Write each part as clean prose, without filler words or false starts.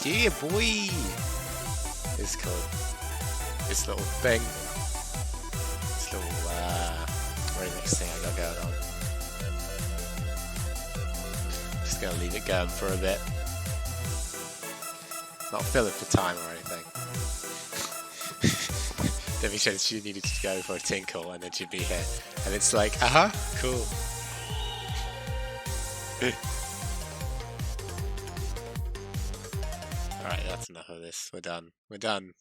Yeah, boy! It's cool. This little thing. This little, very next thing I got going on. Just gonna leave it going for a bit. Not fill it for time or anything. Debbie said she needed to go for a tinkle and then she'd be here. And it's like, cool. Alright, that's enough of this. We're done. We're done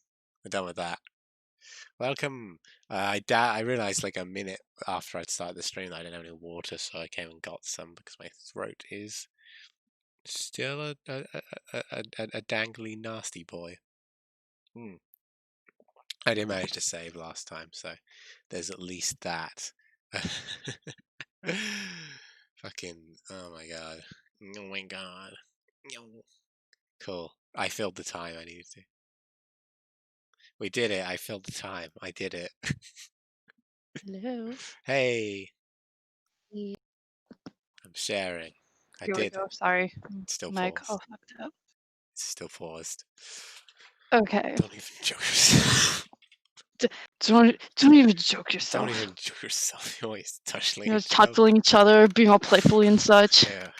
with that. Welcome. I realised like a minute after I'd started the stream that I didn't have any water, so I came and got some because my throat is still a dangly nasty boy. I did manage to save last time, so there's at least that. Fucking, oh my god. Oh my god. Cool. I filled the time I needed to. We did it. I filled the time. I did it. Hello. Hey. Yeah. I'm sharing. I Here did. we go. Sorry. It's still My paused. call fucked up. It's still paused. Okay. Don't even joke yourself. Don't even joke yourself. Don't even joke yourself. You always touching You know, tattling each other, being all playful and such. Yeah.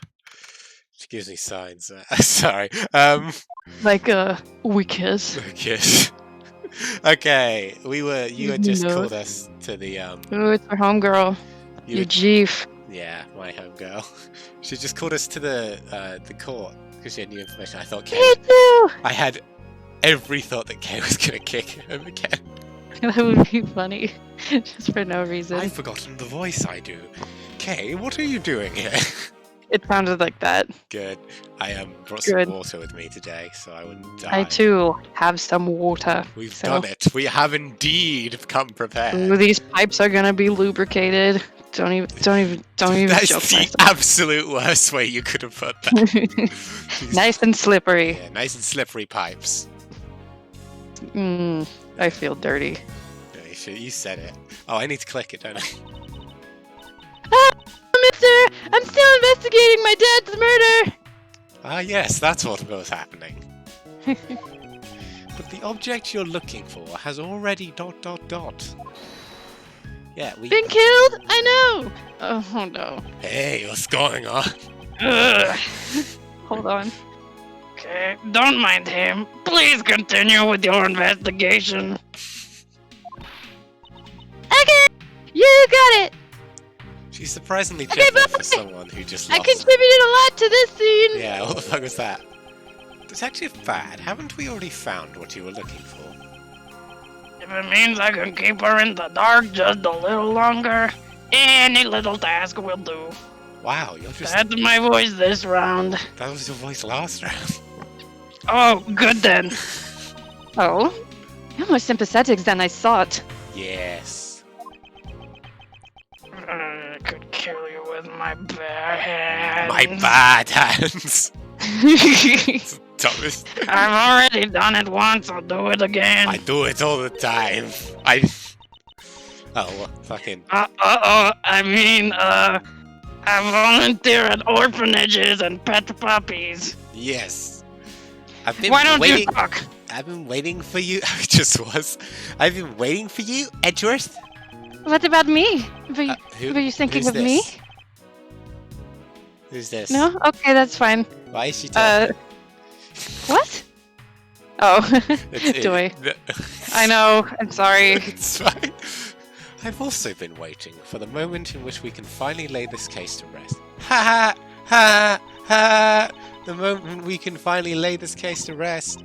She gives me signs. Sorry. Like we kiss. We kiss. Okay. You had just called us to the Oh, it's our homegirl. You Jeef. Yeah, my homegirl. She just called us to the court because she had new information. I thought Kay. Me too. I had every thought that Kay was gonna kick him again. That would be funny, just for no reason. I've forgotten the voice I do. Kay, what are you doing here? It sounded like that. Good. I brought some water with me today, so I wouldn't die. I too have some water. We've done it. We have indeed come prepared. Ooh, these pipes are gonna be lubricated. Don't even That's joke. the absolute worst way you could have put that. Nice and slippery. Yeah, nice and slippery pipes. I feel dirty. Yeah, you said it. Oh, I need to click it, don't I? Mister, I'm still investigating my dad's murder. Ah, yes, that's what was happening. But the object you're looking for has already ... Yeah, we... Been killed? I know! Oh no. Hey, what's going on? Hold on. Okay, don't mind him. Please continue with your investigation. Okay! You got it! She's surprisingly gentle for someone who just lost. I contributed a lot to this scene! Yeah, what the fuck was that? Detective Bad, haven't we already found what you were looking for? If it means I can keep her in the dark just a little longer, any little task will do. Wow, you're just... That's my voice this round. That was your voice last round. Oh, good then. Oh? You're more sympathetic than I thought. Yes. I could kill you with my bare hands. My bad hands. Dumbest. I've already done it once, I'll do it again. I do it all the time. Oh, well, fucking... I volunteer at orphanages and pet puppies. Yes. Why don't you talk? I've been waiting for you. I just was. I've been waiting for you, Edgeworth. What about me? Were you thinking of me? Who's this? No? Okay, that's fine. Why is she talking? What? Oh, Joy. I know, I'm sorry. It's fine. I've also been waiting for the moment in which we can finally lay this case to rest. Ha ha ha ha! The moment we can finally lay this case to rest.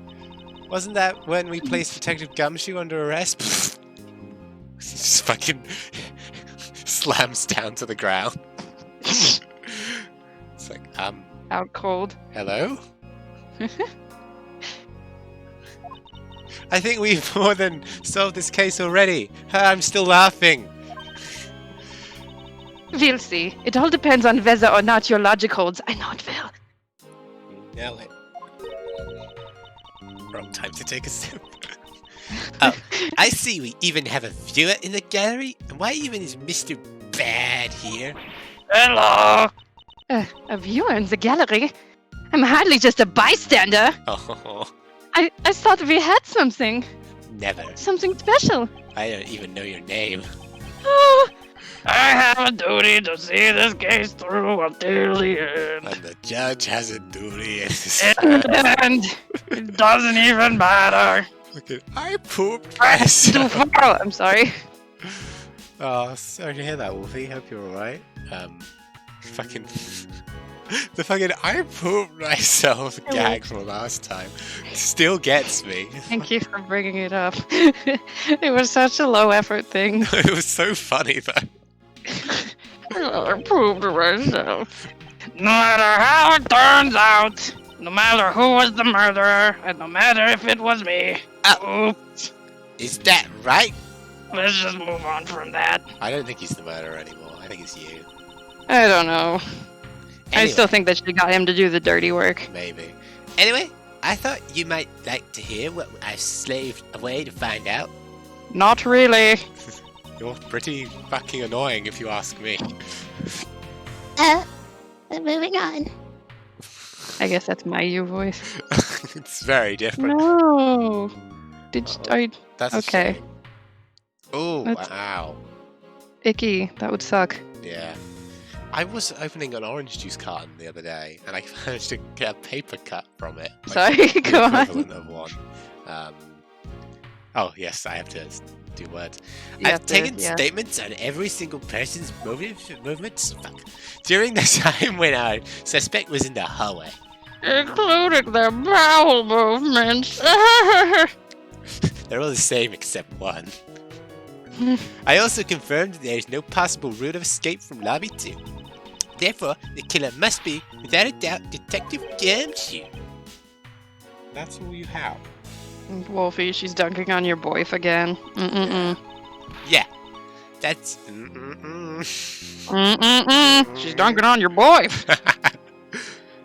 Wasn't that when we placed Detective Gumshoe under arrest? He just fucking slams down to the ground. It's like, out cold. Hello? I think we've more than solved this case already. I'm still laughing. We'll see. It all depends on whether or not your logic holds. I know it will. Nail it. Wrong time to take a sip. Oh, I see we even have a viewer in the gallery. And why even is Mr. Bad here? Hello! A viewer in the gallery? I'm hardly just a bystander. Oh, I thought we had something. never. Something special. I don't even know your name. Oh, I have a duty to see this case through until the end. And the judge has a duty in his And it doesn't even matter. Fucking, I pooped do myself. oh, I'm sorry. Oh, sorry to hear that, Wolfie. Hope you're alright. Fucking... The fucking I pooped myself gag from last time still gets me. Thank you for bringing it up. It was such a low effort thing. It was so funny though. I proved myself. No matter how it turns out, no matter who was the murderer, and no matter if it was me, oops, Is that right? let's just move on from that. I don't think he's the murderer anymore. I think it's you. I don't know. I Anyway, still think that she got him to do the dirty work. maybe. Anyway, I thought you might like to hear what I slaved away to find out. Not really. You're pretty fucking annoying if you ask me. Moving on. I guess that's my you voice. It's very different. No. Did you, are you That's okay. Oh, That's- wow. icky? That would suck. Yeah. I was opening an orange juice carton the other day, and I managed to get a paper cut from it. Sorry, the go on. equivalent of one. Oh, yes, I have to do words. You I've have to- taken yeah. statements on every single person's movements during the time when our suspect was in the hallway. Including their bowel movements. They're all the same except one. I also confirmed that there is no possible route of escape from Lobby 2. Therefore, the killer must be, without a doubt, Detective Gumshoe. That's all you have. Wolfie, she's dunking on your boyf again. Mm-mm-mm. Yeah, that's... Mm-mm-mm. She's dunking on your boyf.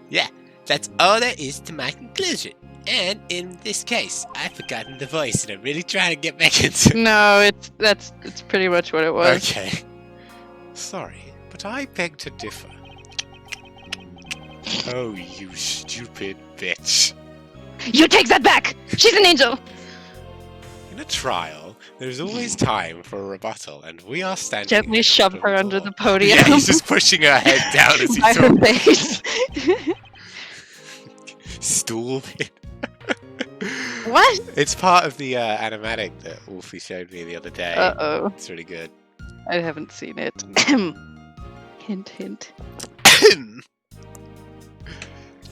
Yeah, that's all there is to my conclusion. And in this case, I've forgotten the voice, and I'm really trying to get back into it. No, it's pretty much what it was. Okay. Sorry, but I beg to differ. Oh, you stupid bitch. You take that back! She's an angel! In a trial, there's always time for a rebuttal, and we are standing... Gently next shove to her the under door. the podium. Yeah, he's just pushing her head down as by he's her talking. face. Stool bit. What? It's part of the animatic that Wolfie showed me the other day. Uh-oh. It's really good. I haven't seen it. Hint, hint.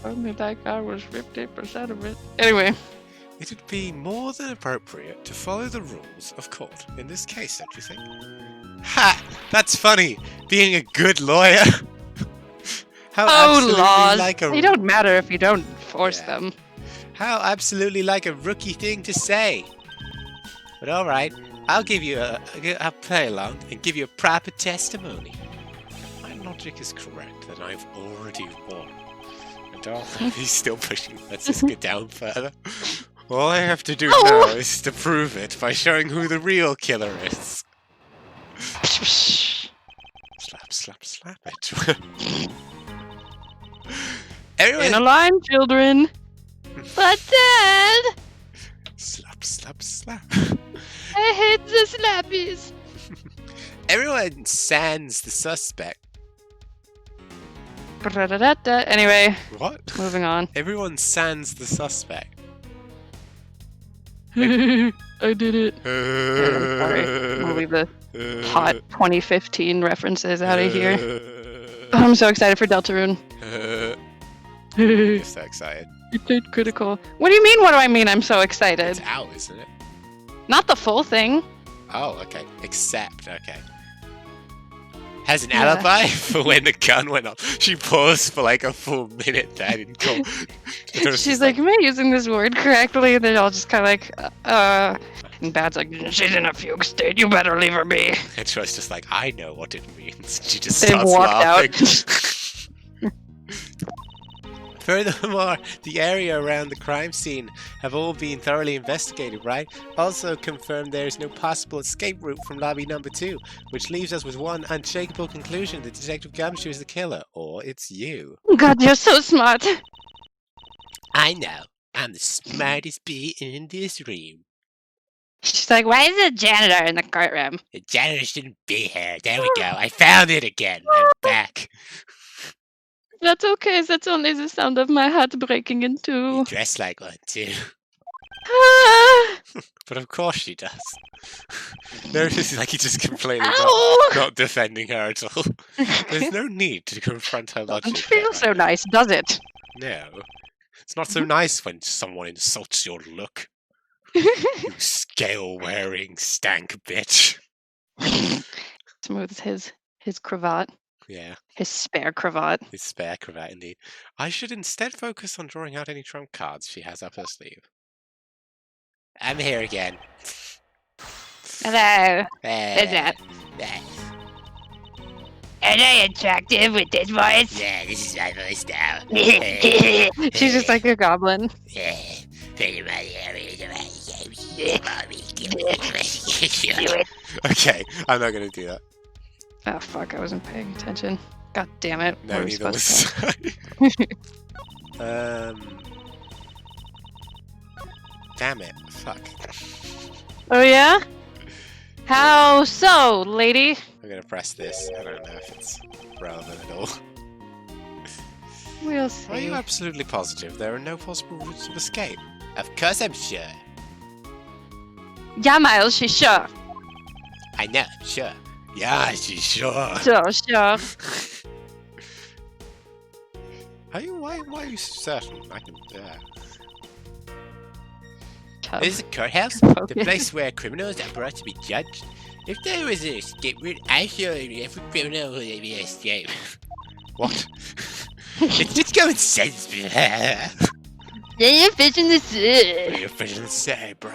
Only that guy was 50% of it. Anyway. It would be more than appropriate to follow the rules of court in this case, don't you think? Ha! That's funny! Being a good lawyer! How Oh, absolutely laws. like a... They don't matter if you don't force Yeah. them. How absolutely like a rookie thing to say! But alright, I'll give you I'll play along and give you a proper testimony. If my logic is correct, then I've already won. And he's still pushing. Let's just get down further. All I have to do Oh. now is to prove it by showing who the real killer is. Slap, slap, slap it. In Everyone, a line, children. But Dad, slap, slap, slap. I hate the slappies. Everyone sans the suspect. Anyway, What? moving on. Everyone sans the suspect. I did it. Sorry. We'll leave the hot 2015 references out of here. Oh, I'm so excited for Deltarune. You're so excited. You played critical. What do you mean? What do I mean? I'm so It's excited. out, isn't it? Not the full thing. Oh, okay. Except, okay. Has an Yeah. alibi for when the gun went off. She paused for like a full minute. I didn't call. It was She's just like, am I using this word correctly? And they're all just kind of like, And Bad's like, She's in a fugue state. You better leave her be. and she was just like, I know what it means. She just They starts walked laughing. out. Furthermore, the area around the crime scene have all been thoroughly investigated, right? Also confirmed there is no possible escape route from lobby number 2, which leaves us with one unshakable conclusion that Detective Gumshoe is the killer, or it's you. God, you're so smart. I know. I'm the smartest bee in this room. She's like, why is the janitor in the courtroom? The janitor shouldn't be here. There we go. I found it again. I'm back. That's okay. That's only the sound of my heart breaking in You two. dress like one too. Ah! But of course she does. Notice like he's just completely Ow! not defending her at all. There's no need to confront her logic. Doesn't feel so nice, does it? No. It's not so nice when someone insults your look. You scale-wearing stank bitch. Smooths his cravat. Yeah, His spare cravat. his spare cravat indeed. I should instead focus on drawing out any trump cards she has up her sleeve. I'm here again. Hello. Yeah, Are they attractive with this voice? yeah, this is my voice now. She's just like a goblin. Yeah, okay, I'm not gonna do that. Oh fuck, I wasn't paying attention. God damn it. No, What are we neither supposed was to I. Damn it, fuck. Oh yeah? How so, lady? I'm gonna press this. I don't know if it's relevant at all. We'll Are see. you absolutely positive there are no possible routes of escape? Of course I'm sure. Yeah, Miles, she's sure. I know, I'm sure. Yeah, she's sure. So sure. Why are you so certain? I can, Tub. This is a courthouse, the Focus. place where criminals are brought to be judged. If there was an escape route, I sure every criminal would be escape. What? It's just common sense, bro. Yeah, fish in the sea. What are you fishing to say, bro?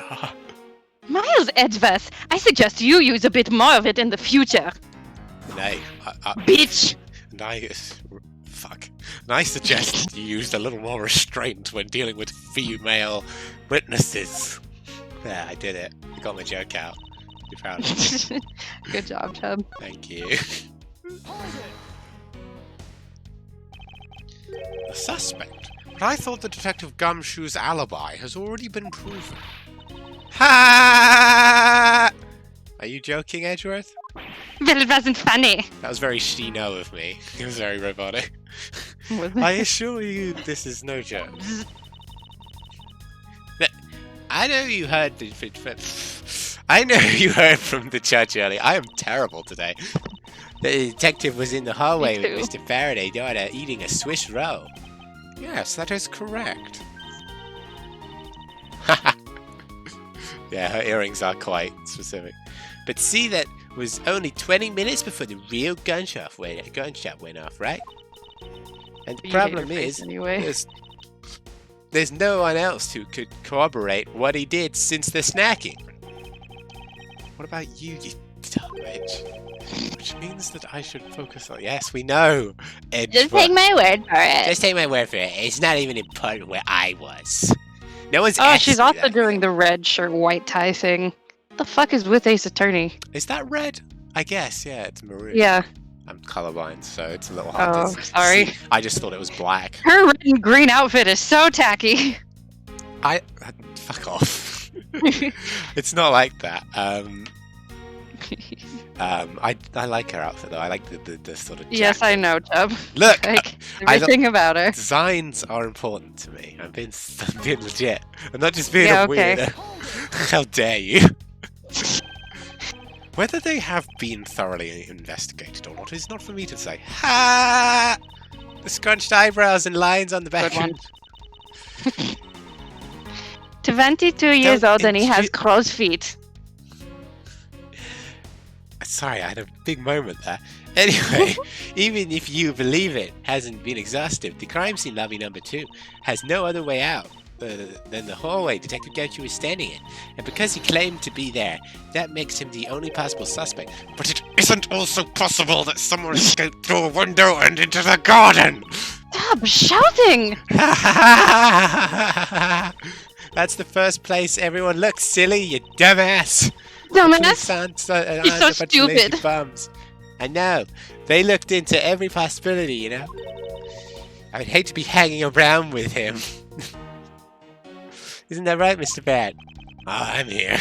Miles Edgeworth, I suggest you use a bit more of it in the future. No, Bitch! fuck. And I suggest you use a little more restraint when dealing with female witnesses. Yeah, I did it. I got my joke out. Be proud of me. Good job, Chub. Thank you. A suspect? But I thought the Detective Gumshoe's alibi has already been proven. Ha! Are you joking, Edgeworth? Well, it wasn't funny. That was very she-no of me. It was very robotic. Was I it? assure you this is no joke. I know you heard I know you heard from the judge earlier. I am terrible today. The detective was in the hallway Me with too. Mr. Faraday daughter eating a Swiss roll. Yes, that is correct. Yeah, her earrings are quite specific. But see, that was only 20 minutes before the real gunshot went off, right? And the You hate her problem face is, anyway. there's no one else who could corroborate what he did since the snacking. What about you dumb bitch? Which means that I should focus on. Yes, we know. Just take my word for it. Just take my word for it. It's not even important where I was. No one's. Oh, asked she's me also that. doing the red shirt, white tie thing. What the fuck is with Ace Attorney? Is that red? I guess. Yeah, it's maroon. Yeah. I'm colorblind, so it's a little hard Oh, to sorry. see. I just thought it was black. Her red and green outfit is so tacky. Fuck off. It's not like that. I like her outfit though. I like the sort of. Yes, jacket. I know, Chubb. Look, Like, I everything about her. designs are important to me. I'm being legit. I'm not just being Yeah, a okay. weirdo. How dare you? Whether they have been thoroughly investigated or not is not for me to say. Ha! The scrunched eyebrows and lines on the back. Good one. 22 years Don't old and he has intri- crow's feet. Sorry, I had a big moment there. Anyway, even if you believe it hasn't been exhaustive, the crime scene lobby number 2 has no other way out than the hallway Detective Gouchu is standing in. And because he claimed to be there, that makes him the only possible suspect. But it isn't also possible that someone escaped through a window and into the garden! Stop shouting! That's the first place everyone looks, silly, you dumbass! Dumbass! He's so stupid. Bums. I know. They looked into every possibility, you know? I would hate to be hanging around with him. Isn't that right, Mr. Bad? I'm here.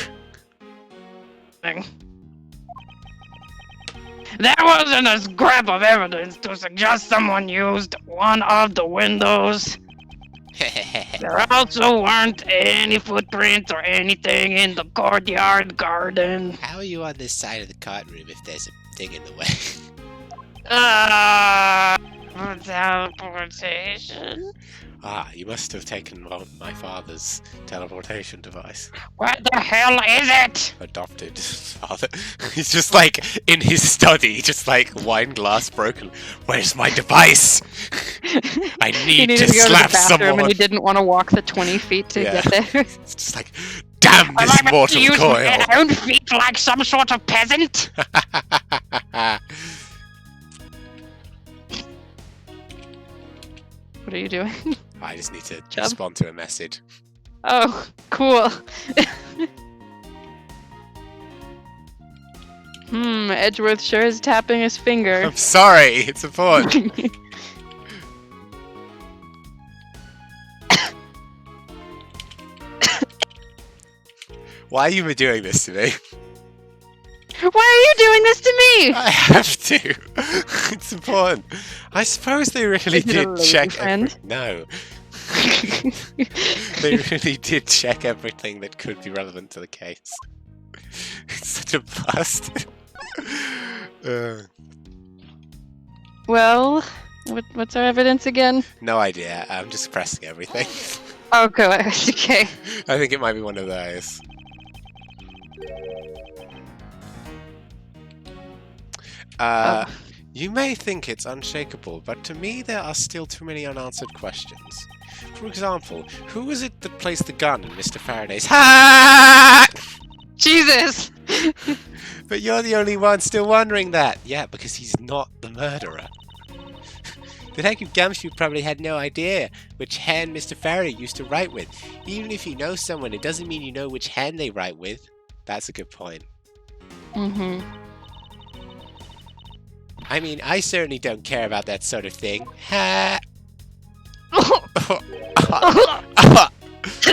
There wasn't a scrap of evidence to suggest someone used one of the windows. There also weren't any footprints or anything in the courtyard garden. How are you on this side of the card room if there's a thing in the way? Teleportation. You must have taken my father's teleportation device. What the hell is it? Adopted father. He's just like in his study, just like wine glass broken. Where's my device? I He need needed to to go to the slap bathroom someone. and he didn't want to walk the 20 feet to Yeah. get there. It's just like, damn Am this I meant to mortal use coil. my own feet like some sort of peasant? What are you doing? I just need to Chub? respond to a message. Oh, cool. Edgeworth sure is tapping his finger. I'm sorry, it's important. Why are you doing this to me? Why are you doing this to me? I have to. It's important. I suppose they really Is it a did lady check friend? No. They really did check everything that could be relevant to the case. It's such a bust. Well, what's our evidence again? No idea. I'm just pressing everything. Oh, good. Okay. I think it might be one of those. You may think it's unshakable, but to me there are still too many unanswered questions. For example, who was it that placed the gun in Mr. Faraday's hat? Jesus! But you're the only one still wondering that. Yeah, because he's not the murderer. Detective Gumshoe probably had no idea which hand Mr. Faraday used to write with. Even if you know someone, it doesn't mean you know which hand they write with. That's a good point. Mm-hmm. I mean, I certainly don't care about that sort of thing. Ha!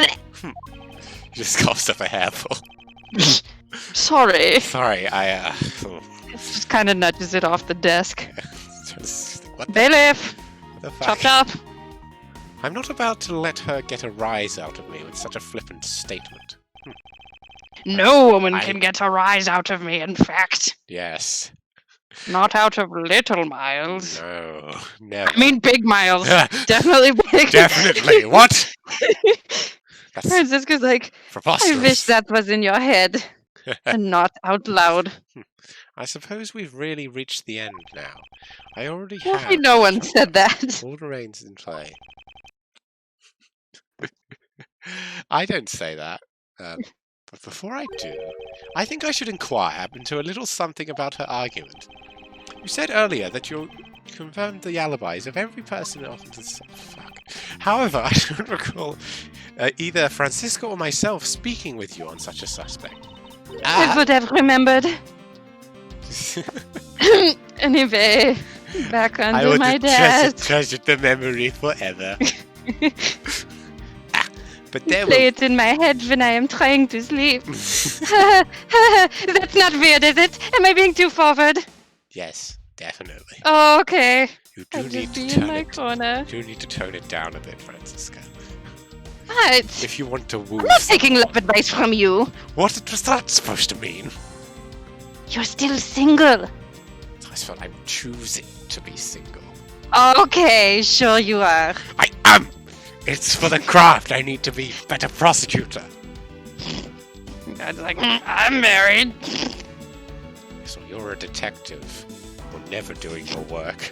You just coughed up a hairful. Sorry. Sorry, Just kind of nudges it off the desk. What the, Bailiff! the Chop fuck? chop! I'm not about to let her get a rise out of me with such a flippant statement. No woman I- can get a rise out of me, in fact. Yes. Not out of little Miles. No. Never. I mean big Miles. Definitely big. Definitely. What? That's Francisca's like, preposterous. I wish that was in your head and not out loud. I suppose we've really reached the end now. I already Well, have. no one said that. All the reins in play. I don't say that. But before I do, I think I should inquire into a little something about her argument. You said earlier that you confirmed the alibis of every person in office. Fuck. However, I don't recall either Francisca or myself speaking with you on such a suspect. I would have remembered. Anyway, back I under would my have desk. treasured the memory forever. But there Play will... it in my head when I am trying to sleep. That's not weird, is it? Am I being too forward? Yes, definitely. Oh, okay. You I'll do need just to be in turn my it. corner. You need to tone it down a bit, Francisca. What? If you want to woo I'm not taking someone. love advice from you. What was that supposed to mean? You're still single. I suppose I'm choosing to be single. Okay, sure you are. I am! It's for the craft. I need to be a better prosecutor. God's like, I'm married. So you're a detective. You're never doing your work.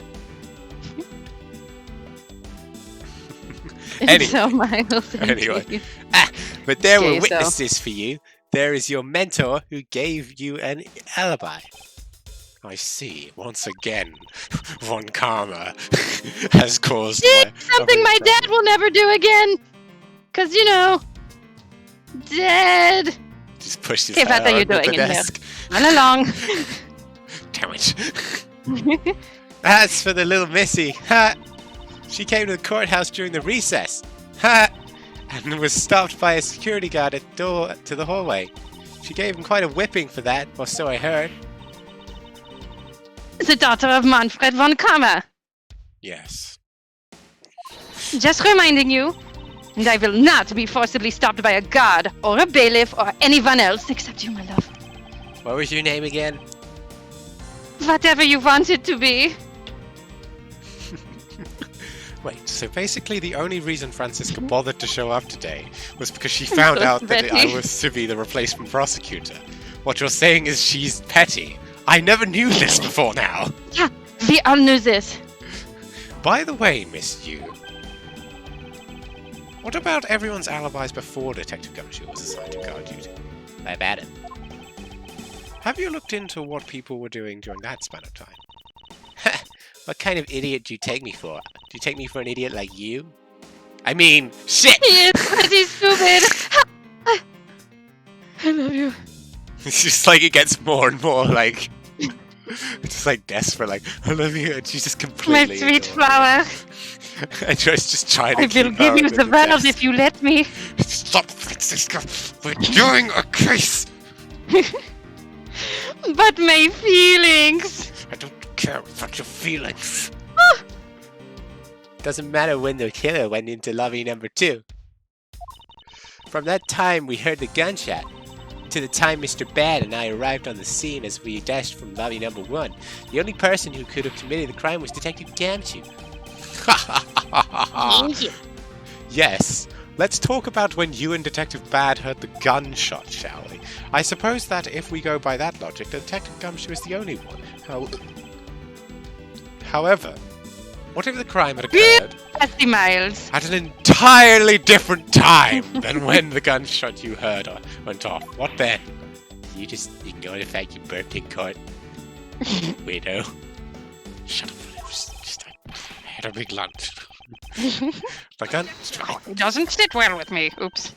And Anyway. so Miles. Anyway. But there were Okay, so- witnesses for you. There is your mentor who gave you an alibi. I see. Once again, Von Karma has caused Something my dad will never do again. 'Cause, you know, dead. Just pushed his Okay, hair what are you under the doing in here? desk. Run along. Damn it. That's for the little missy. Ha! She came to the courthouse during the recess. Ha! and was stopped by a security guard at the door to the hallway. She gave him quite a whipping for that, or so I heard. The daughter of Manfred von Kammer. Yes. Just reminding you, and I will not be forcibly stopped by a guard or a bailiff or anyone else except you, my love. What was your name again? Whatever you want it to be. Wait, so basically the only reason Francisca bothered to show up today was because she found out that I was to be the replacement prosecutor. What you're saying is she's petty. I never knew this before now. Yeah, we all knew this. By the way, Miss Yu, what about everyone's alibis before Detective Gumshoe was assigned to guard duty? How about it? Have you looked into what people were doing during that span of time? What kind of idiot do you take me for? Do you take me for an idiot like you? I mean, shit! He is pretty stupid. I love you. It's just like it gets more and more like... It's just like desperate, like, I love you, and she's just My completely... sweet flower. And she's just trying to I will keep give her you under the world desk. if you let me. Stop, Francisca! We're doing a case! But my feelings. I don't care about your feelings. Doesn't matter when the killer went into lobby number 2. From that time we heard the gunshot, to the time Mr. Bad and I arrived on the scene as we dashed from lobby number 1, the only person who could have committed the crime was Detective Gamshoe. Yes, let's talk about when you and Detective Bad heard the gunshot, shall we? I suppose that if we go by that logic, Detective Gumshoe is the only one. However, what if the crime had occurred Pasty Miles. at an entirely different time than when the gunshot you heard went off? What then? You just ignore the fact you burped in court? Weirdo. Shut up. I had a big lunch. The gun... It doesn't sit well with me. Oops.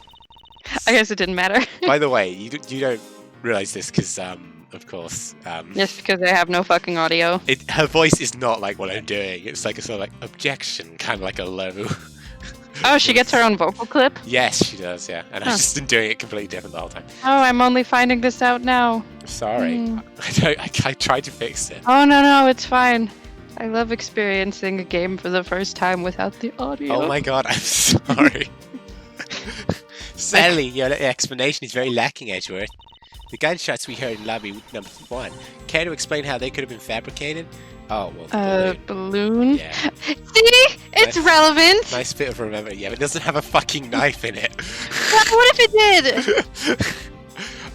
I guess it didn't matter. By the way, you don't realize this because, of course, Just because I have no fucking audio. her voice is not like what I'm doing. It's like a sort of like objection, kind of like a low. Oh, she gets her own vocal clip? Yes, she does. Yeah, and I've just been doing it completely different the whole time. Oh, I'm only finding this out now. Sorry, I tried to fix it. Oh, no, it's fine. I love experiencing a game for the first time without the audio. Oh my god, I'm sorry. Sadly, your explanation is very lacking, Edgeworth. The gunshots we heard in lobby number 1. Care to explain how they could have been fabricated? Oh, well, the balloon? Yeah. See? It's relevant! Nice bit of remembering. Yeah, but it doesn't have a fucking knife in it. What if it did?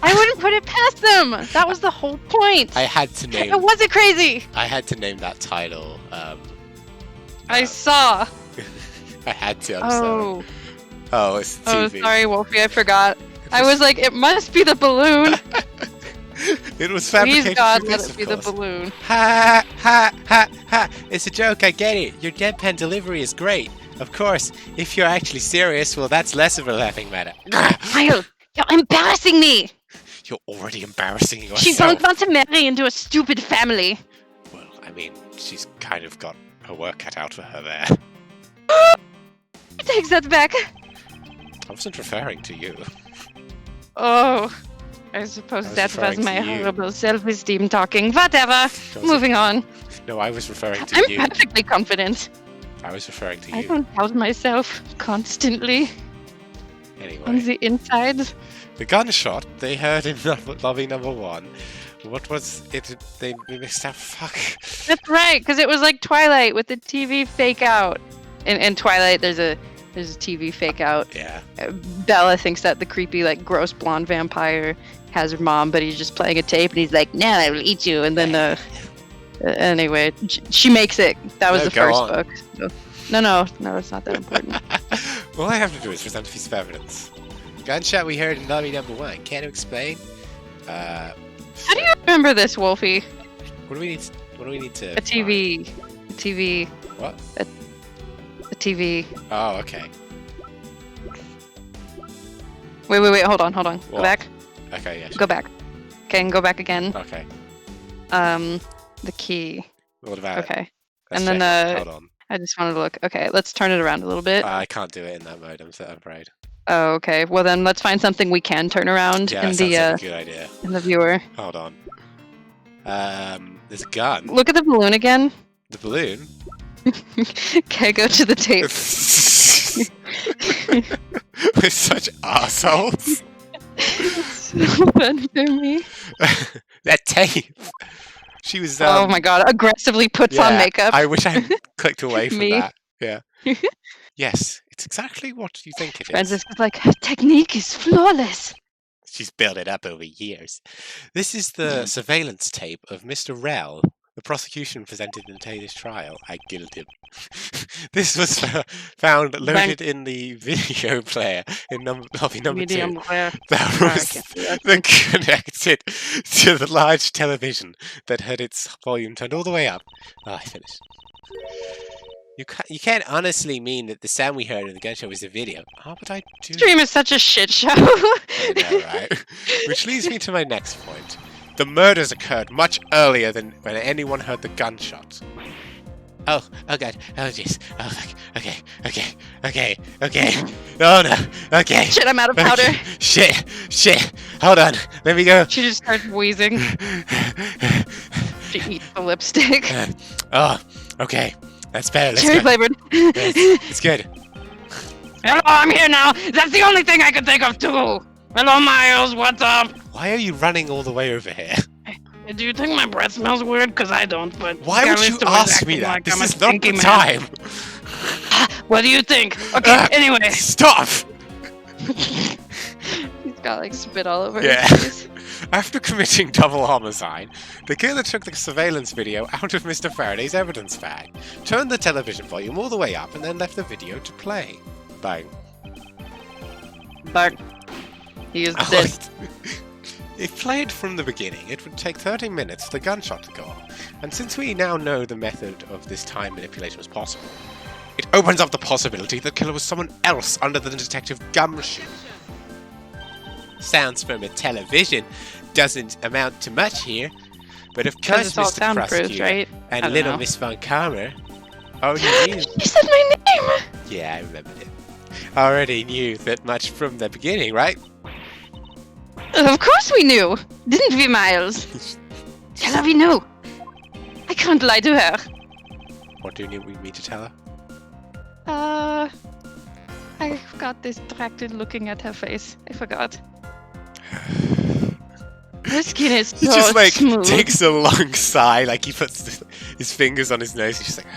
I wouldn't put it past them! That was the whole point! I had to name... It wasn't crazy! I had to name that title. I saw. I had to, I'm sorry. Oh, it's the Oh, TV. sorry, Wolfie, I forgot. I was like, it must be the balloon! It was fabricated Please, God, through let this, it of be the course. balloon. Ha ha ha ha! It's a joke, I get it. Your deadpan delivery is great. Of course, if you're actually serious, well, that's less of a laughing matter. Kyle, you're embarrassing me! You're already embarrassing yourself. She don't want to marry into a stupid family. Well, I mean, she's kind of got her work cut out for her there. Takes that back. I wasn't referring to you. Oh, I suppose that was referring my to you. horrible self-esteem talking. Whatever. Moving on. No, I was referring to I'm you. perfectly confident. I was referring to I you. don't doubt myself constantly on Anyway, the inside. the gunshot they heard in lobby number 1. What was it? They missed out. Fuck. That's right, because it was like Twilight with the TV fake out. In Twilight, there's a TV fake out. Yeah. Bella thinks that the creepy, like, gross blonde vampire has her mom, but he's just playing a tape, and he's like, "No, I will eat you." And then, anyway, she makes it. That was No, the go first on. book. So. No, it's not that important. All I have to do is present a piece of evidence. Gunshot we heard in lobby number 1. Can you explain? How do you remember this, Wolfie? What do we need to? A TV. A TV. What? A TV. Oh, okay. Wait, hold on. Go What? back. Okay, yeah. Go back. Okay, and go back again. Okay. The key. What about it? Okay. Let's And then, check it. Hold on. I just wanted to look. Okay, let's turn it around a little bit. I can't do it in that mode. I'm afraid. Oh, okay. Well, then let's find something we can turn around Yeah, in that sounds the like a good idea. in the viewer. Hold on. There's a gun. Look at the balloon again. The balloon. Okay, go to the tape. We're such assholes. So fun for me. That tape. She was. Oh my god! Aggressively puts on makeup. I wish I had clicked away from Me. that. Yeah. Yes, it's exactly what you think it is. Francis is like, her technique is flawless. She's built it up over years. This is the surveillance tape of Mr. Rell. The prosecution presented in today's trial. I killed him. This was found loaded in the video player in lobby number Medium 2. rare. That was connected to the large television that had its volume turned all the way up. Oh, I finished. You can't honestly mean that the sound we heard in the gun show was a video. How would I do Stream is such a shit show. I know, right? Which leads me to my next point. The murders occurred much earlier than when anyone heard the gunshot. Oh god, oh jeez, oh fuck, okay. Oh no, okay. Shit, I'm out of powder. Okay. Shit, hold on, let me go. She just starts wheezing. She eats the lipstick. Oh, okay, that's better, let's Cherry go. flavored. It's good. Hello, I'm here now. That's the only thing I could think of too. Hello, Miles. What's up? Why are you running all the way over here? Do you think my breath smells weird? Because I don't, but... Why would you ask me that? This is not the time! What do you think? Okay, anyway. Stop! He's got like spit all over Yeah. his face. After committing double homicide, the killer took the surveillance video out of Mr. Faraday's evidence bag, turned the television volume all the way up, and then left the video to play. Bang. Bang. He is dead. If played from the beginning, it would take 30 minutes for the gunshot to go off, and since we now know the method of this time manipulation was possible, it opens up the possibility the killer was someone else under the detective gumshoe. Sounds from a television doesn't amount to much here, but of course it's all Mr. soundproofed, Prosecutor right? I and don't little know. Miss Von Karmer already knew. He said my name! Yeah, I remembered it. Already knew that much from the beginning, right? Of course we knew! Didn't we, Miles? Tell her we knew! I can't lie to her. What do you need me to tell her? I got distracted looking at her face. I forgot. Her skin is so He just like smooth. takes a long sigh, like he puts his fingers on his nose. He's just like,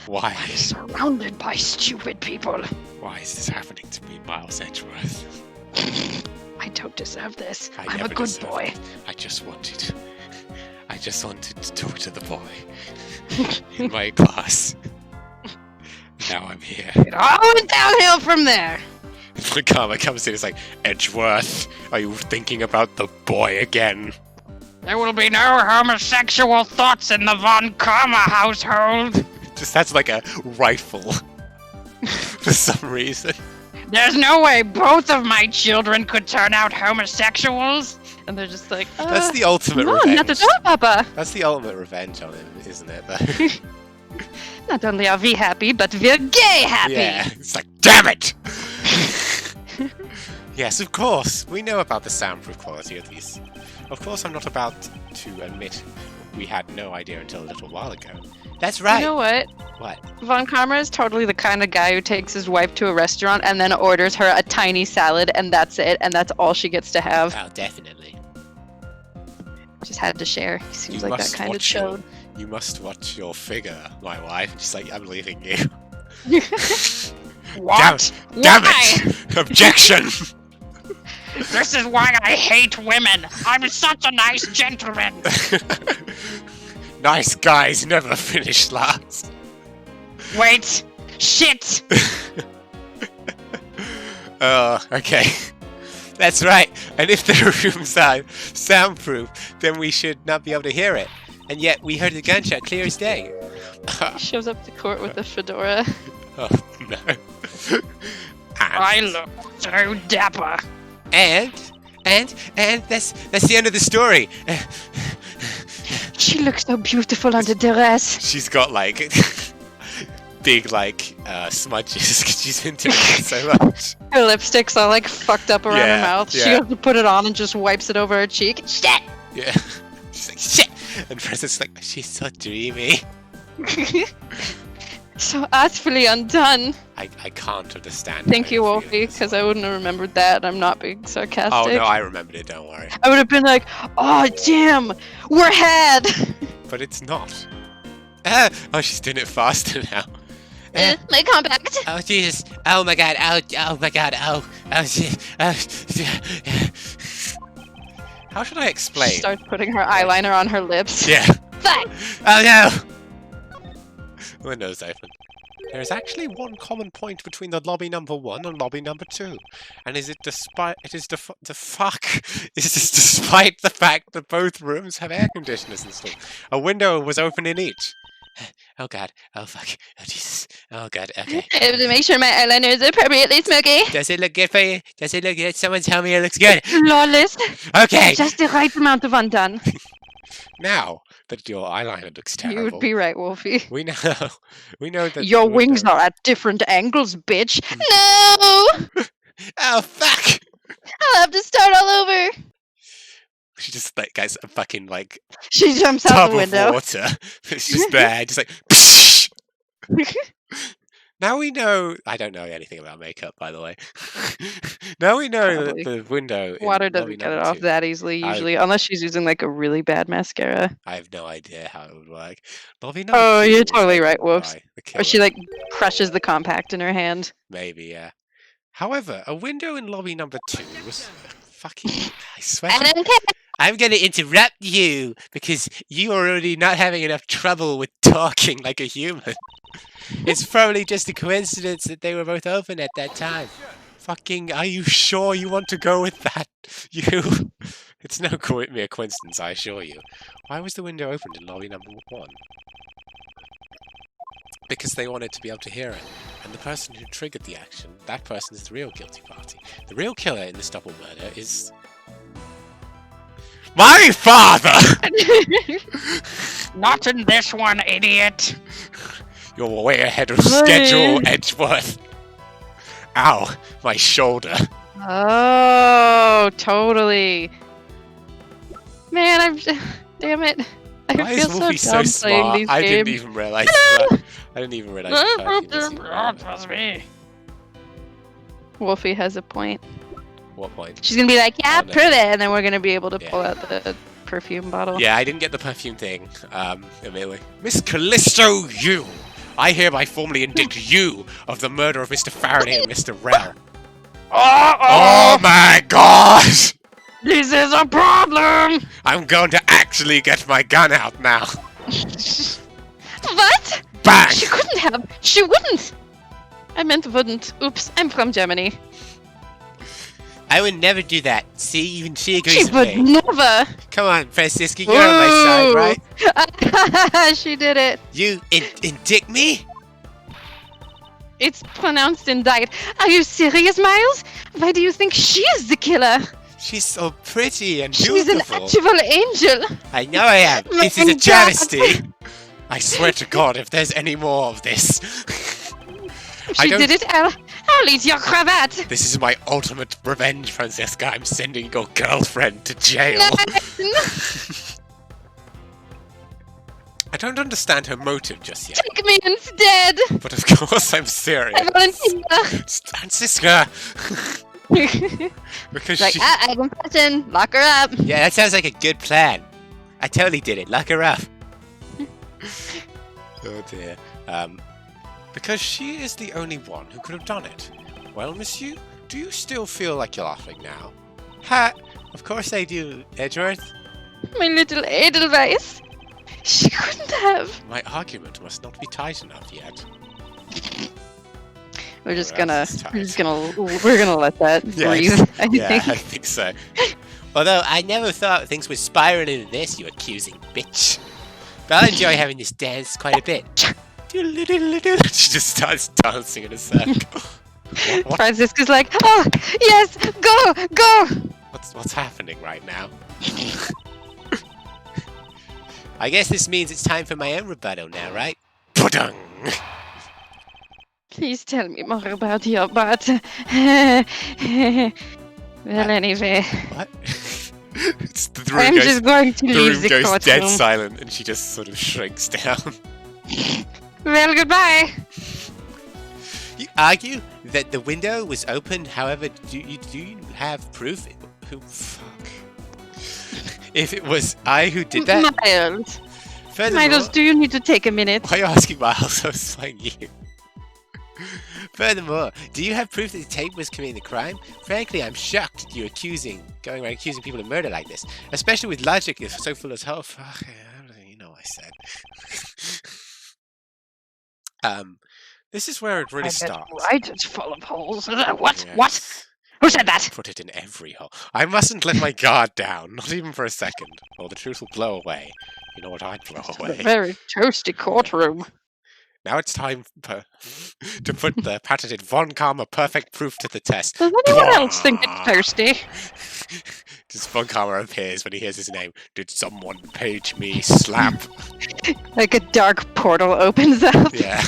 why? I'm surrounded by stupid people. Why is this happening to me, Miles Edgeworth? I don't deserve this. I I'm a never good deserved boy. it. I just wanted to talk to the boy in my class. Now I'm here. It all went downhill from there. The karma comes in. It's like, Edgeworth, are you thinking about the boy again? There will be no homosexual thoughts in the Von Karma household. Just that's like a rifle for some reason. There's no way both of my children could turn out homosexuals. And they're just like, That's the ultimate no, revenge. not at all, Papa. That's the ultimate revenge on him, isn't it? Though? Not only are we happy, but we're gay happy. Yeah, it's like, damn it! Yes, of course. We know about the soundproof quality of these. Of course, I'm not about to admit we had no idea until a little while ago. That's right. You know what? What? Von Karma is totally the kind of guy who takes his wife to a restaurant and then orders her a tiny salad, and that's it, and that's all she gets to have. Oh, definitely. Just had to share. He seems You like that must kind of watch your- chode. You must watch your figure, my wife. She's like, I'm leaving you. What? Damn Why? it! Objection! This is why I hate women. I'm such a nice gentleman. Nice guys never finish last. Wait. Shit. Oh, okay. That's right. And if the rooms are soundproof, then we should not be able to hear it. And yet we heard the gunshot clear as day. He shows up to court with a fedora. Oh no. I look so dapper. And that's the end of the story. She looks so beautiful under duress. She's got like big like smudges because she's been doing it so much. Her lipstick's all like fucked up around Yeah, her mouth. She yeah. has to put it on and just wipes it over her cheek. Shit! Yeah. She's like, shit! And Francis like, she's so dreamy. So artfully undone. I can't understand. Thank how you, feel Wolfie, this because one. I wouldn't have remembered that. I'm not being sarcastic. Oh no, I remembered it, don't worry. I would have been like, oh damn, we're had! But it's not. Oh, she's doing it faster now. My compact! Oh Jesus! Oh my God! Oh my God! Oh jeez. How should I explain? She starts putting her eyeliner on her lips. Yeah. Fuck! Oh no! Windows open. There is actually one common point between the lobby number 1 and lobby number 2, and is it despite the fuck is this despite the fact that both rooms have air conditioners installed. A window was open in each. Oh God! Oh fuck! Oh Jesus! Oh God! Okay. I have to make sure my eyeliner is appropriately smoky. Does it look good for you? Does it look good? Someone tell me it looks good. Flawless. Okay. Just the right amount of undone. Now that your eyeliner looks terrible, You would be right, Wolfie. we know that Your the wings window- are at different angles, bitch. No! Oh fuck! I'll have to start all over. She just like gets a fucking like She jumps out tub the of window. water. It's just there, just like. Psh! Now we know. I don't know anything about makeup, by the way. Now we know Probably. that the window. in Water lobby doesn't get it number off 2 that easily, usually, unless she's using like a really bad mascara. I have no idea how it would work. Lobby number Oh, 2 you're was totally opened right, Whoops. by the Or she killer. like crushes the compact in her hand. Maybe, yeah. However, a window in lobby number 2 was fucking. I swear. I don't care. I'm going to interrupt you because you are already not having enough trouble with talking like a human. It's probably just a coincidence that they were both open at that time. Fucking, are you sure you want to go with that? You. It's no mere coincidence, I assure you. Why was the window opened in lobby number 1? Because they wanted to be able to hear it. And the person who triggered the action, that person is the real guilty party. The real killer in this double murder is... my father! Not in this one, idiot. You're way ahead of schedule, Edgeworth. Ow, my shoulder. Oh, totally. Man, I'm. Damn it. I Why is feel Wolfie so so dumb playing smart? these I games. didn't even realize that. I didn't even realize the perfume was even Oh, on it it. was me. Wolfie has a point. What point? She's gonna be like, yeah, Oh, no. prove it, and then we're gonna be able to Yeah. pull out the perfume bottle. Yeah, I didn't get the perfume thing immediately. Miss Callisto, you! I hereby formally indict you of the murder of Mr. Faraday and Mr. Rell. Oh my god! This is a problem. I'm going to actually get my gun out now. What? Bang! She couldn't have. She wouldn't. I meant wouldn't. Oops, I'm from Germany. I would never do that. See, even she She agrees would with me. never. Come on, Francisca, you're on my side, right? She did it. You indict me? It's pronounced indict. Are you serious, Miles? Why do you think she is the killer? She's so pretty and She's an beautiful. actual angel. I know I am. My This is a God. travesty. I swear to God, if there's any more of this, If I she don't- did it, I'll eat your cravat. this is my ultimate revenge, Francesca. I'm sending your girlfriend to jail. No. I don't understand her motive just yet, Take me instead. but of course I'm serious. I volunteer. It's Francisca! Because Like, she... I'm confessing. Lock her up. Yeah, that sounds like a good plan. I totally did it. Lock her up. Oh dear. Because she is the only one who could have done it. Well, monsieur, do you still feel like you're laughing now? Ha! Of course I do, Edgeworth. My little Edelweiss. She couldn't have. My argument must not be tight enough yet. We're just Well, gonna, that's we're gonna let that breathe. I Yeah, think. I think so. Although I never thought things would spiral into this, you accusing bitch. But I enjoy having this dance quite a bit. She just starts dancing in a circle. What? Francisca's like, oh yes, go. What's happening right now? I guess this means it's time for my own rebuttal now, right? Pudung! Please tell me more about your butt. Well, anyway. What? I'm just going to the leave room the goes courtroom. dead silent, and she just sort of shrinks down. Well, goodbye. You argue that the window was open. However, do you have proof? Who fuck? If it was I who did that. Miles. Furthermore, Miles, do you need to take a minute? why are you asking Miles? I was playing you. Furthermore, do you have proof that the tape was committing the crime? Frankly, I'm shocked at you going around accusing people of murder like this, especially with logic if so full as hell. Fuck, you know what I said. This is where it really starts. Right, it's full of holes. What? Yes. What? Who said that? Put it in every hole. I mustn't let my guard down, not even for a second, or the truth will blow away. You know what I'd blow It's away. a very toasty courtroom. Now it's time to put the patented Von Karma perfect proof to the test. Does anyone else think it's toasty? Just Von Karma appears when he hears his name. Did someone page me? Slap. Like a dark portal opens up. Yeah.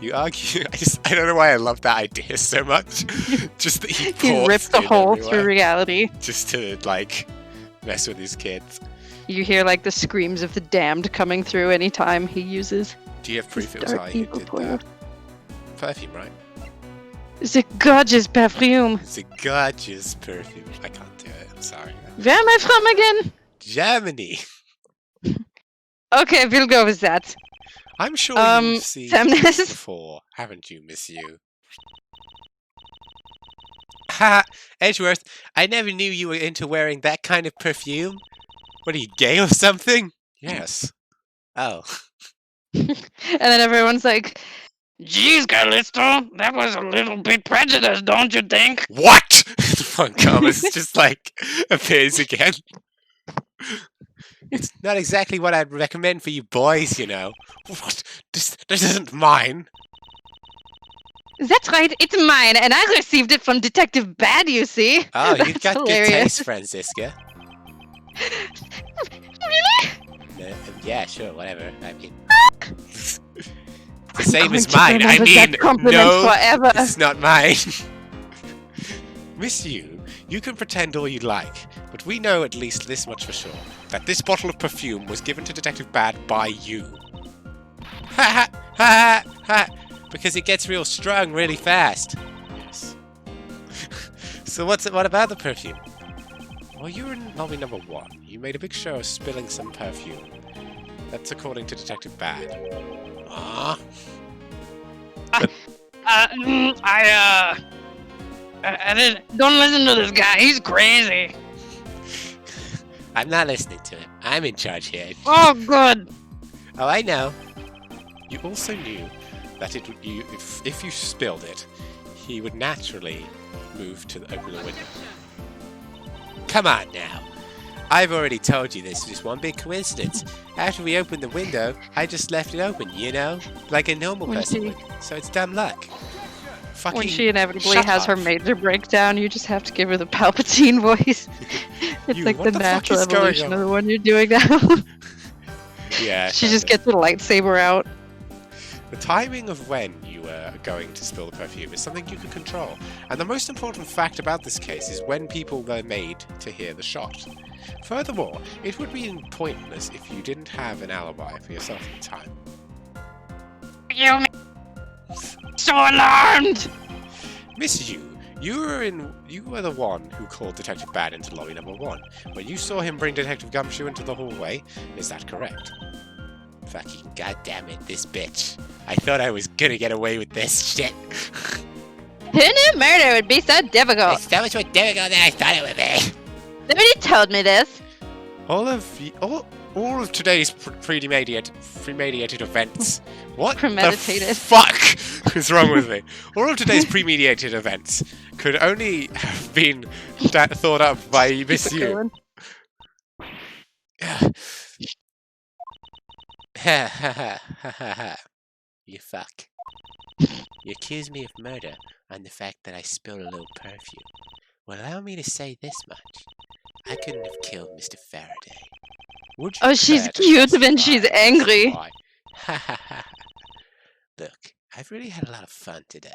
You argue. I don't know why I love that idea so much. Just that He rips a hole through reality. Just to, like, mess with his kids. You hear, like, the screams of the damned coming through anytime he uses. Do you have proof it was dark I who evil did portal. that? Perfume, right? It's a gorgeous perfume. It's a gorgeous perfume. I can't do it. I'm sorry. Where am I from again? Germany. Okay, we'll go with that. I'm sure you've seen feminist? this before, haven't you, Miss You? Ha! Edgeworth, I never knew you were into wearing that kind of perfume. What are you, gay or something? Yes. Oh. And then everyone's like, Jeez, Callisto, that was a little bit prejudiced, don't you think? What? Von Karma's just like appears again. It's not exactly what I'd recommend for you boys, you know. What? This isn't mine. that's right, it's mine, and I received it from Detective Bad, you see. Oh, you've That's got hilarious. good taste, Franziska. Really? Yeah, sure, whatever. I mean, it's the same I'm as going to mine. I remember mean, that compliment no, forever. it's not mine. Miss you can pretend all you like, but we know at least this much for sure: that this bottle of perfume was given to Detective Bad by you. Ha ha ha ha! Because it gets real strong really fast. Yes. So what about the perfume? Well, you were in lobby number 1. You made a big show of spilling some perfume. That's according to Detective Bad. Ah. I didn't. Don't listen to this guy. He's crazy. I'm not listening to him. I'm in charge here. Oh, good. Oh, I know. You also knew that if you spilled it, he would naturally move to open the window. Come on now. I've already told you this is just one big coincidence. After we opened the window, I just left it open, you know? Like a normal person would. So it's dumb luck. Fucking When she inevitably shut has up. her major breakdown, you just have to give her the Palpatine voice. It's You, like what the the fuck natural is going evolution on? of the one you're doing now. Yeah. She just kinda. gets her lightsaber out. The timing of when you are going to spill the perfume is something you can control. And the most important fact about this case is when people were made to hear the shot. Furthermore, it would be pointless if you didn't have an alibi for yourself at the time. You so alarmed. Miss you were the one who called Detective Bad into lobby number 1. When you saw him bring Detective Gumshoe into the hallway, is that correct? Fucking goddammit, this bitch. I thought I was gonna get away with this shit. Who knew murder would be so difficult? It's so much more difficult than I thought it would be. Nobody told me this. All of today's premeditated events. What Premeditated. the fuck is wrong with me? All of today's premeditated events could only have been thought up by Miss Keep it You. going. You fuck. You accuse me of murder on the fact that I spilled a little perfume. Well, allow me to say this much. I couldn't have killed Mr. Faraday. Would you Oh, she's care to cute when testify she's as to angry. why? Look, I've really had a lot of fun today.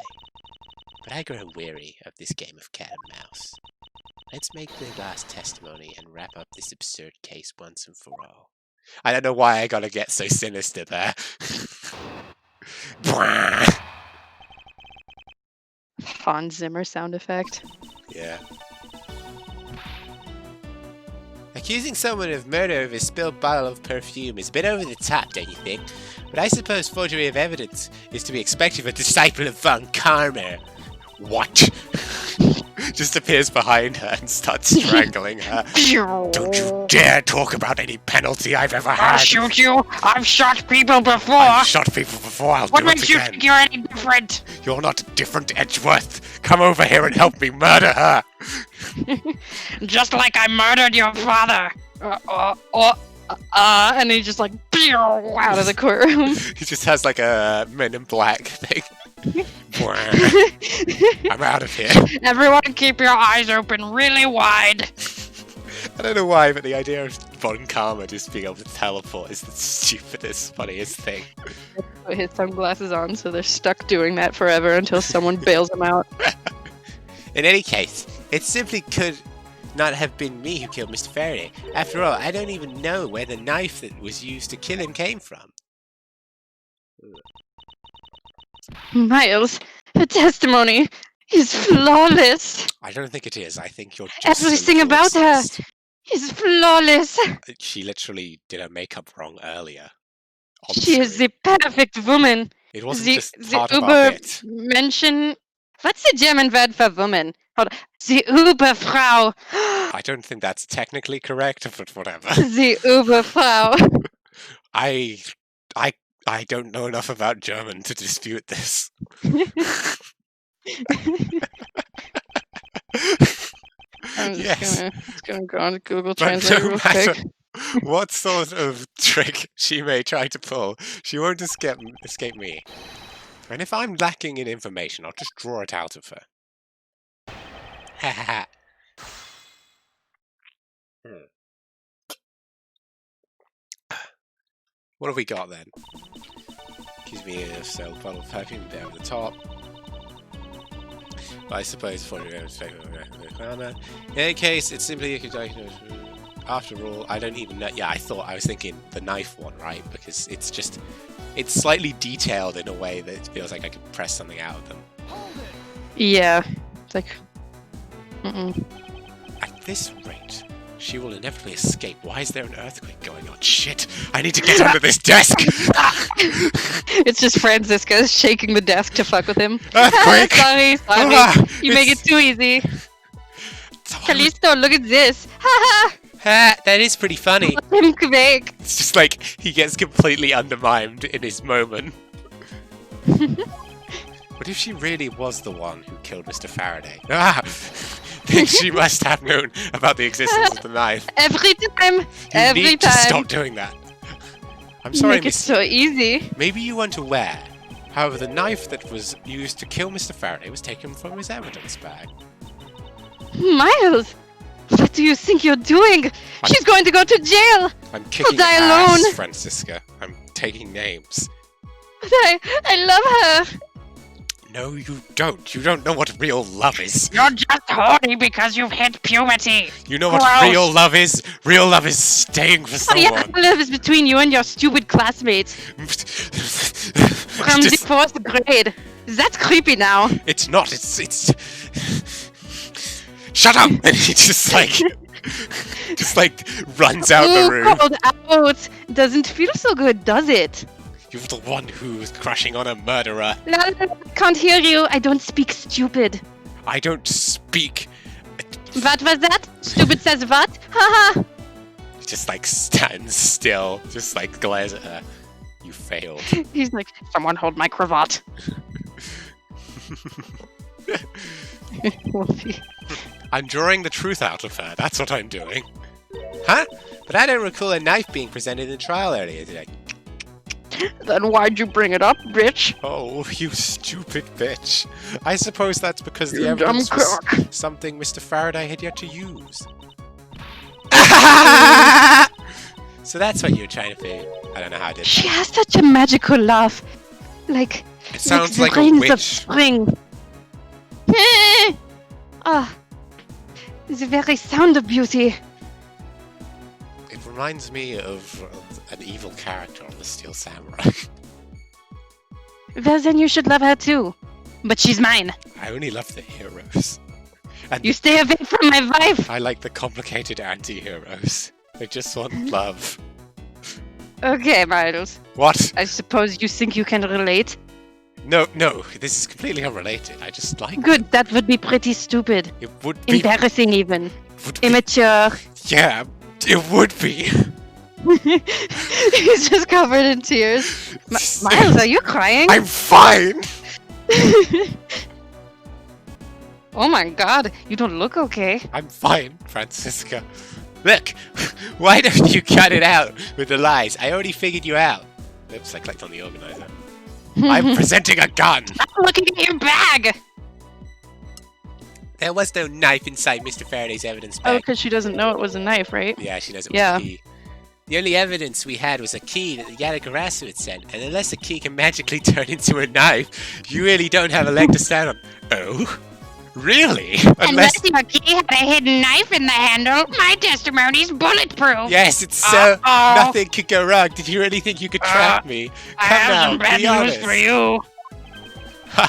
But I grow weary of this game of cat and mouse. Let's make the last testimony and wrap up this absurd case once and for all. I don't know why I gotta get so sinister there. Hans Zimmer sound effect. Yeah. Accusing someone of murder of a spilled bottle of perfume is a bit over the top, don't you think? But I suppose forgery of evidence is to be expected of a disciple of Von Karma. What? Just appears behind her and starts strangling her. Don't you dare talk about any penalty I've ever had. I'll shoot you. I've shot people before. I've shot people before, I'll What do it makes you again. think you're any different? You're not different, Edgeworth. Come over here and help me murder her. Just like I murdered your father. And he just like out of the courtroom. He just has like a Men in Black thing. I'm out of here. Everyone keep your eyes open really wide. I don't know why, but the idea of Von Karma just being able to teleport is the stupidest, funniest thing. Put his sunglasses on, so they're stuck doing that forever until someone bails them out. In any case, it simply could not have been me who killed Mr. Faraday. After all, I don't even know where the knife that was used to kill him came from. Miles, the testimony is flawless. I don't think it is. I think you're just Everything so about her racist. is flawless. She literally did her makeup wrong earlier. on She is screen. the perfect woman. It wasn't The just part of our Uber bit. Menschen. What's the German word for woman? Hold on. The Uberfrau. I don't think that's technically correct, but whatever. The Uberfrau. I don't know enough about German to dispute this. I'm Yes. just gonna go on Google But Translate no real matter quick. what sort of trick she may try to pull, she won't escape me. And if I'm lacking in information, I'll just draw it out of her. Ha ha ha. What have we got then? Gives me a sell bottle of perfume there at the top. But I suppose for in any case, it's simply a diagnosis. After all, I don't even know. Yeah, I was thinking the knife one, right? Because it's slightly detailed in a way that it feels like I could press something out of them. Yeah. It's like. Mm-mm. At this rate, she will inevitably escape. Why is there an earthquake going on? Shit! I need to get under this desk! It's just Franziska shaking the desk to fuck with him. Earthquake! Sorry. Ah, You make it too easy. Callisto, look at this. Ha Ha, that is pretty funny. ha! Let him quake. It's just like he gets completely undermined in his moment. What if she really was the one who killed Mr. Faraday? Ah! Then she must have known about the existence of the knife. Every time. You Every need to time. stop doing that. I'm You sorry, make it Miss. so easy. Maybe you weren't aware. However, the knife that was used to kill Mr. Faraday was taken from his evidence bag. Miles, what do you think you're doing? She's going to go to jail. I'm kicking die ass, alone. Franziska. I'm taking names. But I love her. No, you don't. You don't know what real love is. You're just horny because you've hit puberty. You know what Gross. real love is? Real love is staying for Oh yeah, someone. love is between you and your stupid classmates from the Just- 4th grade. That's creepy now. It's not. It's. Shut up! And he just like runs out the Ooh, room. cold out. Doesn't feel so good, does it? You're the one who's crushing on a murderer. La, la, la, can't hear you. I don't speak stupid. I don't speak. What was that? Stupid says what? Haha. He just like stands still, just like glares at her. You failed. He's like, someone hold my cravat. Wolfie. I'm drawing the truth out of her. That's what I'm doing. Huh? But I don't recall a knife being presented in the trial earlier today. Then why'd you bring it up, bitch? Oh, you stupid bitch. I suppose that's because the You dumb evidence was cock. something Mr. Faraday had yet to use. So that's what you were trying to do. I don't know how I did She that. has such a magical laugh. Like It sounds the like a rains of witch. spring. Ah, the very sound of beauty. It reminds me of an evil character on the Steel Samurai. Well, then you should love her too. But she's mine. I only love the heroes. And You stay away from my wife. I like the complicated anti-heroes. They just want love. Okay, Miles. What? I suppose you think you can relate? No, this is completely unrelated. I just like Good, that would be pretty stupid. it would be, Embarrassing even. would be Immature. yeah, it would be. He's just covered in tears. Miles, are you crying? I'm fine. Oh my god, you don't look okay. I'm fine, Francisca. Look, why don't you cut it out with the lies? I already figured you out. Oops, I clicked on the organizer. I'm presenting a gun. I'm looking at your bag. There was no knife inside Mr. Faraday's evidence Oh, bag. because she doesn't know it was a knife, right? Yeah, she knows it was Yeah. a key. The only evidence we had was a key that the Yatagarasu had sent, and unless the key can magically turn into a knife, you really don't have a leg to stand on. Oh? Really? Unless your key had a hidden knife in the handle, my testimony's bulletproof. Yes, it's so... Uh-oh. Nothing could go wrong. Did you really think you could trap me? I Come have now, some bad be news honest. for you.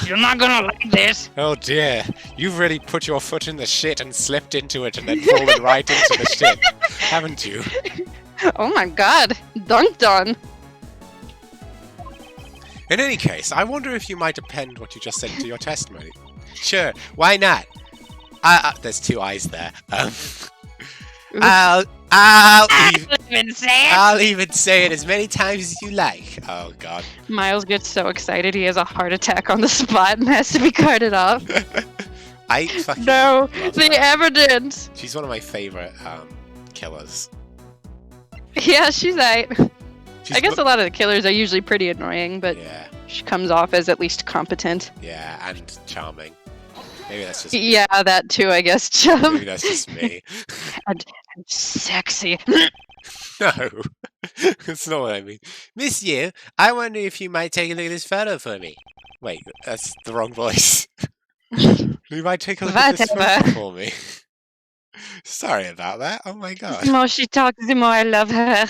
You're not gonna like this. Oh dear, you've really put your foot in the shit and slipped into it and then fallen right into the shit, haven't you? Oh my god, dunked on. In any case, I wonder if you might append what you just said to your testimony. Sure, why not? There's two eyes there. I'll even say it as many times as you like. Oh god. Miles gets so excited he has a heart attack on the spot and has to be carted off. I fucking No, love the her. evidence. She's one of my favorite killers. Yeah, she's right. She's I guess mo- a lot of the killers are usually pretty annoying, but Yeah, she comes off as at least competent. yeah, and charming. Maybe that's just Yeah, that too, I guess, Chum. maybe that's just me. And sexy. No, that's not what I mean. Monsieur, I wonder if you might take a look at this photo for me. Wait, that's the wrong voice. You might take a look at this Whatever. photo for me. Sorry about that. Oh my god. The more she talks, the more I love her.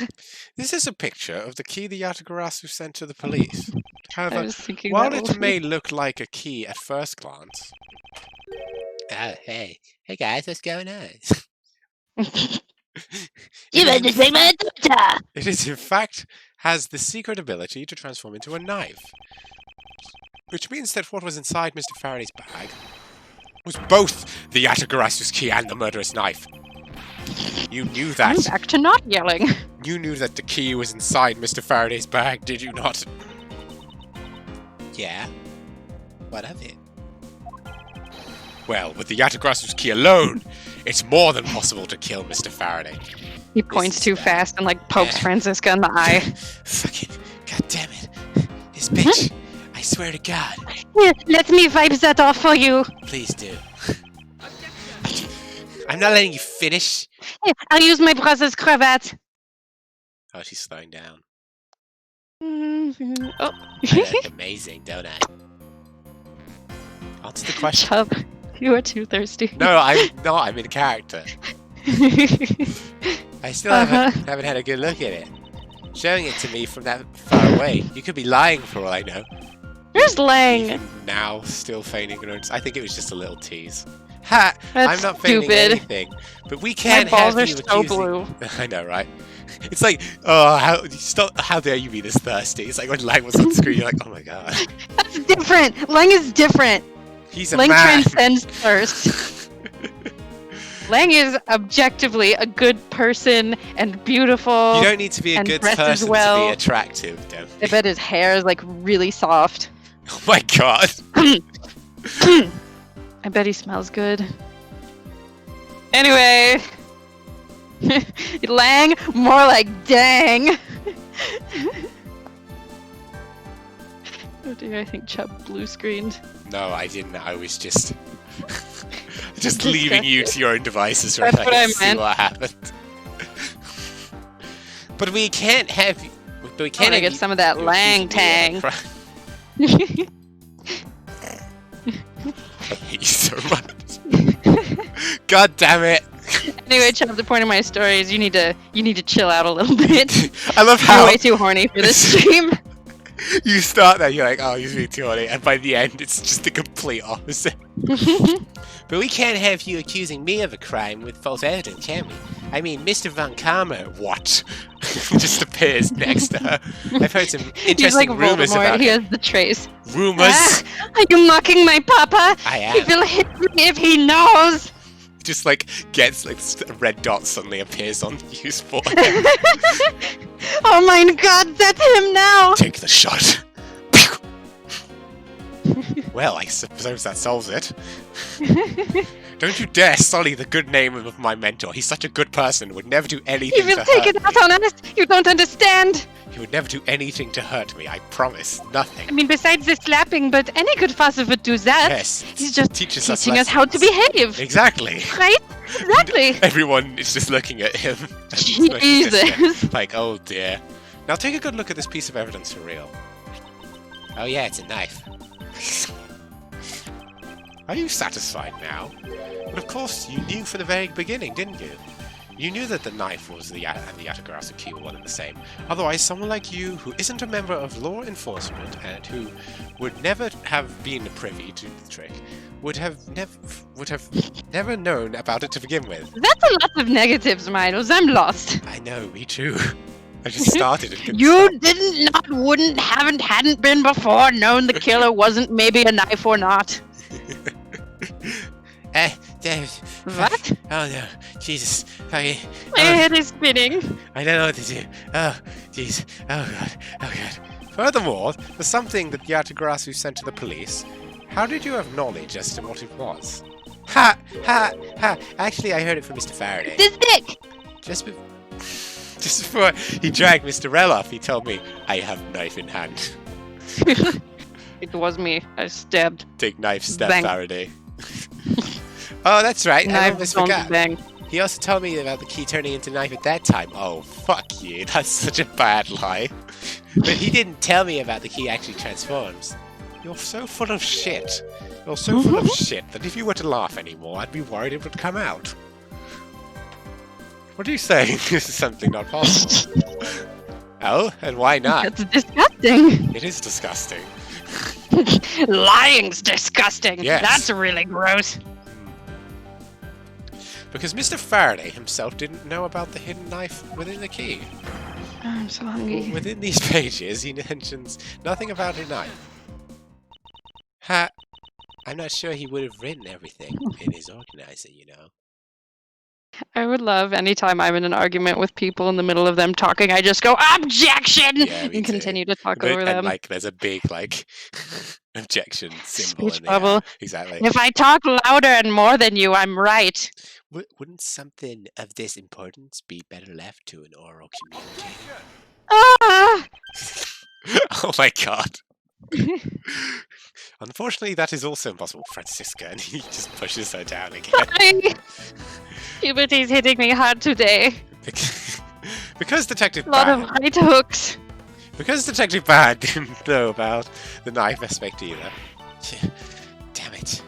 This is a picture of the key the Yatagarasu sent to the police. I However, was thinking while that it was- may look like a key at first glance... Oh, hey. Hey guys, what's going on? You made this thing my daughter. It is, in fact, has the secret ability to transform into a knife. Which means that what was inside Mr. Faraday's bag was both the Yatagarasu's key and the murderous knife. You knew I'm that. back to not yelling. You knew that the key was inside Mr. Faraday's bag, did you not? Yeah. What of it? Well, with the Yatagarasu's key alone, it's more than possible to kill Mr. Faraday. He points is too bad. fast and like pokes Yeah. Francisca in the eye. Fucking, god damn it. This bitch, I swear to God. Here, let me wipe that off for you. Please do. I'm not letting you finish. Here, I'll use my brother's cravat. Oh, she's slowing down. Mhm. Oh. I look amazing, don't I? Answer the question. Chub, you are too thirsty. No, I'm not. I'm in character. I still haven't had a good look at it. Showing it to me from that far away. You could be lying for all I know. Where's Lang? Even now, still feigning ignorance. I think it was just a little tease. Ha! That's I'm not feigning stupid. anything. But we My can't balls have are you so accusing... blue. I know, right? It's like, oh, how dare you be this thirsty? It's like when Lang was on screen, you're like, oh my god. That's different. Lang is different. He's a Lang man. transcends thirst. Lang is objectively a good person and beautiful. You don't need to be a and good dresses person to well. be attractive, don't I bet his hair is like really soft. Oh my god. I bet he smells good. Anyway. Lang, more like dang. Oh dear, I think Chubb blue screened. No, I didn't. I was just... just leaving you to your own devices right That's what I to see meant. what happened. But we can't have you... But we I can't wanna have get you- some of that you Lang accusing me tang. of a crime. God damn it! Anyway, Chubb, the point of my story is you need to chill out a little bit. I love You're how way too horny for this stream. you start there, you're like, oh, he's being too horny, and by the end, it's just the complete opposite. But we can't have you accusing me of a crime with false evidence, can we? I mean, Mr. Von Karma, what? Just appears next to her. I've heard some He's interesting like rumors Voldemort. about He him. has the trace. Rumors? Are you mocking my papa? I He am. will hit me if he knows. Just like gets like a red dot suddenly appears on Hugh's forehead. Oh my God, that's him now. Take the shot. Well, I suppose that solves it. Don't you dare sully the good name of my mentor. He's such a good person, would never do anything He to will take hurt it out me. on us. You don't understand. He would never do anything to hurt me, I promise. Nothing. I mean, besides the slapping, but any good father would do that. Yes. He's just teaches us teaching us how to lessons. behave. Exactly. Right? Exactly. Everyone is just looking at him. and Jesus. Like, oh dear. Now take a good look at this piece of evidence for real. Oh yeah, it's a knife. Are you satisfied now? But of course, you knew from the very beginning, didn't you? You knew that the knife was and the Yatagarasu key were one and the same. Otherwise, someone like you, who isn't a member of law enforcement and who would never have been privy to the trick, would have never known about it to begin with. That's a lot of negatives, Miles. I'm lost. I know, me too. I just started and couldn't You stop. didn't, not, wouldn't, hadn't been before known the killer wasn't maybe a knife or not. What? Oh no, Jesus. Okay. My head is spinning. I don't know what to do. Oh, jeez. Oh god. Oh god. Furthermore, there's something that Yatagarasu sent to the police. How did you have knowledge as to what it was? Ha! Ha! Ha! Actually, I heard it from Mr. Faraday. This dick. Just before he dragged Mr. Rell off, he told me, I have knife in hand. It was me. I stabbed. Take knife, stab Bang. Faraday. Oh, that's right. I Knife almost don't forgot. bang. He also told me about the key turning into knife at that time. Oh, fuck you. That's such a bad lie. But he didn't tell me about the key actually transforms. You're so full of shit. You're so full of shit that if you were to laugh anymore, I'd be worried it would come out. What are you saying? This is something not possible. Oh, and why not? That's disgusting. It is disgusting. Lying's disgusting. Yes. That's really gross. Because Mr. Faraday himself didn't know about the hidden knife within the key. I'm so hungry. Within these pages, he mentions nothing about a knife. Ha! I'm not sure he would have written everything in his organizer, you know. I would love anytime I'm in an argument with people in the middle of them talking, I just go, objection! Yeah, me and too. continue to talk But- over and them. like, there's a big like objection symbol Speech in there. bubble. Exactly. If I talk louder and more than you, I'm right. Wouldn't something of this importance be better left to an oral communicator? Ah! Oh my god. Unfortunately, that is also impossible, Francisca, and he just pushes her down again. Sorry. Puberty's hitting me hard today. Because Detective A lot Bad, of right hooks. because Detective Bad didn't know about the knife aspect either. Damn it.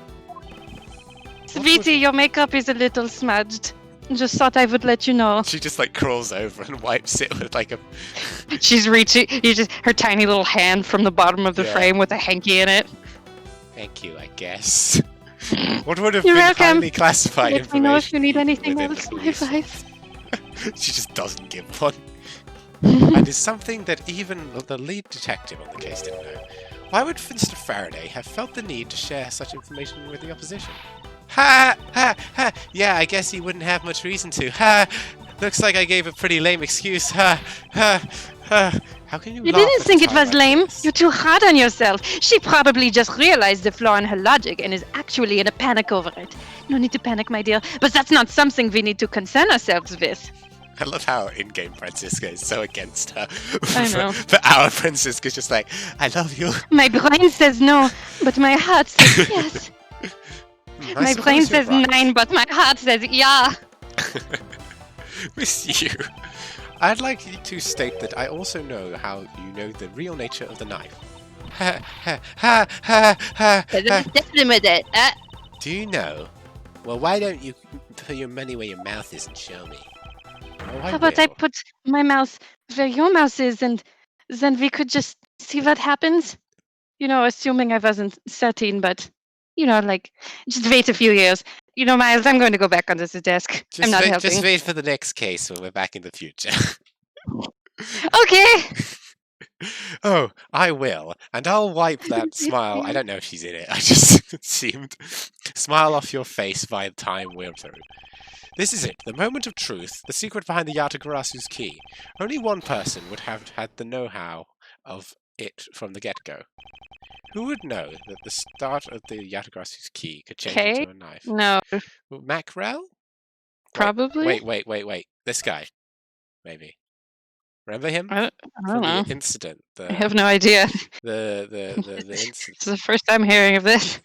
Sweetie, your makeup is a little smudged. Just thought I would let you know. She just like crawls over and wipes it with like a. She's reaching, her tiny little hand from the bottom of the Yeah. frame with a hanky in it. Thank you, I guess. What would have You're been welcome. highly classified Let me know if you need information anything within else, the my police. wife. She just doesn't give one. And it's something that even the lead detective on the case didn't know. Why would Mr. Faraday have felt the need to share such information with the opposition? Ha! Ha! Ha! Yeah, I guess he wouldn't have much reason to. Ha! Looks like I gave a pretty lame excuse. Ha! Ha! Ha! How can you You laugh didn't at a think it time was like lame. this? You're too hard on yourself. She probably just realized the flaw in her logic and is actually in a panic over it. No need to panic, my dear. But that's not something we need to concern ourselves with. I love how in-game Francisca is so against her. I know. But our Francisca's just like, I love you. My brain says no, but my heart says yes. I My suppose brain you're says right. nine, but my heart says yeah. Miss you. I'd like you to state that I also know how you know the real nature of the knife. Ha ha ha ha ha. Ha. with it. Do you know? Well, why don't you put your money where your mouth is and show me? Oh, How about I will. put my mouse where your mouse is, and then we could just see what happens? You know, assuming I wasn't 13, but, you know, like, just wait a few years. You know, Miles, I'm going to go back under the desk. I'm not helping. Just wait for the next case when we're back in the future. Okay! Oh, I will. And I'll wipe that smile. I don't know if she's in it. I just assumed. Smile off your face by the time we're through. This is it, the moment of truth, the secret behind the Yatagarasu's key. Only one person would have had the know-how of it from the get-go. Who would know that the start of the Yatagarasu's key could change Okay. into a knife? No, Macrel? probably. Wait. This guy. Maybe. Remember him? I From don't know. the incident. I have no idea. The incident. It's the first time hearing of this.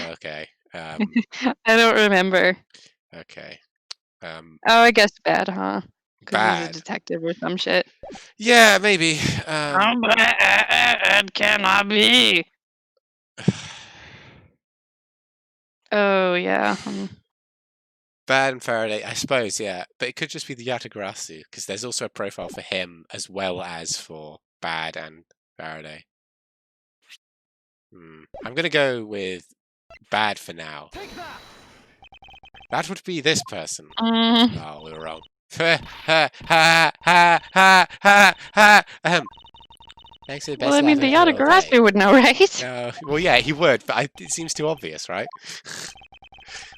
Okay. I don't remember. Okay. Oh, I guess bad, huh? Because he's a Bad. detective or some shit. Yeah, maybe. How bad can I be? Oh, yeah. Bad and Faraday, I suppose, yeah. But it could just be the Yatagarasu, because there's also a profile for him as well as for Bad and Faraday. I'm going to go with Bad for now. That would be this person. Oh, we were wrong. Thanks for the best Well, I mean, the laugh of all day. Yatagarasu would know, right? No, well, yeah, he would, but it seems too obvious, right?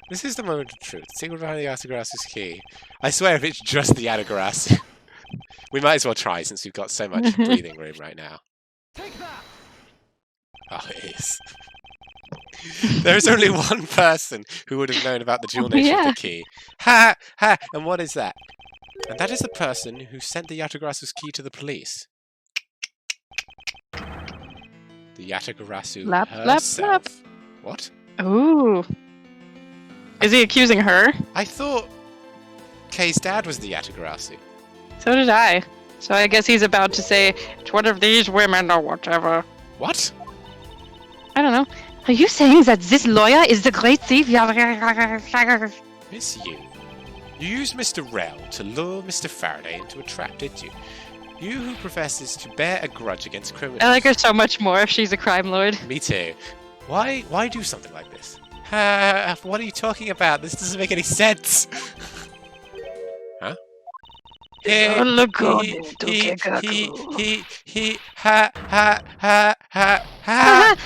This is the moment of truth. Secret behind the Yatagarasu's key. I swear, if it's just the Yatagarasu, we might as well try since we've got so much breathing room right now. Oh, it is. There is only one person who would have known about the dual nature of the key. Ha! Ha! And what is that? And that is the person who sent the Yatagarasu's key to the police. The Yatagarasu Lap, herself. lap. What? Ooh. Is he accusing her? I thought Kay's dad was the Yatagarasu. So did I. So I guess he's about to say, it's one of these women or whatever. What? I don't know. Are you saying that this lawyer is the great thief? Miss you. You used Mr. Rell to lure Mr. Faraday into a trap, did you? You who professes to bear a grudge against criminals. I like her so much more if she's a crime lord. Me too. Why do something like this? What are you talking about? This doesn't make any sense. Huh? He, ha, ha, ha, ha, ha,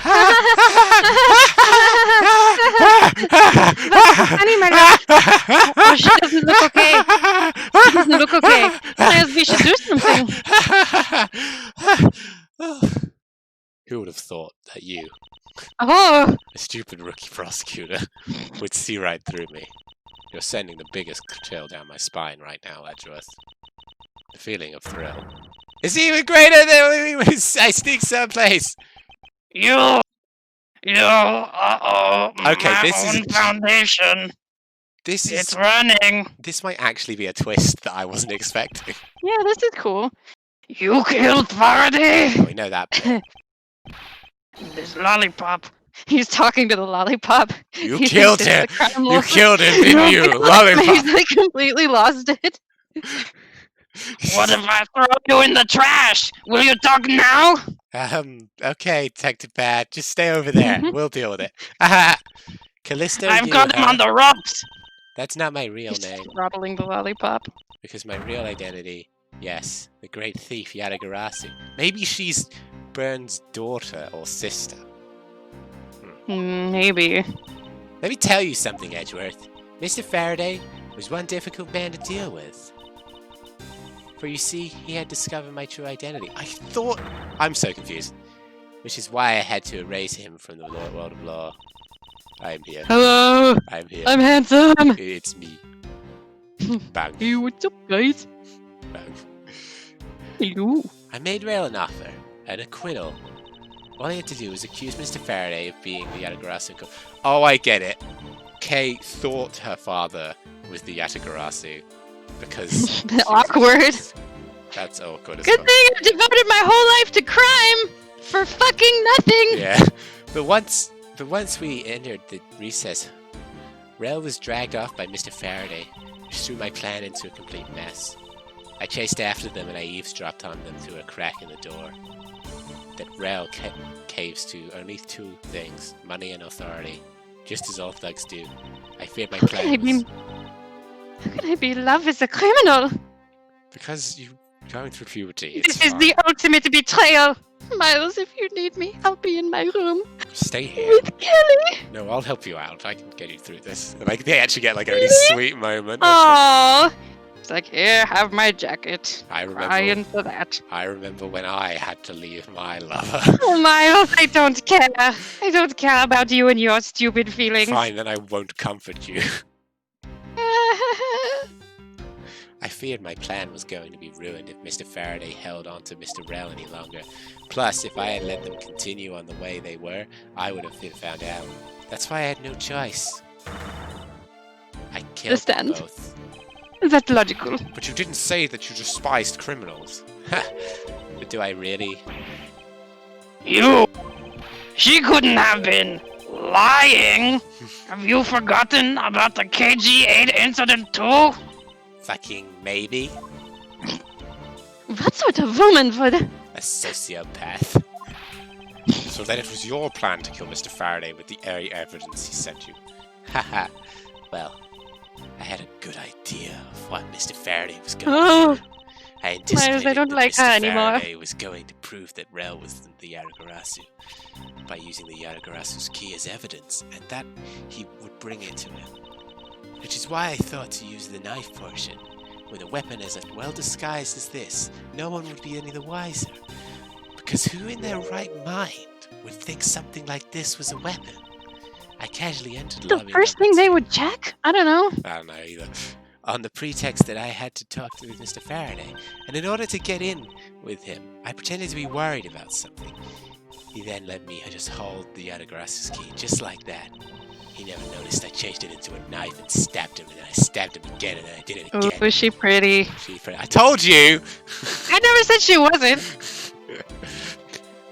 Honey, my love. Oh, she doesn't look okay. She doesn't look okay. Says we should do something. Who would have thought that you, Oh, a stupid rookie prosecutor, would see right through me? You're sending the biggest chill down my spine right now, Edgeworth. The feeling of thrill is even greater than when I sneak someplace. Okay, this is foundation. It's running. This might actually be a twist that I wasn't expecting. yeah, this is cool. You killed Faraday. We know that bit. This lollipop. He's talking to the lollipop. You He killed thinks him. it's the crime You lord. killed him, didn't you, lollipop? He's like completely lost it. What if I throw you in the trash? Will you talk now? Okay, Detective Bad, just stay over there. We'll deal with it. Callisto, I've got him on the ropes. That's not my real He's name. throttling the lollipop. Because my real identity, yes, the great thief Yatagarasu. Maybe she's Byrne's daughter or sister. Maybe. Let me tell you something, Edgeworth. Mr. Faraday was one difficult man to deal with. For you see, he had discovered my true identity. I thought... I'm so confused. Which is why I had to erase him from the world of law. I'm here. Hello. I'm here. I'm handsome. It's me. Bang. Hey, what's up, guys? Bang. Hello. I made Rail an offer, an acquittal. All he had to do was accuse Mr. Faraday of being the Yatagarasu. Oh, I get it. Kay thought her father was the Yatagarasu because... Awkward. That's awkward as Good fuck. thing I devoted my whole life to crime for fucking nothing. Yeah. But once we entered the recess Rel was dragged off by Mr. Faraday, which threw my plan into a complete mess. I chased after them and I eavesdropped on them through a crack in the door. That Rel caves to only two things, money and authority, just as all thugs do. I feared my plan was... How could I be in love with a criminal? Because you're going through puberty, This is the ultimate betrayal. Miles, if you need me, I'll be in my room. Stay here. With Kelly. No, I'll help you out. I can get you through this. Like, they actually get like a really sweet moment. Oh, it's like, here, have my jacket. I remember. Crying for that. I remember when I had to leave my lover. Oh, Miles, I don't care. I don't care about you and your stupid feelings. Fine, then I won't comfort you. I feared my plan was going to be ruined if Mr. Faraday held on to Mr. Rel any longer. Plus, if I had let them continue on the way they were, I would have been found out. That's why I had no choice. I killed them both. Is that logical? But you didn't say that you despised criminals. But do I really? You! She couldn't have been lying! Have you forgotten about the KG-8 incident too? Fucking maybe. What sort of woman would... A sociopath. So then it was your plan to kill Mr. Faraday with the very evidence he sent you. Haha. Well, I had a good idea of what Mr. Faraday was going to do. I anticipated I don't like Mr. her anymore. Faraday was going to prove that Rel was the Yatagarasu by using the Yatagarasu's key as evidence, and that he would bring it to him. Which is why I thought to use the knife portion. With a weapon as well disguised as this, no one would be any the wiser. Because who in their right mind would think something like this was a weapon? I casually entered the lobby. The first thing they would check? I don't know. I don't know either. On the pretext that I had to talk to Mr. Faraday, and in order to get in with him, I pretended to be worried about something. He then let me just hold the Yatagarasu's key, just like that. He never noticed I changed it into a knife and stabbed him, and then I stabbed him again, and then I did it again. Oh, was she pretty? I told you! I never said she wasn't.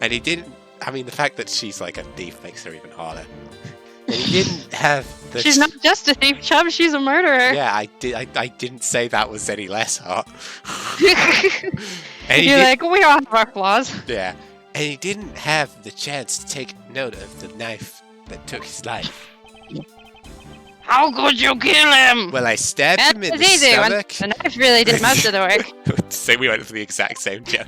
And he didn't... I mean, the fact that she's like a thief makes her even harder. And he didn't have the... She's not just a thief, Chubb, she's a murderer. Yeah, I didn't say that was any less hot. You're like, we all have our flaws. Yeah. And he didn't have the chance to take note of the knife that took his life. How could you kill him? Well, I stabbed him in the easy. stomach. The knife really did most of the work. So we went for the exact same joke.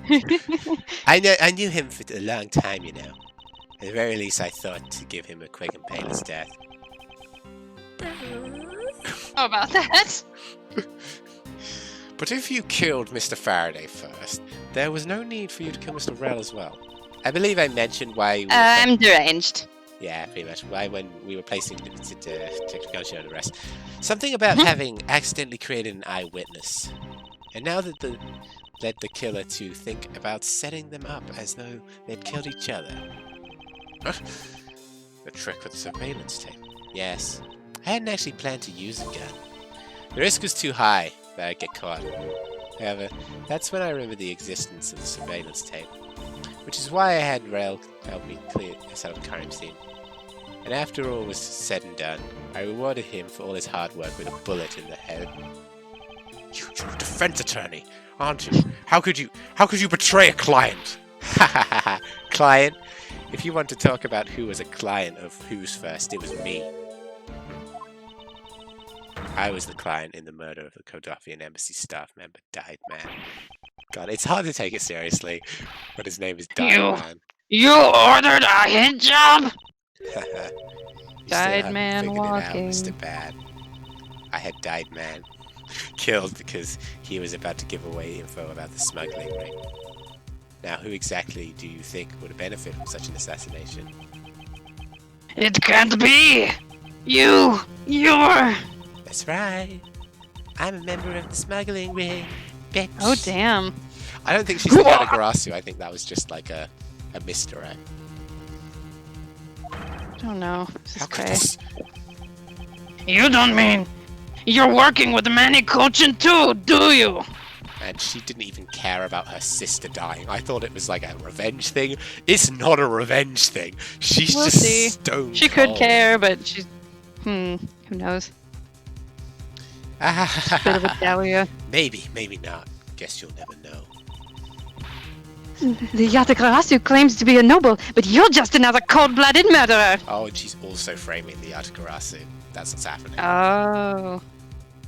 I knew him for a long time, you know. At the very least, I thought to give him a quick and painless death. How about that? But if you killed Mr. Faraday first, there was no need for you to kill Mr. Rel as well. I believe I mentioned why... I'm deranged. Yeah, pretty much. Why, when we were placing Technical under arrest. Something about having accidentally created an eyewitness. And now that led the killer to think about setting them up as though they'd killed each other. The trick with the surveillance tape. Yes. I hadn't actually planned to use a gun. The risk was too high that I'd get caught. However, that's when I remembered the existence of the surveillance tape. Which is why I had Rel help me set up a crime scene. And after all was said and done, I rewarded him for all his hard work with a bullet in the head. You're a defense attorney, aren't you? How could you betray a client? Ha ha ha ha. Client? If you want to talk about who was a client of who's first, it was me. I was the client in the murder of the Kodafian embassy staff member, Died Man. God, it's hard to take it seriously, but his name is Died Man. You ordered a hit job? Died Man walking. Mr. Bad. I had Died Man killed because he was about to give away info about the smuggling ring. Now, who exactly do you think would benefit from such an assassination? It can't be! You're... That's right. I'm a member of the smuggling ring. Bitch. Oh, damn. I don't think she's the Yatagarasu. I think that was just like a misdirect. I don't know. This is How could crazy. this... You don't mean you're working with Manny Cochin too, do you? And she didn't even care about her sister dying. I thought it was like a revenge thing. It's not a revenge thing. She's We'll just see. stone She could cold. care, but she's Who knows? Bit of a dahlia. Maybe not. Guess you'll never know. The Yatagarasu claims to be a noble, but you're just another cold-blooded murderer. Oh, and she's also framing the Yatagarasu. That's what's happening. Oh.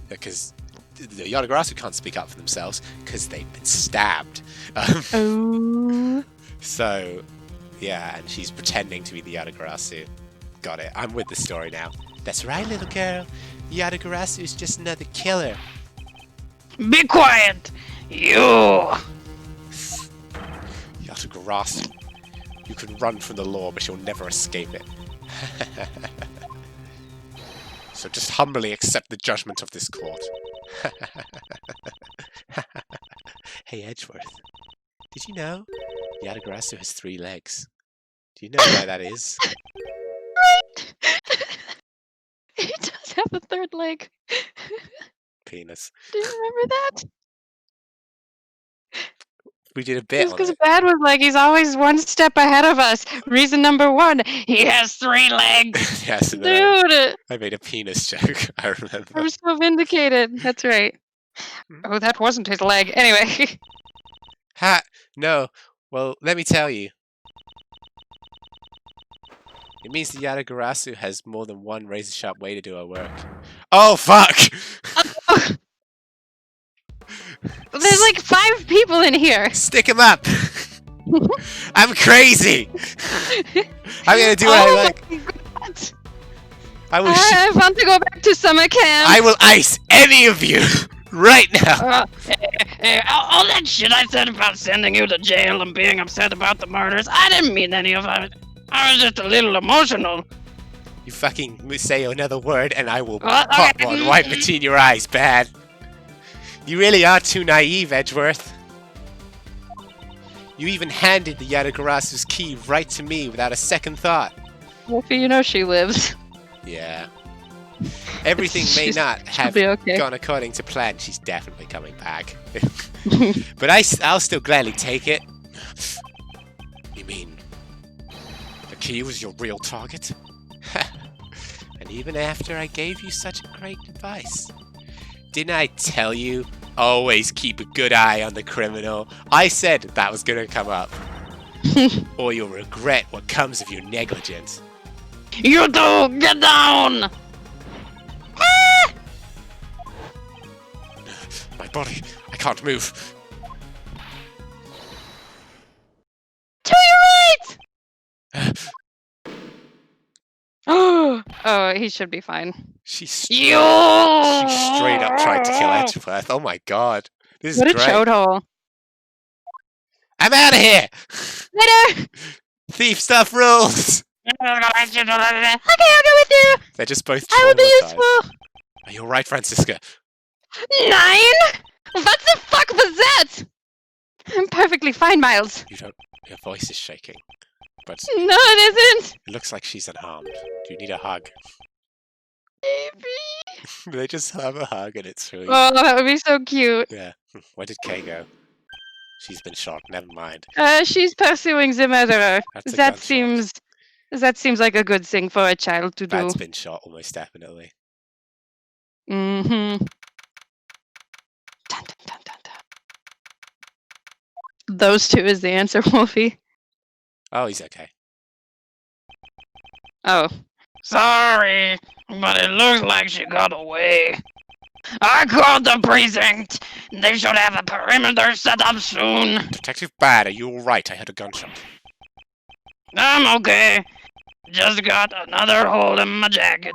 Because the Yatagarasu can't speak up for themselves because they've been stabbed. Oh. So, yeah, and she's pretending to be the Yatagarasu. Got it. I'm with the story now. That's right, little girl. The Yatagarasu is just another killer. Be quiet! You! Yatagarasu. You can run from the law, but you'll never escape it. So just humbly accept the judgment of this court. Hey, Edgeworth. Did you know Yatagarasu has 3 legs? Do you know why that is? Right. He does have a third leg. Penis. Do you remember that? We did a bit Just on because it. Bad was like, he's always one step ahead of us. Reason number 1, He has 3 legs! Yes, no, dude. I made a penis joke, I remember. I'm so vindicated. That's right. Oh, that wasn't his leg. Anyway. Ha! No. Well, let me tell you. It means the Yatagarasu has more than one razor-sharp way to do our work. Oh, fuck! There's like 5 people in here. Stick him up! I'm crazy! I'm gonna do what I like. God. I will I want to go back to summer camp. I will ice any of you! Right now! All that shit I said about sending you to jail and being upset about the murders, I didn't mean any of it. I was just a little emotional. You fucking say another word and I will Uh, pop okay. one right between your eyes, Bad. You really are too naive, Edgeworth. You even handed the Yatagarasu's key right to me without a second thought. Wolfie, you know she lives. Yeah. Everything may not she'll have be okay. gone according to plan. She's definitely coming back. But I'll still gladly take it. You mean the key was your real target? And even after I gave you such great advice. Didn't I tell you? Always keep a good eye on the criminal. I said that was gonna come up. Or you'll regret what comes of your negligence. You two, get down! My body, I can't move. To your right! Oh, he should be fine. She You! straight up tried to kill Edgeworth. Oh my god. This is What a great. chode-hole. I'm out of here! Later! Thief stuff rules! Okay, I'll go with you! They're just both I will be traumatized. useful! Are you alright, Francisca? 9? What the fuck was that? I'm perfectly fine, Miles. You don't... Your voice is shaking. But No, it isn't! it looks like she's unharmed. Do you need a hug? Baby. They just have a hug and it's really... Oh, that would be so cute. Yeah. Where did Kay go? She's been shot. Never mind. She's pursuing the murderer. That's a That gunshot. seems like a good thing for a child to do. Bad's been shot, almost definitely. Mm-hmm. Dun, dun, dun, dun, dun. Those 2 is the answer, Wolfie. Oh, he's okay. Oh. Sorry, but it looks like she got away. I called the precinct. They should have a perimeter set up soon. Detective Bad, are you alright? I heard a gunshot. I'm okay. Just got another hole in my jacket.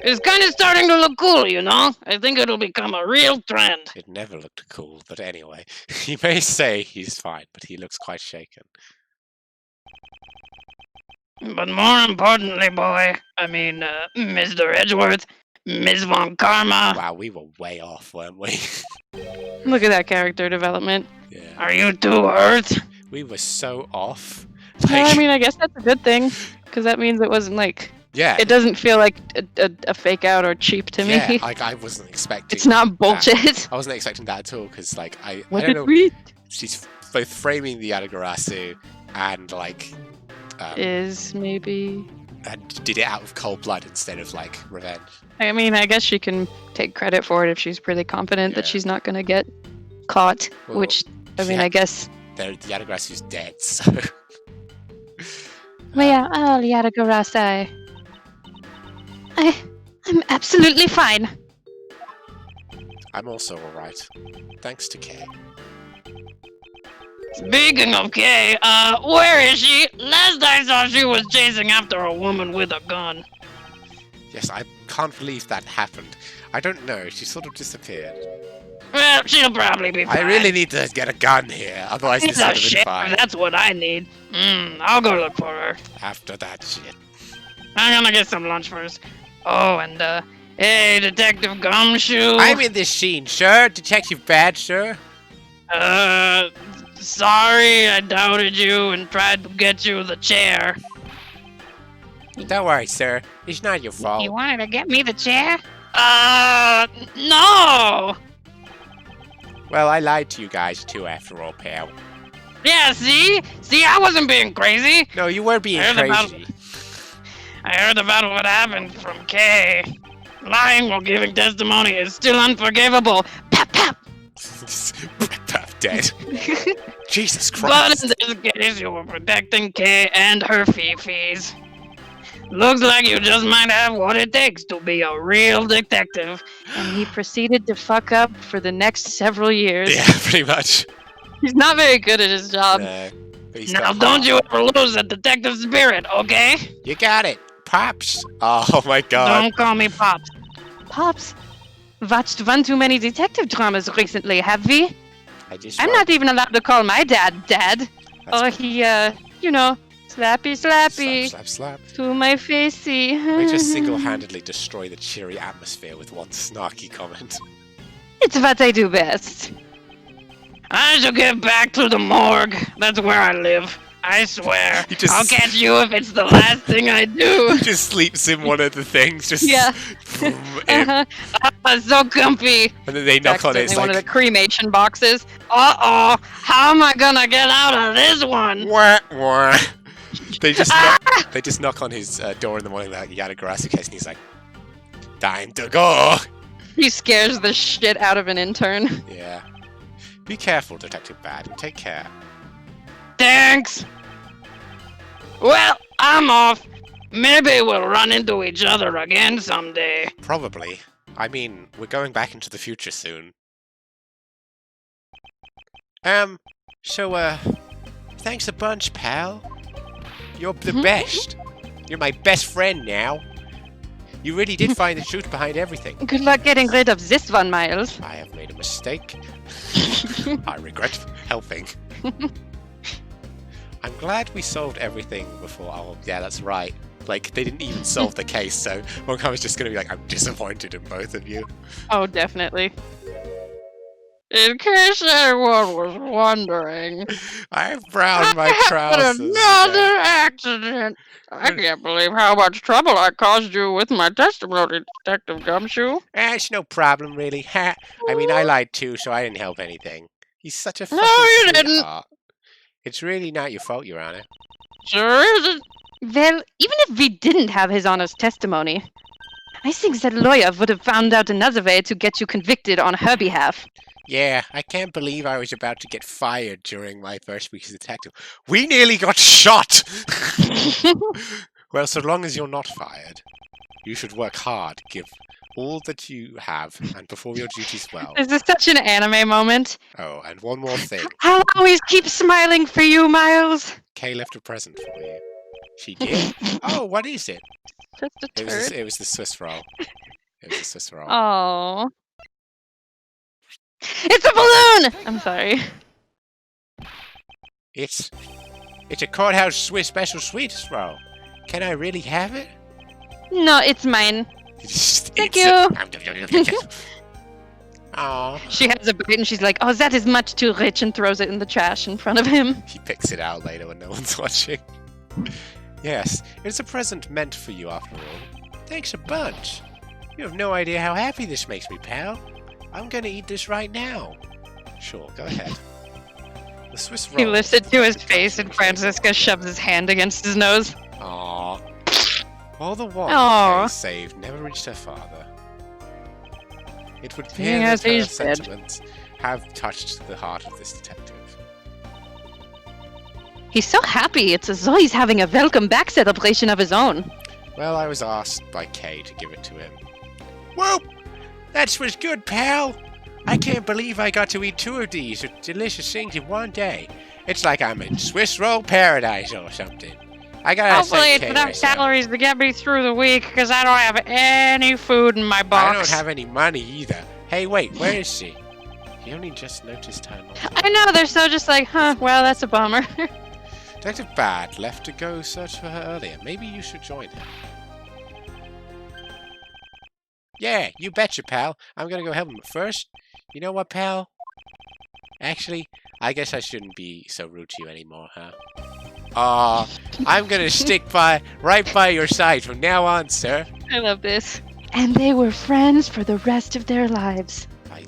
It's kind of starting to look cool, you know? I think it'll become a real trend. It never looked cool, but anyway. He may say he's fine, but he looks quite shaken. But more importantly, boy, Mr. Edgeworth, Miss Von Karma, Wow, we were way off, weren't we? Look at that character development. Yeah. are you too hurt? We were so off. Well, I Like, mean, I guess that's a good thing. Because that means it wasn't like... yeah. It doesn't feel like a fake out or cheap to me. Yeah, like I wasn't expecting It's not that. bullshit. I wasn't expecting that at all, because like, I What don't did know, we... she's both framing the Yatagarasu and like, Is maybe... and did it out of cold blood instead of like revenge. I mean, I guess she can take credit for it if she's pretty confident that Yeah. she's not gonna get caught. Well, which, I mean, yeah. I guess. The Yatagarasu's dead, so. Well, yeah. Oh, Yatagarasai. I'm absolutely fine. I'm also alright. Thanks to Kay. Speaking of Kay, where is she? Last I saw, she was chasing after a woman with a gun. Yes, I can't believe that happened. I don't know, she sort of disappeared. Well, she'll probably be fine. I really need to get a gun here, otherwise this would have been shit, fine. that's what I need. I'll go look for her. After that shit. I'm gonna get some lunch first. Oh, and, hey, Detective Gumshoe. I'm in this scene, sir. Detective Badger. Sorry I doubted you and tried to get you the chair. Don't worry, sir. It's not your fault. You wanted to get me the chair? No! Well, I lied to you guys too, after all, pal. Yeah, see? See, I wasn't being crazy. No, you were being I heard about- crazy. I heard about what happened from Kay. Lying while giving testimony is still unforgivable. Pap, pap! Dead. Jesus But Christ. in this case, you were protecting Kay and her fifis. Looks like you just might have what it takes to be a real detective. And he proceeded to fuck up for the next several years. Yeah, pretty much. He's not very good at his job. No, but he's Now, got don't heart. you ever lose a detective spirit, okay? You got it. Pops. Oh my god. Don't call me Pops. Pops, watched one too many detective dramas recently, have we? I just I'm want- not even allowed to call my dad Dad. That's Or he, you know, slappy slappy Slap, slap, slap. to my facey. We just single-handedly destroy the cheery atmosphere with one snarky comment. It's what I do best. I shall get back to the morgue. That's where I live. I swear. You just- I'll catch you if it's the last thing I do. Just sleeps in one of the things, just Yeah. boom, in, Uh-huh. So comfy. and then they knock on it. It's Accidentally one of the like, cremation boxes. Uh-oh. How am I gonna get out of this one? wah, wah. They just knock on his door in the morning like Yatagarasu case, and he's like, time to go. He scares the shit out of an intern. Yeah. Be careful, Detective Bad, and take care. Thanks. Well, I'm off. Maybe we'll run into each other again someday. Probably. I mean, we're going back into the future soon. So, thanks a bunch, pal. You're the best. You're my best friend now. You really did find the truth behind everything. Good luck getting rid of this one, Miles. I have made a mistake. I regret helping. I'm glad we solved everything before. Oh, yeah, that's right. Like, they didn't even solve the case, so Monkama's just gonna be like, I'm disappointed in both of you. Oh, definitely. In case anyone was wondering, I've browned my I trousers. had another accident. I can't believe how much trouble I caused you with my testimony, Detective Gumshoe. It's no problem, really. Ha. I mean, I lied too, so I didn't help anything. He's such a No, fucking you didn't. sweetheart. It's really not your fault, Your Honor. Sure isn't. Well, even if we didn't have his honest testimony, I think that lawyer would have found out another way to get you convicted on her behalf. Yeah, I can't believe I was about to get fired during my first week as a detective. We nearly got shot! Well, so long as you're not fired, you should work hard, give all that you have, and perform your duties well. This is such an anime moment. Oh, and one more thing. I'll always keep smiling for you, Miles. Kay left a present for you. She did? Oh, what is it? Just a turd. It was the Swiss roll. It was the Swiss roll. Oh. It's a balloon! I'm sorry. It's a courthouse Swiss special Swiss roll. Can I really have it? No, it's mine. Thank you. Aw. She has a bite and she's like, oh, that is much too rich, and throws it in the trash in front of him. He picks it out later when no one's watching. Yes, it's a present meant for you after all. Thanks a bunch. You have no idea how happy this makes me, pal. I'm gonna eat this right now. Sure, go ahead. The Swiss roll. He lifts it to his face and Francisca shoves his hand against his nose. Aww. All the one Aw. Kay saved never reached her father. It would appear Seeing that as her he's dead. sentiments have touched the heart of this detective. He's so happy. It's as though he's having a welcome back celebration of his own. Well, I was asked by Kay to give it to him. Whoa! That was good, pal! I can't believe I got to eat 2 of these delicious things in one day. It's like I'm in Swiss roll paradise or something. I gotta Hopefully thank it's Kay enough myself. calories to get me through the week, because I don't have any food in my box. I don't have any money either. Hey, wait, where is she? He only just noticed her. I know, they're so just like, huh, well, that's a bummer. Detective Bad left to go search for her earlier. Maybe you should join her. Yeah, you betcha, pal. I'm gonna go help him. But first, you know what, pal? Actually, I guess I shouldn't be so rude to you anymore, huh? I'm gonna stick right by your side from now on, sir. I love this. And they were friends for the rest of their lives. I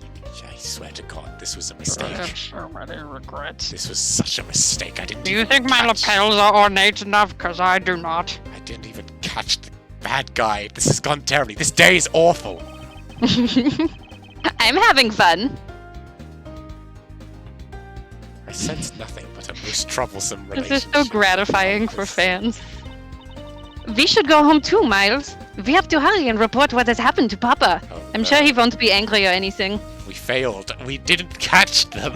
swear to God, this was a I mistake. have so many regrets. This was such a mistake. I didn't Do you even think my catch. lapels are ornate enough? Because I do not. I didn't even catch the bad guy. This has gone terribly. This day is awful. I'm having fun. I sense nothing but a most troublesome This is relationship. so gratifying for fans. We should go home too, Miles. We have to hurry and report what has happened to Papa. Oh, I'm no. sure he won't be angry or anything. We failed. We didn't catch them.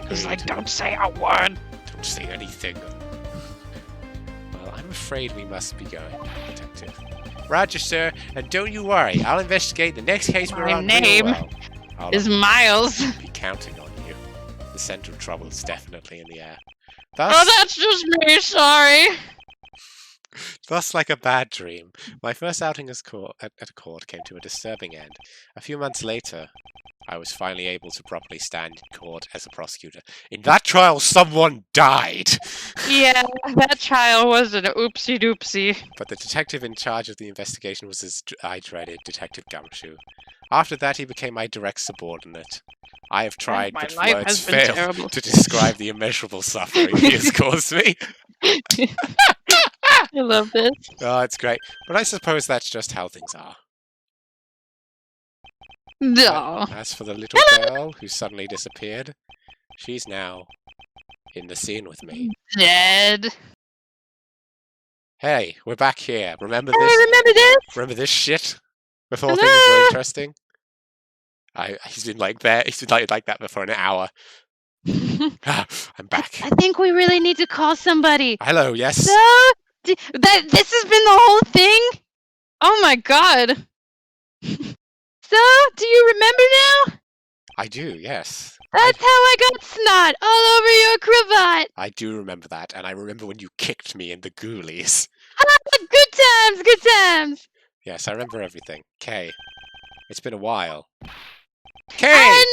He's like, Agreed. don't say a word. Don't say anything. Well, I'm afraid we must be going, Detective. Roger, sir. And don't you worry. I'll investigate the next case we're My on real name well. I'll Is Miles. be counting on you. The scent of trouble is definitely in the air. Oh, Thus, that's just me, sorry. thus, like a bad dream, my first outing as at a court came to a disturbing end. A few months later, I was finally able to properly stand in court as a prosecutor. In that trial, someone died! Yeah, that trial was an oopsie doopsie. But the detective in charge of the investigation was as I dreaded, Detective Gumshoe. After that, he became my direct subordinate. I have tried, my but life words has been fail terrible. to describe the immeasurable suffering he has caused me. I love this. Oh, it's great. But I suppose that's just how things are. No. As for the little girl who suddenly disappeared, she's now in the scene with me. Dead. Hey, we're back here. Remember Hey, this? remember this? Remember this shit? Before things Hello? were interesting? He's been like that. He's been like that for an hour. I'm back. I think we really need to call somebody. Hello, yes. So, this has been the whole thing? Oh my god. So, do you remember now? I do, yes. That's how I got snot all over your cravat. I do remember that, and I remember when you kicked me in the ghoulies. Good times, good times. Yes, I remember everything. Kay, it's been a while. Kay! I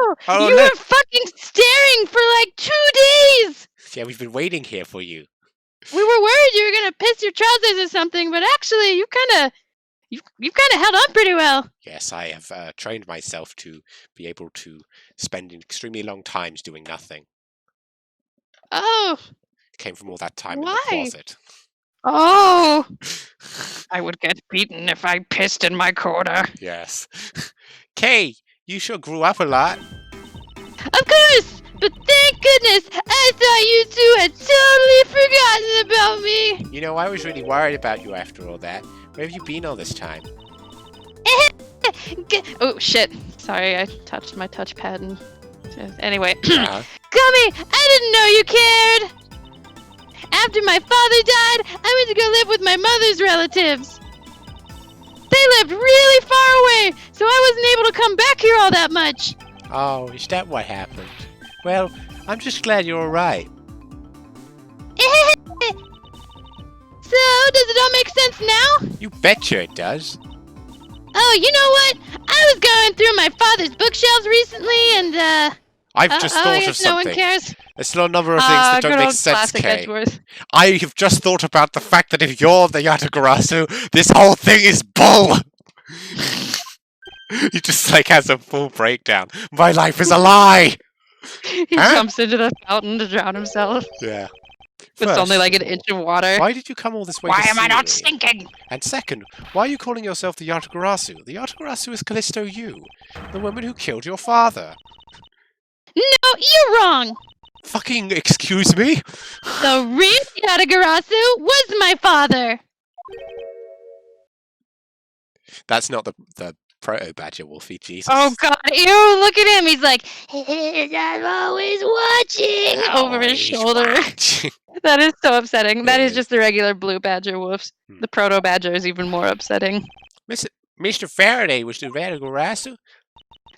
know. Oh, You no. were fucking staring for like 2 days. Yeah, we've been waiting here for you. We were worried you were gonna piss your trousers or something, but actually, you kind of held on pretty well. Yes, I have trained myself to be able to spend extremely long times doing nothing. Oh, It came from all that time in Why? the closet. oh. I would get beaten if I pissed in my corner. Yes. Kay, you sure grew up a lot. Of course, but thank goodness, I thought you two had totally forgotten about me. You know, I was really worried about you after all that. Where have you been all this time? Oh shit! Sorry, I touched my touchpad and. Anyway, Uh-huh. Gummy, I didn't know you cared. After my father died, I went to go live with my mother's relatives. They lived really far away, so I wasn't able to come back here all that much. Oh, is that what happened? Well, I'm just glad you're alright. So, does it all make sense now? You betcha it does. Oh, you know what? I was going through my father's bookshelves recently, and I've just I thought of guess no one something. cares. There's still a number of things that don't good make old sense, classic Kay. Edgeworth. I have just thought about the fact that if you're the Yatagarasu, this whole thing is bull! He just like has a full breakdown. My life is a lie! He Huh? jumps into the fountain to drown himself. Yeah. It's only First like of an all, inch of water. why did you come all this way Why to am I see not me? stinking? And second, why are you calling yourself the Yatagarasu? The Yatagarasu is Callisto Yu, the woman who killed your father. No, you're wrong. Fucking excuse me? The real Yatagarasu was my father. That's not the proto-badger Wolfie, Jesus. Oh God! Ew! Look at him. He's like, I'm always watching over his shoulder. That is so upsetting. That It is is. just the regular blue badger wolves. Hmm. The proto badger is even more upsetting. Mr. Faraday was the Yatagarasu?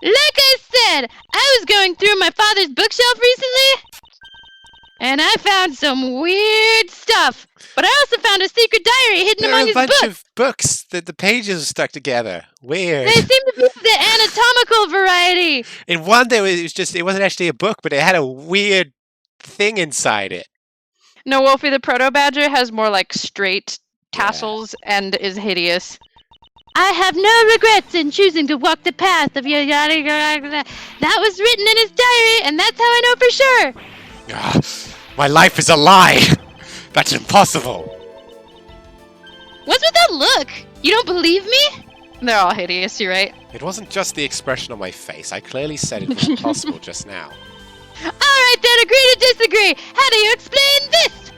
Like I said, I was going through my father's bookshelf recently, and I found some weird stuff. But I also found a secret diary hidden There among are a his bunch books. of books that the pages are stuck together. Weird. They seem to be the anatomical variety. In one there was just, it wasn't actually a book, but it had a weird thing inside it. No, Wolfie the proto badger has more like straight tassels and is hideous. I have no regrets in choosing to walk the path of your yada yada. That was written in his diary, and that's how I know for sure. My life is a lie. That's impossible. What's with that look? You don't believe me? They're all hideous, you're right. It wasn't just the expression on my face. I clearly said it was impossible just now. Alright then, agree to disagree. How do you explain this?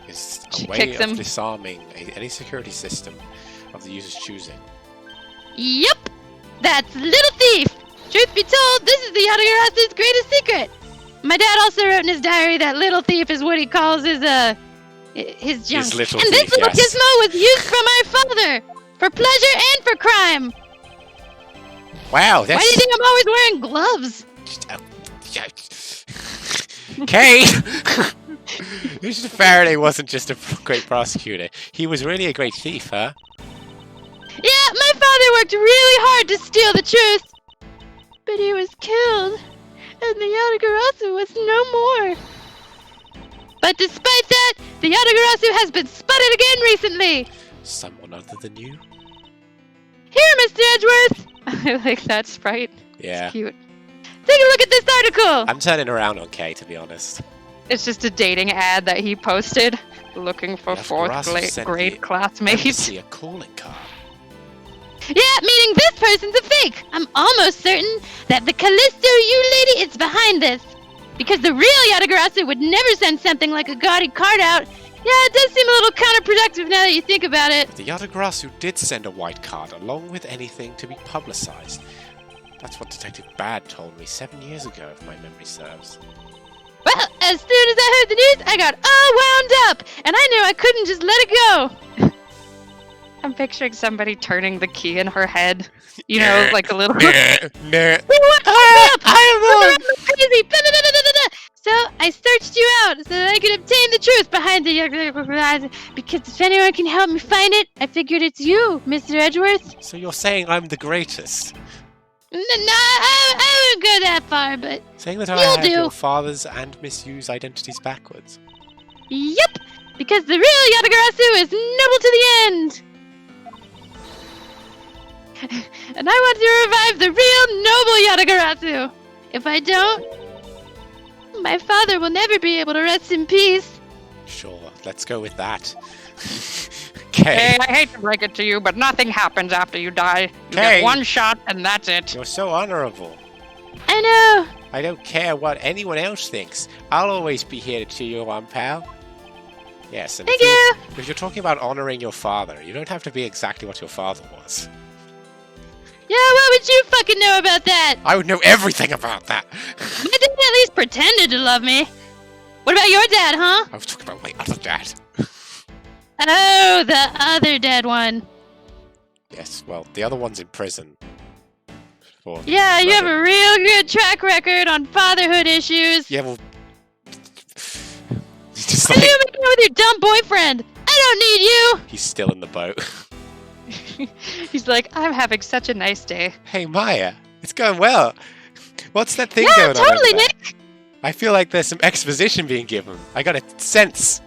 It's She a way kicks of him. disarming any security system of the user's choosing. Yup, that's Little Thief. Truth be told, this is the Yatagarasu's greatest secret. My dad also wrote in his diary that Little Thief is what he calls his junk. His little And this thief, little yes. gizmo was used for my father, for pleasure and for crime. Wow, Why do you that's... think I'm always wearing gloves? Okay. Mr. Faraday wasn't just a great prosecutor. He was really a great thief, huh? Yeah, my father worked really hard to steal the truth. But he was killed, and the Yatagarasu was no more. But despite that, the Yatagarasu has been spotted again recently. Someone other than you? Here, Mr. Edgeworth. I like that sprite. Yeah. It's cute. Take a look at this article. I'm turning around on Kay, to be honest. It's just a dating ad that he posted, looking for Yes, fourth Garasu sent grade me classmates. See a calling card. Yeah, meaning this person's a fake. I'm almost certain that the Callisto U lady is behind this. Because the real Yatagarasu would never send something like a gaudy card out. Yeah, it does seem a little counterproductive now that you think about it. The Yatagarasu did send a white card along with anything to be publicized. That's what Detective Bad told me 7 years ago, if my memory serves. Well, as soon as I heard the news, I got all wound up, and I knew I couldn't just let it go. I'm picturing somebody turning the key in her head. You know, like a little... Nah. I'm crazy. So I searched you out so that I could obtain the truth behind the because if anyone can help me find it, I figured it's you, Mr. Edgeworth. So you're saying I'm the greatest? No, I wouldn't go that far, but Saying that I You'll have do. your father's and misuse identities backwards? yep, because the real Yatagarasu is noble to the end. And I want to revive the real noble Yatagarasu. If I don't, my father will never be able to rest in peace. Sure, let's go with that. Hey, Okay, I hate to break it to you, but nothing happens after you die. You Kay. get one shot, and that's it. you're so honorable. I know. I don't care what anyone else thinks. I'll always be here to cheer you on, pal. Yes, and Thank you. if you're talking about honoring your father, you don't have to be exactly what your father was. Yeah, what would you fucking know about that? I would know everything about that. My dad at least pretended to love me. What about your dad, huh? I was talking about my other dad. Oh, the other dead one. Yes, well, the other one's in prison. For Yeah, you have murder. a real good track record on fatherhood issues. Yeah, well... He's just What are like... you making with your dumb boyfriend? I don't He's still in the boat. need you. He's like, I'm having such a nice day. Hey, Maya, it's going well. What's that thing Yeah, going on totally, over there? Nick. I feel like there's some exposition being given. I got a sense.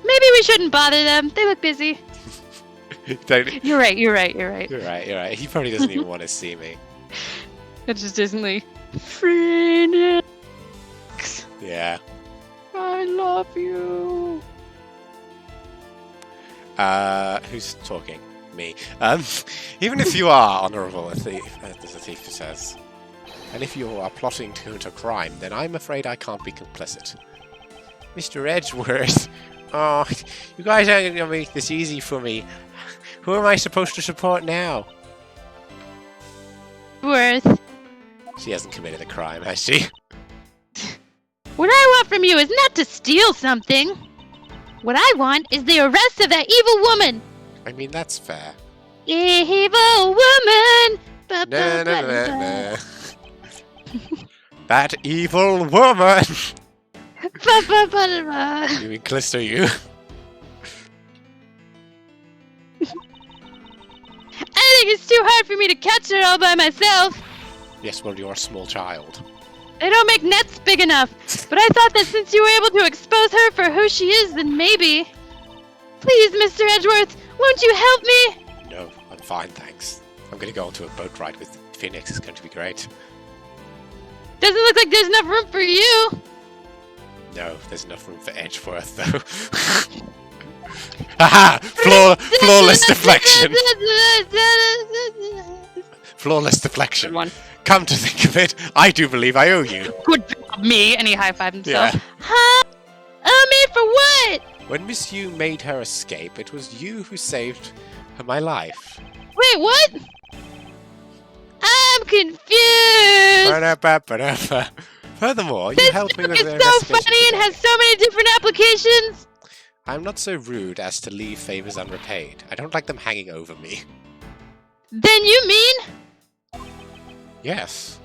Maybe we shouldn't bother them. They look busy. Don't- You're right. You're right. He probably doesn't even want to see me. It just isn't like Phoenix. Yeah. I love you. Who's talking? Me. Even if you are honourable, as the thief says, and if you are plotting to commit a crime, then I'm afraid I can't be complicit. Mr. Edgeworth, oh, you guys aren't going to make this easy for me. Who am I supposed to support now? Worth. She hasn't committed a crime, has she? What I want from you is not to steal something. What I want is the arrest of that evil woman. I mean, that's fair. Evil woman. No. That evil woman! You mean Callisto, you? I think it's too hard for me to catch her all by myself. Yes, well, you're a small child. They don't make nets big enough. But I thought that since you were able to expose her for who she is, then maybe. Please, Mr. Edgeworth, won't you help me? No, I'm fine, thanks. I'm going to go on to a boat ride with Phoenix. It's going to be great. Doesn't look like there's enough room for you. No, there's enough room for Edgeworth, though. Haha! Flawless deflection! Flawless deflection. Good one. Come to think of it, I do believe I owe you. Good job, me. And he high-fived himself. Yeah. Huh? Me for what? When Miss Yu made her escape, it was you who saved my life. Wait, what? I'm confused. Ba-da-ba-ba-da-ba. Furthermore, you This helped me joke with is the so investigation funny and today. has so many different applications. I'm not so rude as to leave favors unrepaid. I don't like them hanging over me. Then you mean? Yes.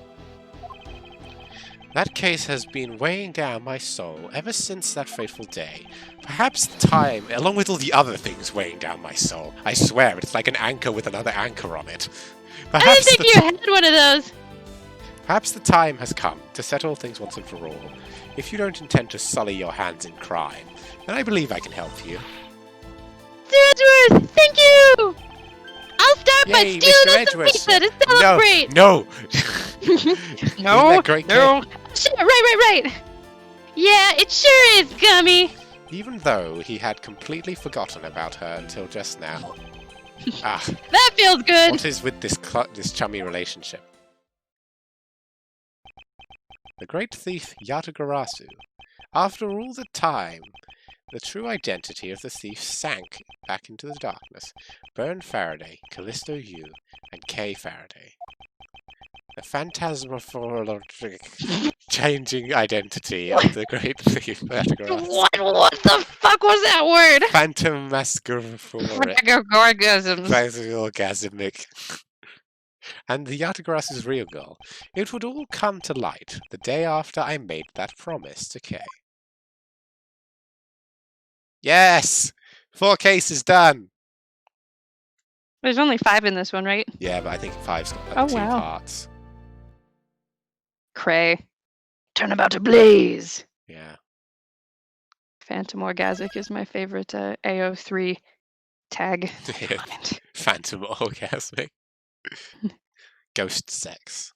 That case has been weighing down my soul ever since that fateful day. Perhaps time, along with all the other things weighing down my soul. I swear, it's like an anchor with another anchor on it. I didn't think you had one of those. Perhaps the time has come to settle things once and for all. If you don't intend to sully your hands in crime, then I believe I can help you. Sir Edgeworth, thank you! I'll start by Yay, stealing Mr. us some Edgeworth. pizza to celebrate! No! No, Isn't that great, no. Sure, right. Yeah, it sure is, Gummy. Even though he had completely forgotten about her until just now. That feels good. What is with this chummy relationship? The great thief Yatagarasu. After all the time, the true identity of the thief sank back into the darkness. Bern Faraday, Callisto Yu, and Kay Faraday. The phantasmagoric changing identity of the great thief Yatagarasu. What the fuck was that word? Phantasmagoric. Orgasms. Orgasmic. And the Yatagarasu's real goal. It would all come to light the day after I made that promise to Kay. Yes! 4 cases done! There's only 5 in this one, right? Yeah, but I think 5's got 2 parts. Cray. Turn about to blaze. Yeah. Phantom Orgasmic is my favorite AO3 tag. Phantom orgasmic. Ghost sex.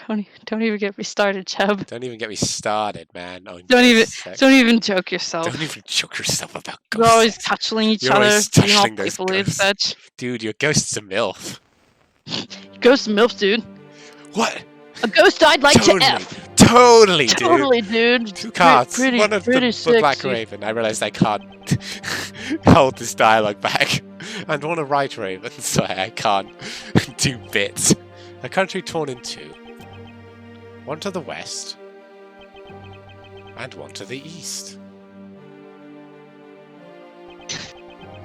Don't even get me started, Chubb. Don't even get me started, man. On Don't ghost even joke yourself. Don't even joke yourself about We're ghosts. always touching each You're other, always being all touching those playful and ghosts. such. Dude, your ghost's a MILF. Ghost MILF, dude. What? A ghost I'd like Totally. to F. Totally, dude. Totally, dude. 2 cards. Pretty, One of pretty them for Black sexy. Raven. I realised I can't hold this dialogue back. And one of Right Raven, so I can't do bits. A country torn in 2. One to the west. And one to the east.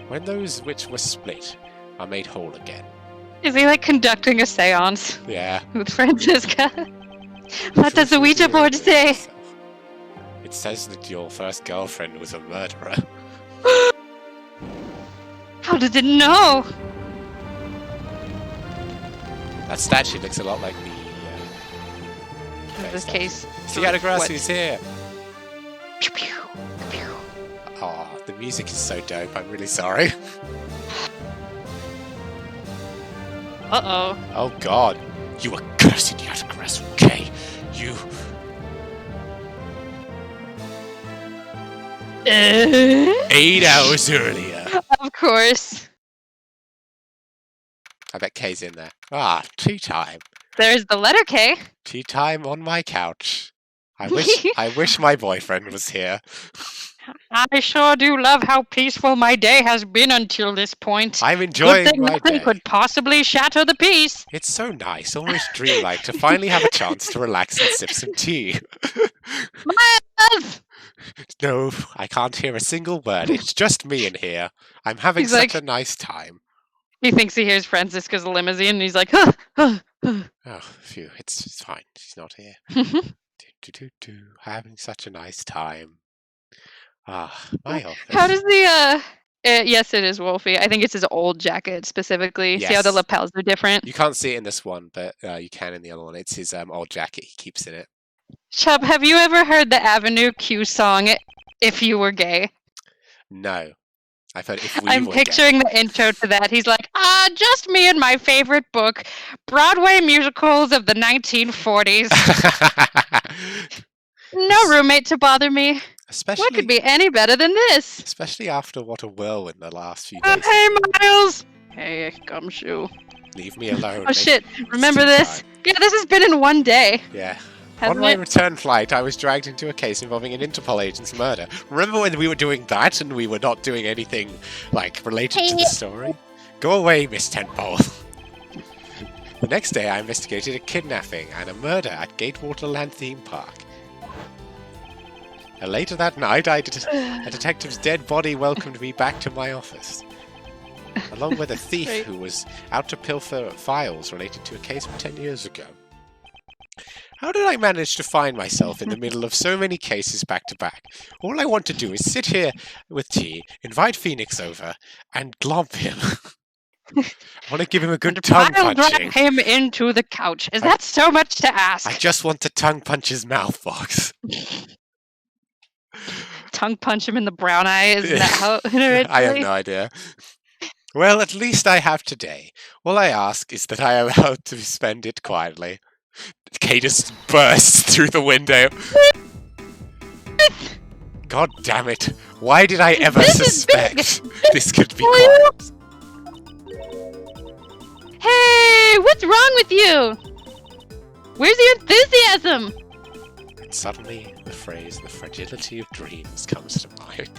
When those which were split are made whole again. Is he like conducting a seance Yeah. with Francisca? What does the Ouija board say? It says that your first girlfriend was a murderer. How did it know? That statue looks a lot like the... In this case. See, Yatagarasu's here! Pew, pew, pew. Oh, the music is so dope, I'm really sorry. Uh-oh. Oh god. You accursed Yatagarasu, okay? You... 8 hours earlier. Of course. I bet Kay's in there. Ah, tea time. There's the letter K. Tea time on my couch. I wish my boyfriend was here. I sure do love how peaceful my day has been until this point. I'm Good enjoying thing my nothing day. could possibly shatter the peace. It's so nice, almost dreamlike, to finally have a chance to relax and sip some tea. Miles! No, I can't hear a single word. It's just me in here. I'm having He's such like- a nice time. He thinks he hears Francisca's limousine, and he's like, huh, huh, huh. Oh, phew, it's fine. She's not here. Having such a nice time. Ah, my office. How does the, yes, it is Wolfie. I think it's his old jacket specifically. See how the Yes. lapels are different? You can't see it in this one, but you can in the other one. It's his old jacket he keeps in it. Chubb, have you ever heard the Avenue Q song, If You Were Gay? No. I've heard if we I'm were picturing the intro to that. He's like, just me and my favorite book, Broadway musicals of the 1940s. gay. No roommate to bother me. Especially, What could be any better than this? especially after what a whirlwind the last few days. Hey, Miles! Hey, gumshoe. Leave me alone. Oh, shit. Remember tea this? time. Yeah, this has been in one day. Yeah. Hasn't On my it? return flight, I was dragged into a case involving an Interpol agent's murder. Remember when we were doing that and we were not doing anything, like, related to the story? Go away, Miss Tentpole. The next day, I investigated a kidnapping and a murder at Gatewaterland Theme Park. And later that night, a detective's dead body welcomed me back to my office. Along with a thief Right. who was out to pilfer files related to a case from 10 years ago. How did I manage to find myself in the middle of so many cases back to back? All I want to do is sit here with tea, invite Phoenix over, and glomp him. I want to give him a good tongue Pile punching. drive him into the couch. Is that so much to ask? I just want to tongue punch his mouth box. Tongue punch him in the brown eye? Isn't that how it I have no idea. Well, at least I have today. All I ask is that I am allowed to spend it quietly. Kay just bursts through the window. God damn it. Why did I ever This is big. suspect this could be For quiet? Hey, what's wrong with you? Where's your enthusiasm? And suddenly, the phrase, the fragility of dreams, comes to mind.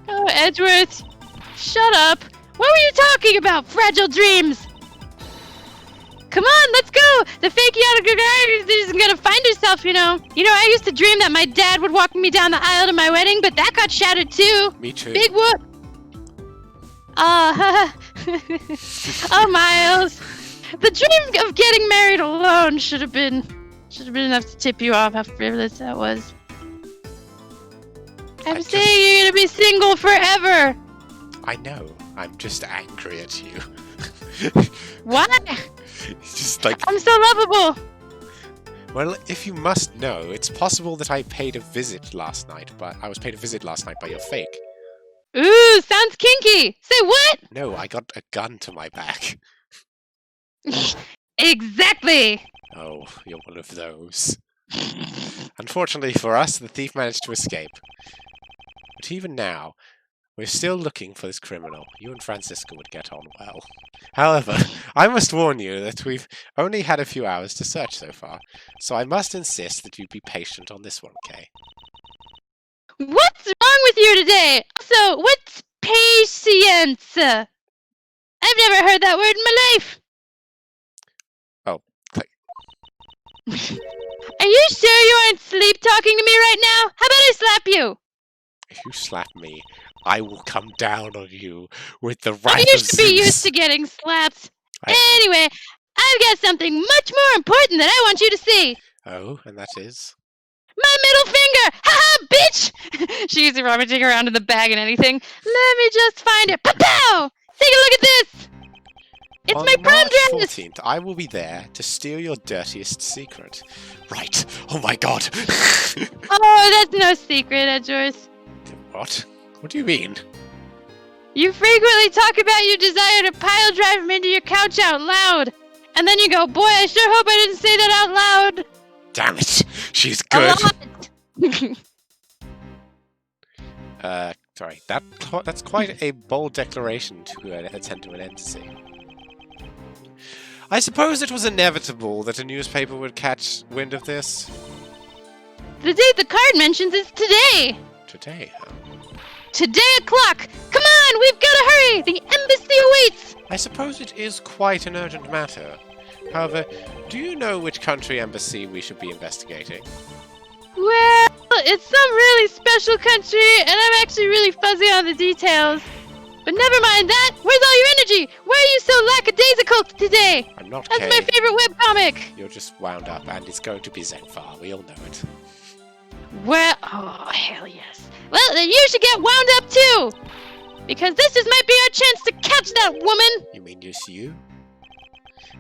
Oh, Edgeworth, shut up. What were you talking about, fragile dreams? Come on, let's go. The fake Yanagar isn't gonna find herself, you know. You know, I used to dream that my dad would walk me down the aisle to my wedding, but that got shattered too. Me too. Big whoop. Oh, Miles. The dream of getting married alone should have been enough to tip you off how frivolous that was. I'm saying you're gonna be single forever. I know. I'm just angry at you. What? It's just like, I'm so lovable. well, if you must know, it's possible that I paid a visit last night, but I was paid a visit last night by your fake. Ooh, sounds kinky. Say what? No, I got a gun to my back. Exactly. Oh, you're one of those. Unfortunately for us, the thief managed to escape. But even now, we're still looking for this criminal. You and Francisca would get on well. However, I must warn you that we've only had a few hours to search so far, so I must insist that you be patient on this one, Kay. What's wrong with you today? Also, what's patience? I've never heard that word in my life. Oh, click. Are you sure you aren't sleep talking to me right now? How about I slap you? If you slap me, I will come down on you with the You wrath of should be Zeus. used to getting slapped. I- Anyway, I've got something much more important that I want you to see. Oh, and that is? My middle finger! Ha-ha, bitch! She's rummaging around in the bag and anything. Let me just find it. Pow! Take a look at this! It's On my prom March dress! 14th, I will be there to steal your dirtiest secret. Right. Oh my god. Oh, that's no secret, Edgeworth. What? What do you mean? You frequently talk about your desire to pile drive me into your couch out loud. And then you go, boy, I sure hope I didn't say that out loud. Damn it! She's A good! lot. Sorry. That's quite a bold declaration to attend to an entity. I suppose it was inevitable that a newspaper would catch wind of this. The date the card mentions is today. Today, huh? Today o'clock. Come on, we've got to hurry. The embassy awaits. I suppose it is quite an urgent matter. However, do you know which country embassy we should be investigating? Well, it's some really special country, and I'm actually really fuzzy on the details. But never mind that. Where's all your energy? Why are you so lackadaisical today? I'm not That's Kay. my favorite webcomic. You're just wound up, and it's going to be Zenfar. We all know it. Well, oh, hell yes. Well, then you should get wound up too. Because this just might be our chance to catch that woman. You mean just you?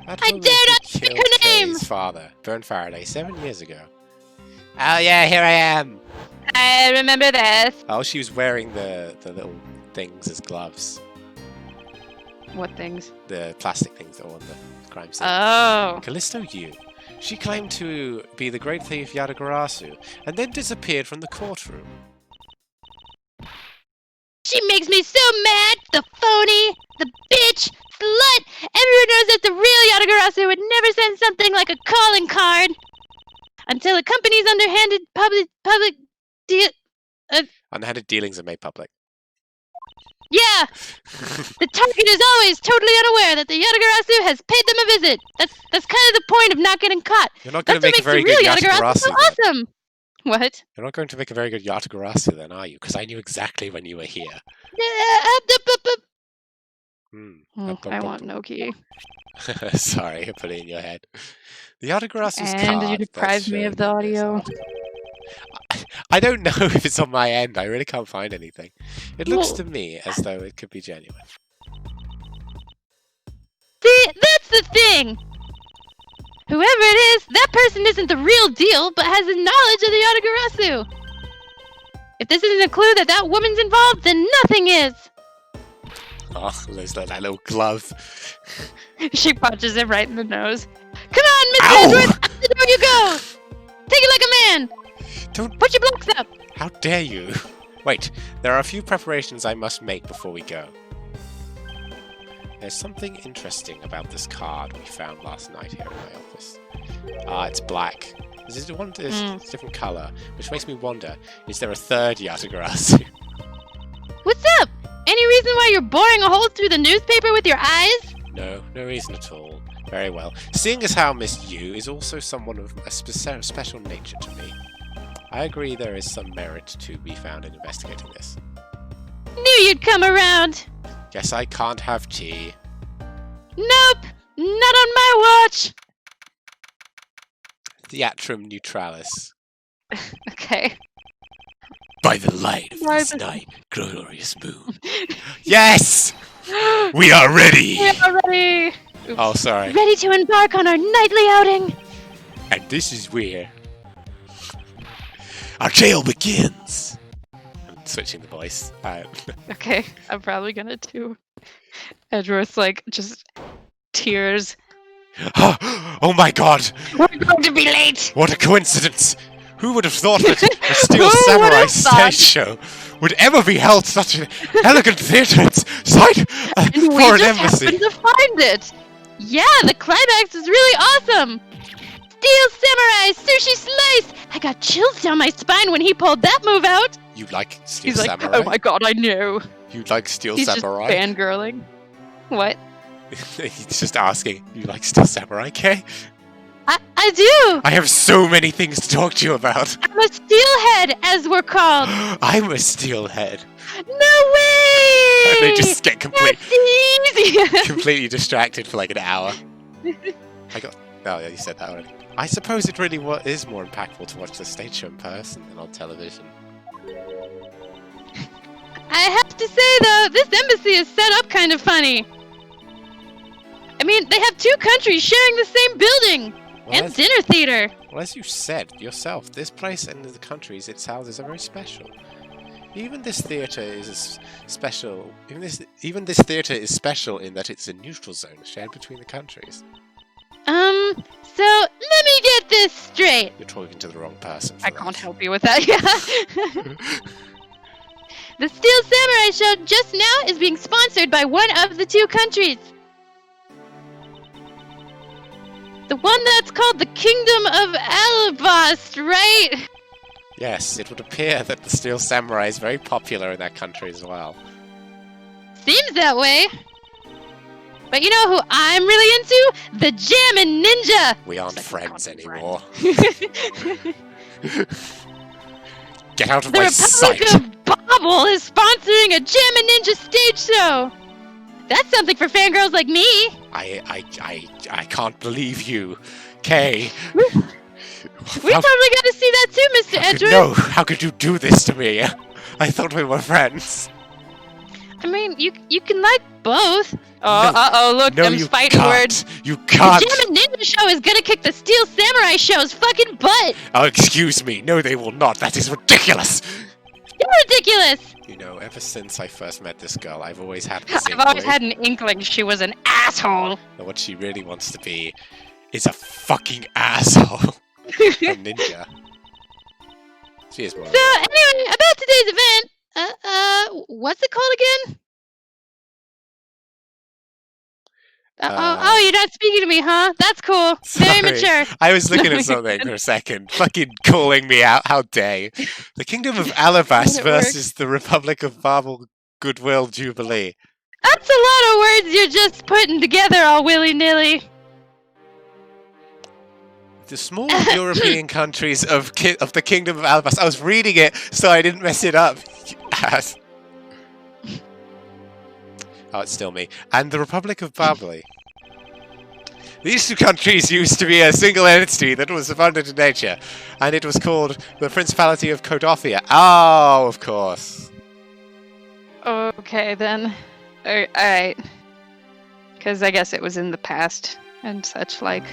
That I woman dare who not speak killed her name. Kay's father, Bern Faraday, 7 years ago. Oh yeah, here I am. I remember this. Oh, she was wearing the little things as gloves. What things? The plastic things that were on the crime scene. Oh. Callisto Yu. She claimed to be the great thief Yatagarasu, and then disappeared from the courtroom. She makes me so mad! The phony! The bitch! Slut! Everyone knows that the real Yatagarasu would never send something like a calling card! Until a company's underhanded public deal... Underhanded dealings are made public. Yeah! The target is always totally unaware that the Yatagarasu has paid them a visit! That's kind of the point of not getting caught! You're not going That's to what make a makes very the real good Yatagarasu so Yatagarasu. Then. awesome! What? You're not going to make a very good Yatagarasu then, are you? Because I knew exactly when you were here. I want Noki. Sorry, I put it in your head. The Yatagarasu's And card. did you deprive me of the audio? I don't know if it's on my end. I really can't find anything. It looks to me as though it could be genuine. See, that's the thing! Whoever it is, that person isn't the real deal, but has a knowledge of the Yatagarasu! If this isn't a clue that that woman's involved, then nothing is! Oh, there's that little glove. She punches him right in the nose. Come on, Mr. Ow! Edward! Out the door you go! Take it like a man! Don't. Put your blocks up! How dare you? Wait, there are a few preparations I must make before we go. There's something interesting about this card we found last night here in my office. It's black. This is one this different colour, which makes me wonder, is there a third Yatagarasu? What's up? Any reason why you're boring a hole through the newspaper with your eyes? No reason at all. Very well. Seeing as how Miss Yu is also someone of a special nature to me, I agree there is some merit to be found in investigating this. Knew you'd come around! Guess I can't have tea. Nope! Not on my watch! Theatrum Neutralis. Okay. By the light of Why this the- night, glorious moon. Yes! We are ready! We are ready! Oh, sorry. Ready to embark on our nightly outing! And this is where our tale begins. I'm switching the voice. Okay, I'm probably gonna too. Edgeworth's like, just tears. Oh my god! We're going to be late! What a coincidence! Who would have thought that a Steel Who would Samurai have thought? stage show would ever be held such an elegant theatre site And we for an just embassy? happened to find it! Yeah, the climax is really awesome! Steel Samurai Sushi Slice! I got chills down my spine when he pulled that move out! You like Steel He's like, Samurai? oh my god, I knew! You like Steel He's Samurai? just fangirling. What? He's just asking, you like Steel Samurai, Kay? I do! I have so many things to talk to you about. I'm a steelhead, as we're called! I'm a steelhead. No way! And they just get That's easy! completely distracted for like an hour. Oh, yeah, you said that already. I suppose it really is more impactful to watch the stage show in person than on television. I have to say, though, this embassy is set up kind of funny. I mean, they have two countries sharing the same building! Well, And dinner theater! Well, as you said yourself, this place and the countries it houses are very special. Even this theatre is special. Even this theatre is special in that it's a neutral zone shared between the countries. So, let me get this straight. You're talking to the wrong person for I that. can't help you with that, yeah. The Steel Samurai Show just now is being sponsored by one of the two countries. The one that's called the Kingdom of Alabast, right? Yes, it would appear that the Steel Samurai is very popular in that country as well. Seems that way. But you know who I'm really into? The Jamin Ninja! We aren't Second friends cousin anymore. friend. Get out of The my Republic sight! of Bobble is sponsoring a Jamin Ninja stage show! That's something for fangirls like me! I can't believe you. Kay. We totally got to see that too, Mr. Edgeworth! No, how could you do this to me? I thought we were friends. I mean, you can like both. Oh, No. uh-oh, look, No, them's you fighting can't. words. You can't. The Jamin Ninja Show is gonna kick the Steel Samurai Show's fucking butt! Oh, excuse me. No, they will not. That is ridiculous. You're ridiculous! You know, ever since I first met this girl, I've always had this I've always inkling had an inkling she was an asshole. that what she really wants to be is a fucking asshole. A ninja. She is more. So, anyway, about today's event, what's it called again? Oh, you're not speaking to me, huh? That's cool. Very Sorry. mature. I was looking at something for a second. Fucking calling me out. How dare you? The Kingdom of Alabast It versus the Republic of Babel Goodwill Jubilee. That's a lot of words you're just putting together all willy-nilly. The small European countries of the Kingdom of Alabast. I was reading it so I didn't mess it up. You ass. Oh, it's still me. And the Republic of Babel. These two countries used to be a single entity that was abundant in nature, and it was called the Principality of Kodothia. Oh, of course. Okay, then. Alright. Because I guess it was in the past and such like.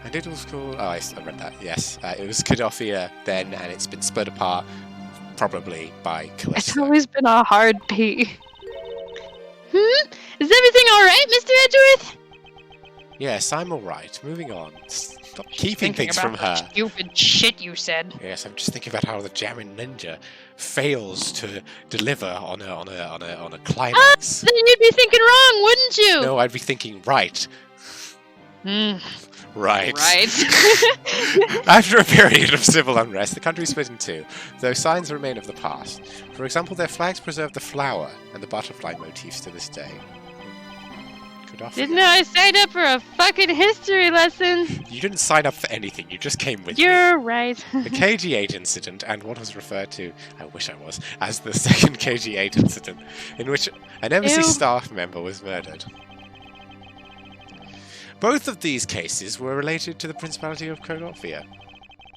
And it was called... Oh, I read that, yes. It was Kodothia then, and it's been split apart, probably by It's Callisto. always been a hard P. Is everything alright, Mr. Edgeworth? Yes, I'm alright. Moving on. Stop keeping Thinking things about from her. the stupid shit you said. Yes, I'm just thinking about how the Jamin Ninja fails to deliver on a climax. Then you'd be thinking wrong, wouldn't you? No, I'd be thinking right. Hmm. Right. Right. After a period of civil unrest, the country split in two, though signs remain of the past. For example, their flags preserve the flower and the butterfly motifs to this day. Good offer. Didn't know I signed up for a fucking history lesson. You didn't sign up for anything, you just came with me. You're right. The KG8 incident, and what was referred to, I wish I was, as the second KG8 incident, in which an embassy Ew. staff member was murdered. Both of these cases were related to the Principality of Kodothia.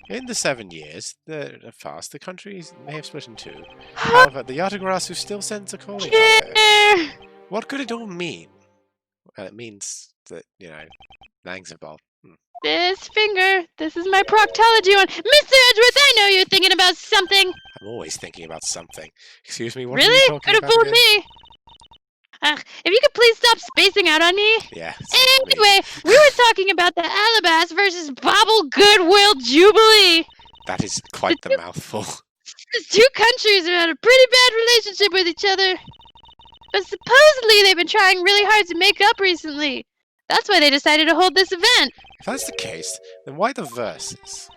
In the 7 years that have passed, the countries may have split in two. However, the Yatagarasu still sends a calling out there. Yeah. What could it all mean? Well, it means that, you know, Lang's involved. This finger. This is my proctology one. Mr. Edgeworth, I know you're thinking about something. I'm always thinking about something. Excuse me, what are you Really? talking Could have about fooled again? me. If you could please stop spacing out on me. Yeah. Anyway, we were talking about the Alabast versus Bobble Goodwill Jubilee. That is quite the mouthful. The two countries have had a pretty bad relationship with each other. But supposedly they've been trying really hard to make up recently. That's why they decided to hold this event. If that's the case, then why the verses?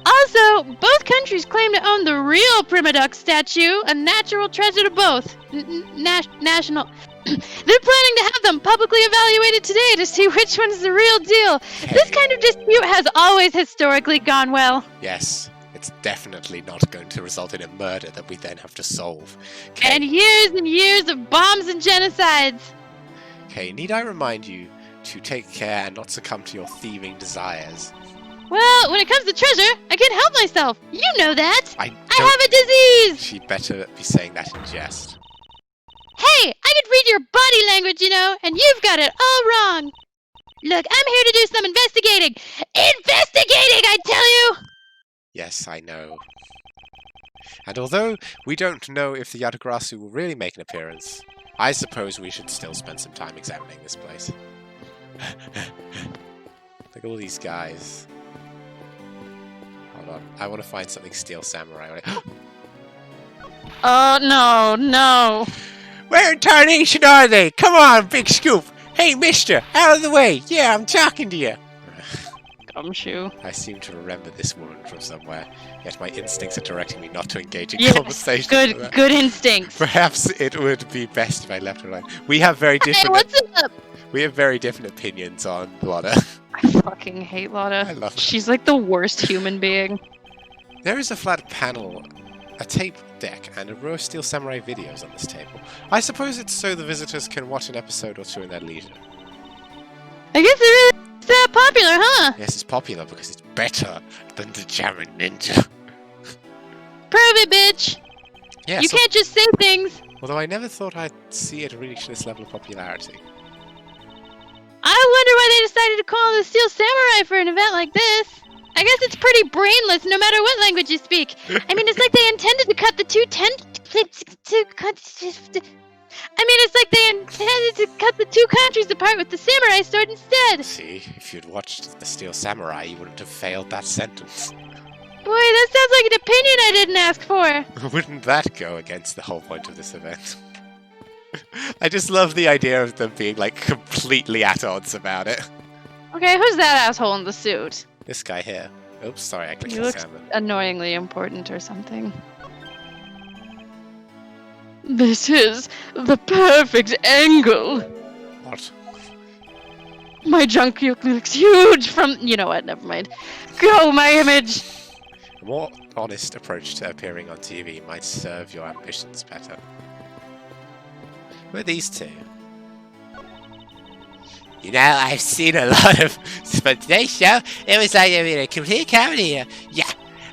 Also, both countries claim to own the real Prima Duck statue, a natural treasure to both. National. They're planning to have them publicly evaluated today to see which one's the real deal. This kind of dispute has always historically gone well. Yes, it's definitely not going to result in a murder that we then have to solve. And years of bombs and genocides. Okay, need I remind you to take care and not succumb to your thieving desires? Well, when it comes to treasure, I can't help myself. You know that. I I have a disease. She'd better be saying that in jest. Hey, I could read your body language, you know, and you've got it all wrong. Look, I'm here to do some investigating. Investigating, I tell you! Yes, I know. And although we don't know if the Yatagarasu will really make an appearance, I suppose we should still spend some time examining this place. Look at all these guys. Hold on. I want to find something Steel Samurai. Oh, no. Where in tarnation are they? Come on, big scoop. Hey, mister, out of the way. Yeah, I'm talking to you. Gumshoe. I seem to remember this woman from somewhere, yet my instincts are directing me not to engage in Yes, conversation with her. good instincts. Perhaps it would be best if I left her alone. We have very Hey, different. what's up? We have very different opinions on Lotta. I fucking hate Lotta. I love her. She's like the worst human being. There is a flat panel, a tape deck, and a row of Steel Samurai videos on this table. I suppose it's so the visitors can watch an episode or two in their leisure. I guess it really is that popular, huh? Yes, it's popular because it's better than the Jamin Ninja. Prove it, bitch. Yeah, You can't just say things. although I never thought I'd see it reach this level of popularity. I wonder why they decided to call the Steel Samurai for an event like this. I guess it's pretty brainless no matter what language you speak. I mean, it's like they intended to cut the two countries apart with the samurai sword instead. See, if you'd watched the Steel Samurai, you wouldn't have failed that sentence. Boy, that sounds like an opinion I didn't ask for. Wouldn't that go against the whole point of this event? I just love the idea of them being, like, completely at odds about it. Okay, who's that asshole in the suit? This guy here. Oops, sorry, I clicked He the looks salmon. annoyingly important or something. This is the perfect angle. What? My junk looks huge from... You know what, never mind. Go, my image! A more honest approach to appearing on TV might serve your ambitions better. Who are these two? You know, I've seen a lot of... But today's show, it was like, I mean, a complete comedy. Yeah.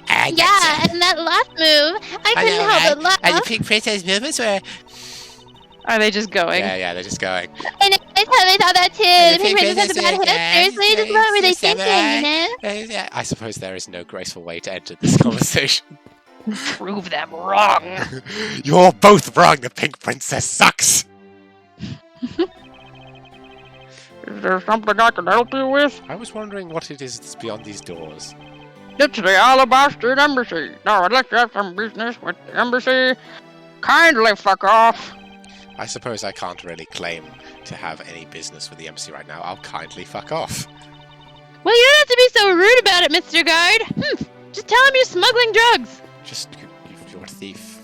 And that laugh move, I couldn't help but laugh. And the Pink Princess movements were... Are they just going? Yeah, they're just going. And I totally thought that too. And The Pink Princess has a bad hair. Seriously, just what were they thinking, you know? Yeah, I suppose there is no graceful way to enter this conversation. Prove them wrong. You're both wrong, the Pink Princess sucks! Is there something I can help you with? I was wondering what it is that's beyond these doors. It's the Alabaster Embassy. Now, unless you have some business with the embassy, kindly fuck off. I suppose I can't really claim to have any business with the embassy right now. I'll kindly fuck off. Well, you don't have to be so rude about it, Mr. Guard. Just tell him you're smuggling drugs. Just, you're a thief.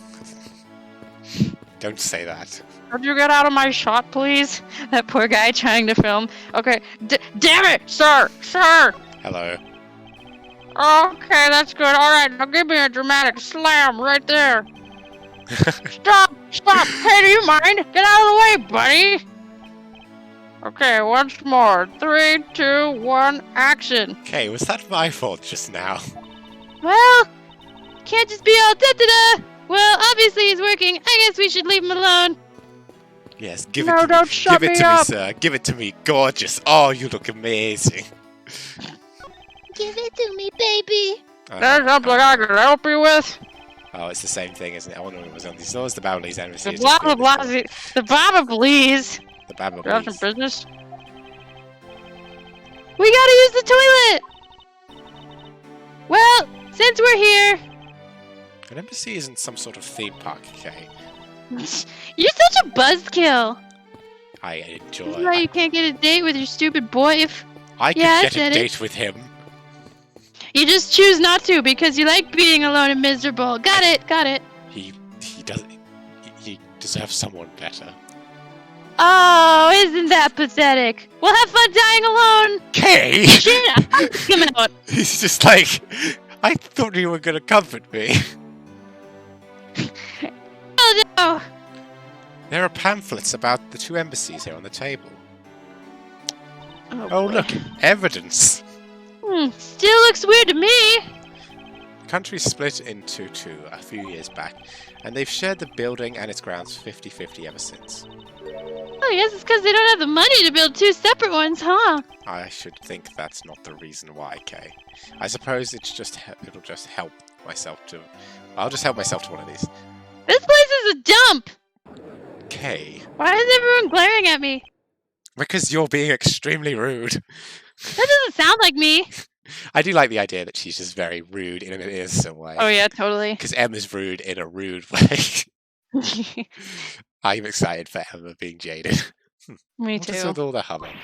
Don't say that. Could you get out of my shot, please? That poor guy trying to film. Okay, damn it, sir! Hello. Okay, that's good. Alright, now give me a dramatic slam right there. Stop! Hey, do you mind? Get out of the way, buddy! Okay, once more. 3, 2, 1, action. Okay, was that my fault just now? Well, can't just be all da-da-da. Well, obviously he's working. I guess we should leave him alone. Yes, give No, it to don't me. shut Give it me to up. me, sir. Give it to me. Gorgeous. Oh, you look amazing. Give it to me, baby. There's something I can help you with? Oh, it's the same thing, isn't it? I wonder what was on these doors. The Babylese embassy. The is just blah blah blah. doing The blah please. this. The Babylese. You have some business? We gotta use the toilet. Well, since we're here, An embassy isn't some sort of theme park, okay? you're such a buzzkill. I This is enjoy. why you can't get a date with your stupid boy. I could Yeah, I get said a it. date with him. You just choose not to because you like being alone and miserable. Got it. He does. He deserves someone better. Oh, isn't that pathetic? We'll have fun dying alone. Okay. Shit, I'll come out. He's just like, I thought you were gonna comfort me. Oh no. There are pamphlets about the two embassies here on the table. Oh boy. look, evidence. Still looks weird to me. The country split into two a few years back, and they've shared the building and its grounds 50-50 ever since. I guess it's because they don't have the money to build two separate ones, huh? I should think that's not the reason why, Kay. I suppose it's just it'll just help myself to. I'll just help myself to one of these. This place is a dump. Kay, Why is everyone glaring at me? because you're being extremely rude. That doesn't sound like me. I do like the idea that she's just very rude in an innocent way. Oh yeah, totally. Because Emma's rude in a rude way. I'm excited for Emma being jaded. Me What is too. with all the humming?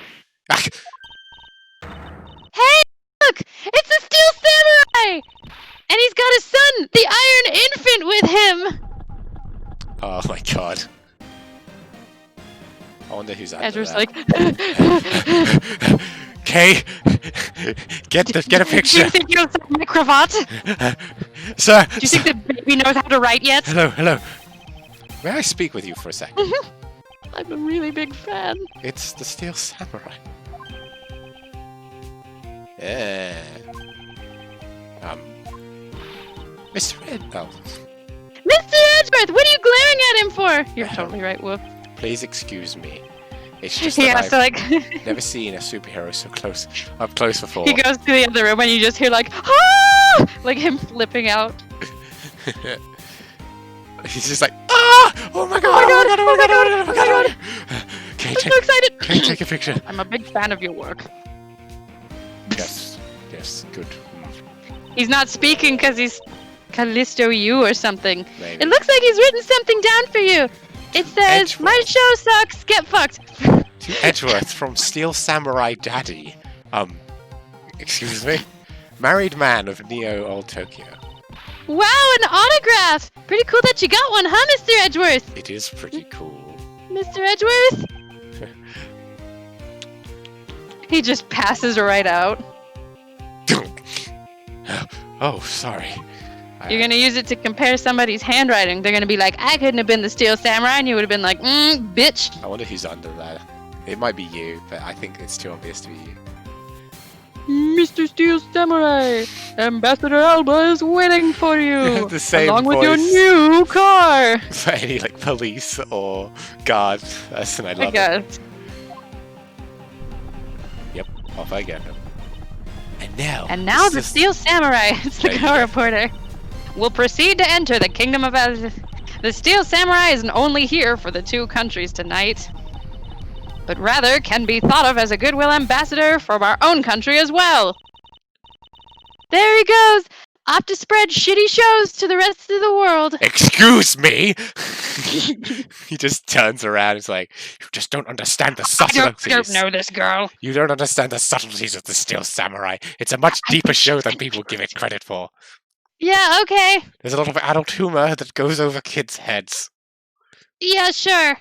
Hey, look! It's the Steel Samurai! And he's got his son, the Iron Infant, with him! Oh my god. I wonder who's under Edward's that. like... Kay! Get a Do you picture! think you'll sign my cravat? Do Sir! you think the baby knows how to write yet? Hello. May I speak with you for a second? I'm a really big fan. It's the Steel Samurai. Yeah. Mr. Ed. Oh, Mr. Edgeworth, what are you glaring at him for? You're totally right, Whoop. please excuse me. It's just that Yeah, I've so like... never seen a superhero so up close before. he goes to the other room and you just hear like, ah! Like him flipping out. He's just like, ah! Oh my god! Oh my god! Okay, I'm so excited! take a picture. I'm a big fan of your work. Yes, good. He's not speaking because he's Callisto you or something. Maybe. It looks like he's written something down for you. It says, Edgeworth. my show sucks, get fucked. To Edgeworth from Steel Samurai Daddy. Excuse me? Married man of Neo Old Tokyo. Wow, an autograph! Pretty cool that you got one, huh, Mr. Edgeworth? It is pretty cool. Mr. Edgeworth? He just passes right out. Oh, sorry. You're gonna use it to compare somebody's handwriting. They're gonna be like, I couldn't have been the Steel Samurai, and you would have been like, bitch. I wonder who's under that. It might be you, but I think it's too obvious to be you. Mr. Steel Samurai, Ambassador Alba is waiting for you. The same along with your voice. new car. For any like police or guard person, I I love it. guess. Yep, off I go. And now this the is- Steel Samurai, it's the There you car go. reporter, will proceed to enter the kingdom of The Steel Samurai isn't only here for the two countries tonight, but rather can be thought of as a goodwill ambassador from our own country as well. There he goes, off to spread shitty shows to the rest of the world. Excuse me! He just turns around and is like, you just don't understand the I don't subtleties. know this girl. You don't understand the subtleties of the Steel Samurai. It's a much deeper show than people give it credit for. Yeah, okay. There's a lot of adult humor that goes over kids' heads. Yeah, sure.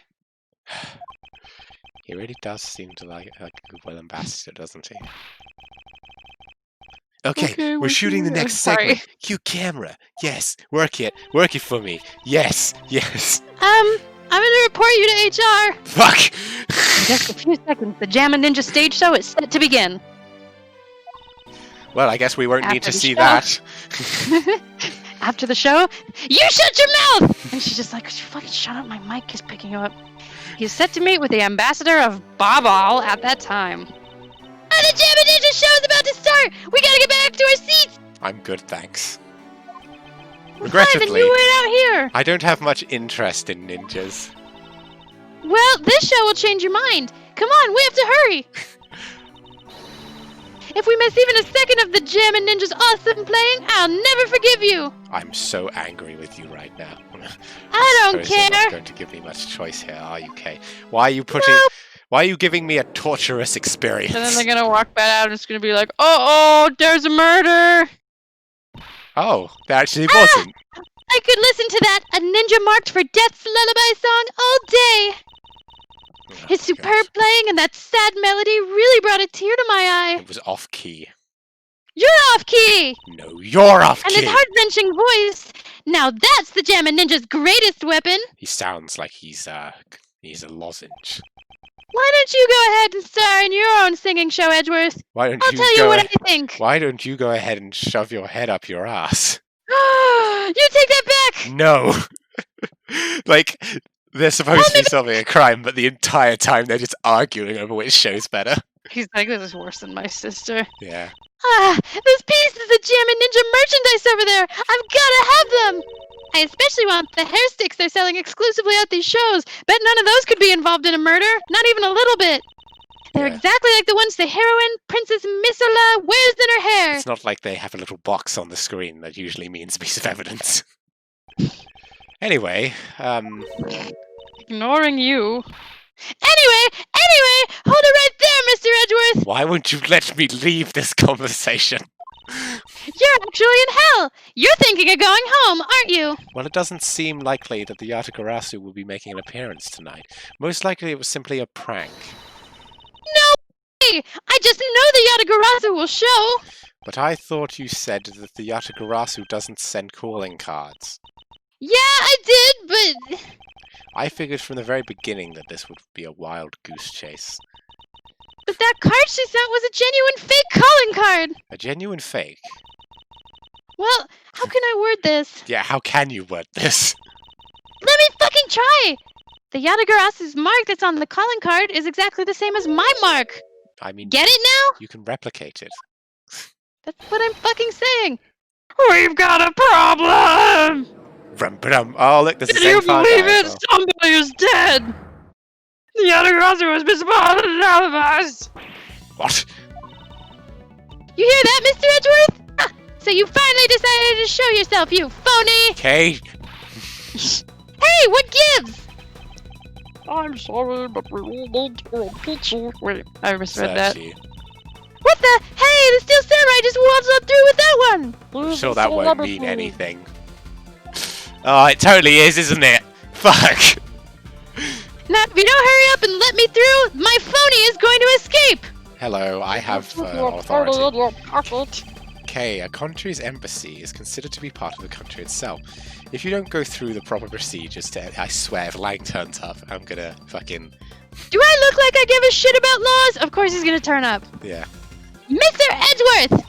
He really does seem to like a goodwill ambassador, doesn't he? Okay, we're shooting the next segment. Cue camera. Yes, work it for me. Yes. I'm gonna report you to HR. Fuck! In just a few seconds, the Jamin Ninja stage show is set to begin. Well, I guess we won't need After to the see show. that. After the show, you shut your mouth! And she's just like, fucking shut up, my mic is picking you up. He's set to meet with the ambassador of Babal at that time. Oh, the Jamin Ninja show is about to start! We gotta get back to our seats! I'm good, thanks. Fine, then Regrettably, you wait out here! I don't have much interest in ninjas. Well, this show will change your mind. Come on, we have to hurry! If we miss even a second of the Jamin Ninja's awesome playing, I'll never forgive you! I'm so angry with you right now. I don't suppose you're not care! going to give me much choice here, are you, Kay? Why are you giving me a torturous experience? And then they're gonna walk back out and it's gonna be like, oh, there's a murder! Oh, there actually wasn't. I could listen to that, a ninja marked for death's lullaby song, all day! Oh, His God. superb playing and that sad melody really brought a tear to my eye. It was off key. You're off key! No, you're off And key. his heart-wrenching voice! Now that's the Jamin Ninja's greatest weapon! He sounds like he's a lozenge. Why don't you go ahead and star in your own singing show, Edgeworth? Why don't I'll you tell you go what ahead? I think. Why don't you go ahead and shove your head up your ass? You take that back! No. Like, they're supposed to be solving a crime, but the entire time they're just arguing over which show's better. He's like, this is worse than my sister. Yeah. Those pieces of Jamin Ninja merchandise over there! I've gotta have them! I especially want the hair sticks they're selling exclusively at these shows. Bet none of those could be involved in a murder. Not even a little bit. They're Yeah. exactly like the ones the heroine, Princess Misala, wears in her hair. It's not like they have a little box on the screen that usually means a piece of evidence. Anyway, Ignoring you. Anyway, hold it right there, Mr. Edgeworth. why won't you let me leave this conversation? You're actually in hell. You're thinking of going home, aren't you? Well, it doesn't seem likely that the Yatagarasu will be making an appearance tonight. Most likely it was simply a prank. No way! I just know the Yatagarasu will show. But I thought you said that the Yatagarasu doesn't send calling cards. Yeah, I did, but... I figured from the very beginning that this would be a wild goose chase. But that card she sent was a genuine fake calling card. A genuine fake? Well, how can I word this? Yeah, how can you word this? Let me fucking try! The Yatagarasu's mark that's on the calling card is exactly the same as my mark. I mean, Get it now? you can replicate it. That's what I'm fucking saying. We've got a problem! Oh, look, there's the Can same you file believe guy as it? well. Somebody is dead! The Yatagarasu has been spotted in Alabas! What? You hear that, Mr. Edgeworth? Ah, so you finally decided to show yourself, you phony! Okay. Hey, what gives? I'm sorry, but we all need to impeach you. Wait, I misread that. Search you. What the? Hey, the Steel Samurai just waltzed up through with that one! I'm sure that won't mean anything. Oh, it totally is, isn't it? Fuck! Now, if you don't hurry up and let me through, my phony is going to escape! Hello, I have authority. Okay, a country's embassy is considered to be part of the country itself. If you don't go through the proper procedures to, I swear, if Lang turns up, I'm gonna fucking... Do I look like I give a shit about laws? Of course he's gonna turn up. Yeah. Mr. Edgeworth!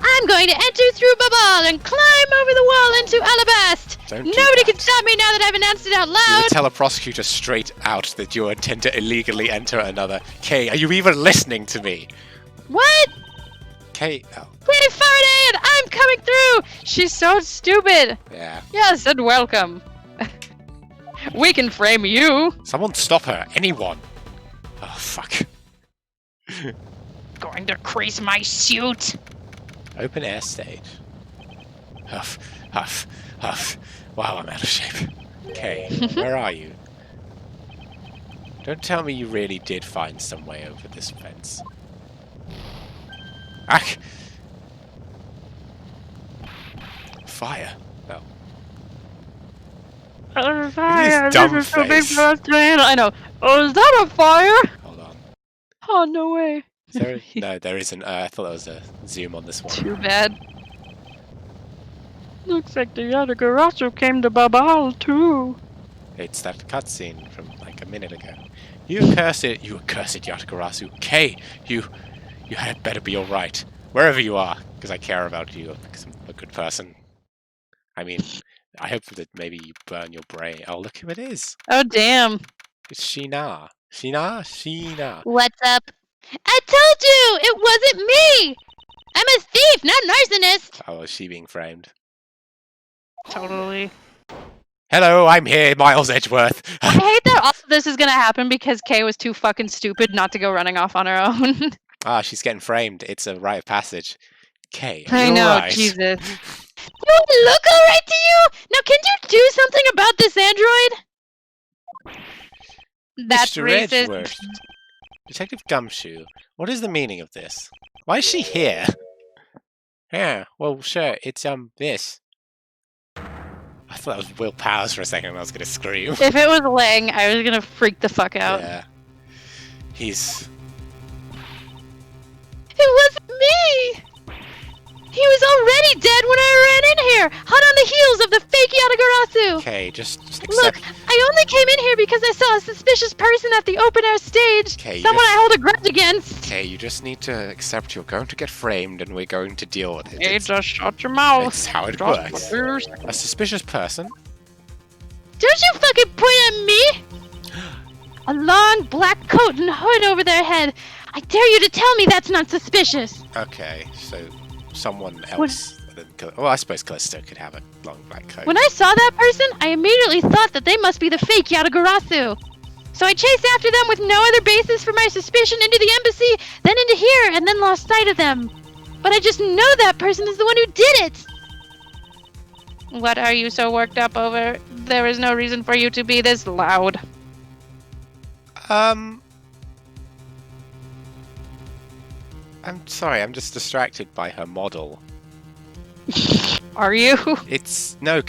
I'm going to enter through Babal and climb over the wall into Alabast! Don't do Nobody that. can stop me now that I've announced it out You loud! would tell a prosecutor straight out that you intend to illegally enter another... Kay, are you even listening to me? What? Kay, oh, Hey, Faraday, and I'm coming through! She's so stupid! yeah. Yes, and welcome. We can frame you. Someone stop her, anyone! Oh, fuck. Going to crease my suit. Open air stage. Huff, huff, huff. Wow, I'm out of shape. Okay, where are you? Don't tell me you really did find some way over this fence. Ack! Fire. Oh. Fire! dumb This is so big face. for us to handle. I know. Oh, is that a fire? Hold on. Oh, no way. Is there no, there isn't. I thought there was a zoom on this one. Too bad. Looks like the Yatagarasu came to Babal too. It's that cutscene from like a minute ago. You accursed Yatagarasu. Kay, you had better be alright. Wherever you are, because I care about you, because I'm a good person. I mean, I hope that maybe you burn your brain. Oh, look who it is. Oh, damn. It's Sheena. Sheena. What's up? I told you! It wasn't me! I'm a thief, not an arsonist! Oh, is she being framed? Totally. Hello, I'm here, Miles Edgeworth. I hate that all of this is gonna happen because Kay was too fucking stupid not to go running off on her own. Ah, she's getting framed. It's a rite of passage. Kay, are I you know, alright? Jesus. Do I look alright to you? Now, can you do something about this android? That's Mr. racist. Edgeworth. Detective Gumshoe, what is the meaning of this? Why is she here? Yeah, well, sure, it's, this. I thought that was Will Powers for a second and I was gonna scream. If it was Lang, I was gonna freak the fuck out. Yeah. He's... It wasn't me! He was already dead when I ran in here, hot on the heels of the fake Yatagarasu! Okay, just Look, accept... I only came in here because I saw a suspicious person at the open air stage. Okay, Someone just- I hold a grudge against. Okay, you just need to accept you're going to get framed and we're going to deal with it. Hey, It's, just shut your mouth. it's how it Just works. refuse. A suspicious person? Don't you fucking point at me! A long black coat and hood over their head. I dare you to tell me that's not suspicious. Okay, so someone else... Well, I suppose Callisto could have a long black coat. When I saw that person, I immediately thought that they must be the fake Yatagarasu. So I chased after them with no other basis for my suspicion into the embassy, then into here, and then lost sight of them. But I just know that person is the one who did it! What are you so worked up over? There is no reason for you to be this loud. I'm sorry, I'm just distracted by her model. Are you? No,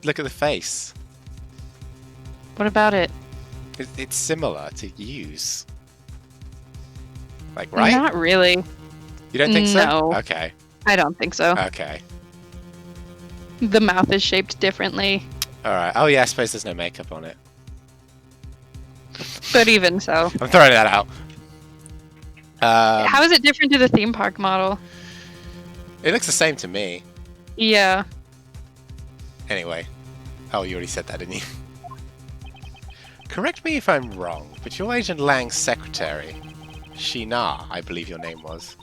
look at the face. What about it? It's similar to Yu's. Like, right? Not really. You don't think so? No. Okay. I don't think so. Okay. The mouth is shaped differently. Alright. Oh, yeah, I suppose there's no makeup on it. But even so. I'm throwing that out. How is it different to the theme park model? It looks the same to me. Yeah. Anyway. Oh, you already said that, didn't you? Correct me if I'm wrong, but you're Agent Lang's secretary. Shina, I believe your name was.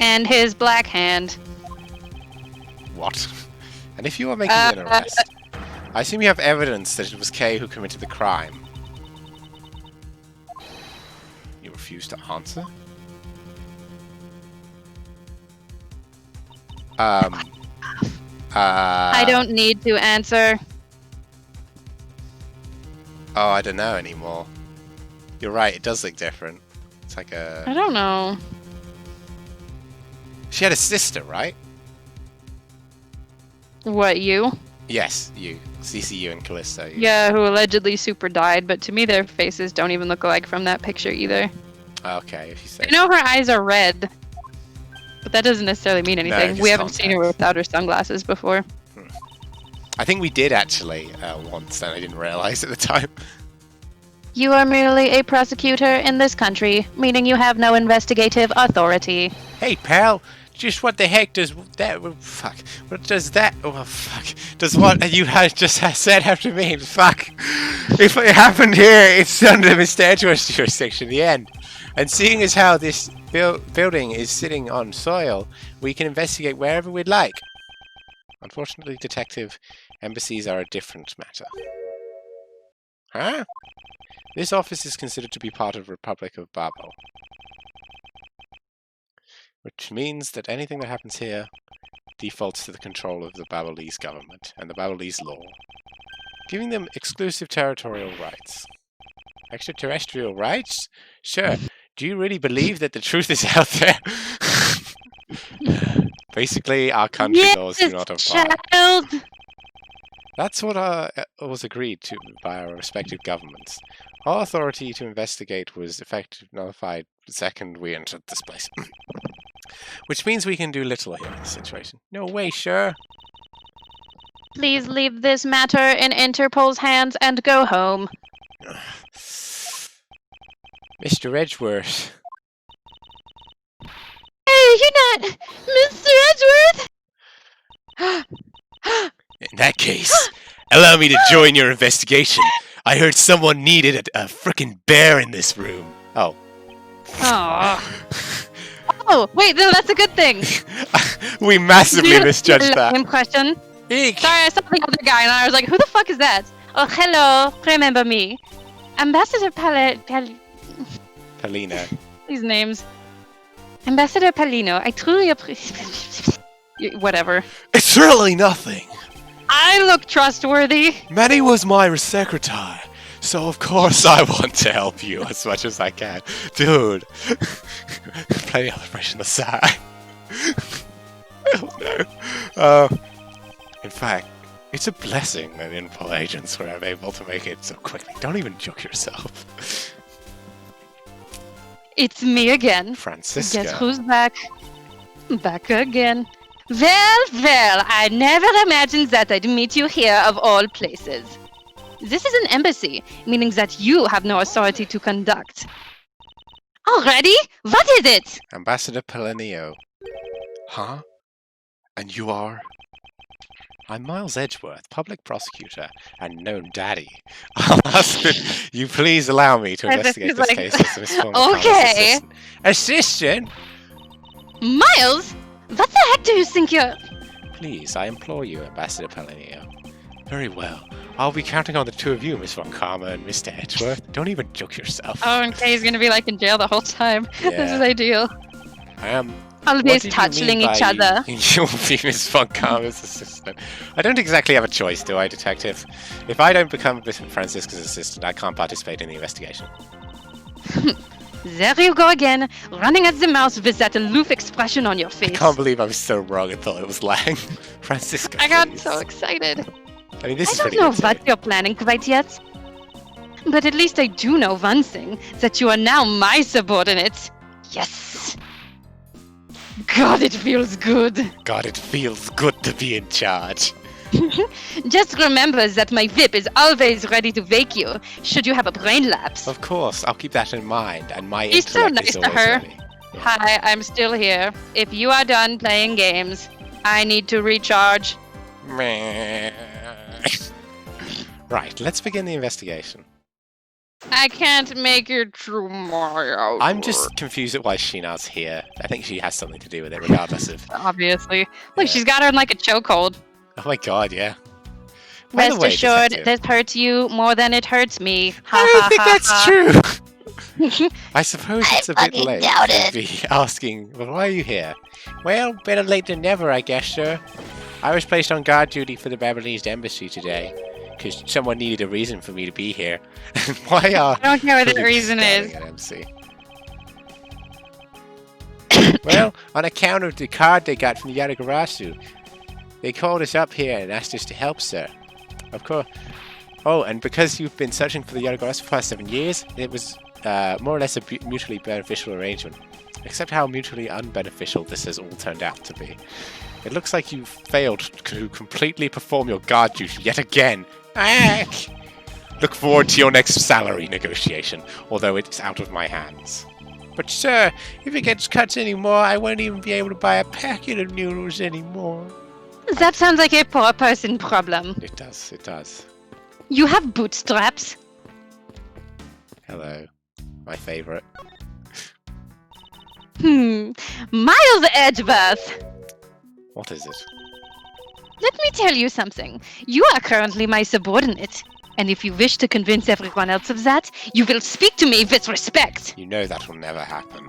And his black hand. What? And if you are making an arrest, I assume you have evidence that it was Kay who committed the crime. You refuse to answer? I don't need to answer. Oh, I don't know anymore. You're right, it does look different. It's like a... I don't know. She had a sister, right? What, you? Yes, you. CCU and Callisto. You. Yeah, who allegedly super died, but to me their faces don't even look alike from that picture either. Okay, if you say I know her eyes are red, but that doesn't necessarily mean anything. just We haven't seen her contacts. without her sunglasses before. I think we did actually once, and I didn't realize at the time. You are merely a prosecutor in this country, meaning you have no investigative authority. Hey, pal, just what the heck does that... Fuck. What does that... Oh, fuck. Does what you had just said have to mean? Fuck. If it happened here, it's under the mysterious jurisdiction, the end. And seeing as how this building is sitting on soil, we can investigate wherever we'd like. Unfortunately, Detective, embassies are a different matter. Huh? This office is considered to be part of the Republic of Babel. Which means that anything that happens here defaults to the control of the Babelese government and the Babelese law, giving them exclusive territorial rights. Extraterrestrial rights? Sure. Do you really believe that the truth is out there? Basically, our country laws do not apply. Child. That's what was agreed to by our respective governments. Our authority to investigate was effectively nullified the second we entered this place. Which means we can do little here in this situation. No way, sure. Please leave this matter in Interpol's hands and go home. Mr. Edgeworth. Hey, you're not Mr. Edgeworth! In that case, allow me to join your investigation. I heard someone needed a frickin' bear in this room. Oh. Aww. Oh, wait, no, that's a good thing. We massively misjudged that. Same question. Eek. Sorry, I saw the other guy and I was like, who the fuck is that? Oh, hello, remember me. Ambassador Palina. These names. Ambassador Palino, I truly appreciate... Whatever. It's really nothing. I look trustworthy. Manny was my secretary, so of course I want to help you as much as I can. Dude. Play the other version of the side. Oh no. In fact, it's a blessing that Interpol agents were able to make it so quickly. Don't even joke yourself. It's me again. Francisca. Guess who's back? Back again. Well, I never imagined that I'd meet you here of all places. This is an embassy, meaning that you have no authority to conduct. Already? What is it? Ambassador Palinio. Huh? And you are? I'm Miles Edgeworth, public prosecutor and known daddy. I'll ask that you please allow me to investigate this case as Miss Former Okay. Assistant. Miles? What the heck do you think you're... Please, I implore you, Ambassador Palinio. Very well. I'll be counting on the two of you, Miss Von Karma and Mr. Edgeworth. Don't even joke yourself. Oh, and Kay's gonna be like in jail the whole time. This Yeah. is ideal. I am. Always touching each other. You'll be Miss Von Karma's assistant. I don't exactly have a choice, do I, Detective? If I don't become Miss Francisca's assistant, I can't participate in the investigation. There you go again, running at the mouse with that aloof expression on your face. I can't believe I was so wrong and thought it was Lang. Francisca, I got please. so excited. I mean, this I is don't pretty know good what too. you're planning quite yet. But at least I do know one thing, that you are now my subordinate. Yes! God, it feels good. God, it feels good to be in charge. Just remember that my whip is always ready to wake you, should you have a brain lapse. Of course, I'll keep that in mind, and my He's so intellect is nice to always her. ready. Hi, I'm still here. If you are done playing games, I need to recharge. Meh. Right, let's begin the investigation. I can't make it through my I'm just confused at why Sheena's here. I think she has something to do with it, regardless of... Obviously. Yeah. Look, she's got her in like a chokehold. Oh my god, yeah. By the Rest way, assured, Detective, this hurts you more than it hurts me. I don't think that's true! true. I suppose it's a bit fucking late doubt to it. be asking, well, why are you here? Well, better late than never, I guess, sir. I was placed on guard duty for the Babylonese embassy today, because someone needed a reason for me to be here. Why are... I don't care what the critics reason staring is. at MC? Well, on account of the card they got from the Yatagarasu, they called us up here and asked us to help, sir. Of course. Oh, and because you've been searching for the Yatagarasu for the past 7 years, it was more or less a mutually beneficial arrangement. Except how mutually unbeneficial this has all turned out to be. It looks like you've failed to completely perform your guard duty yet again. Ah! Look forward to your next salary negotiation, although it's out of my hands. But sir, if it gets cut anymore, I won't even be able to buy a packet of noodles anymore. That sounds like a poor person problem. It does, it does. You have bootstraps. Hello, my favourite. Miles Edgeworth! What is it? Let me tell you something. You are currently my subordinate. And if you wish to convince everyone else of that, you will speak to me with respect. You know that will never happen.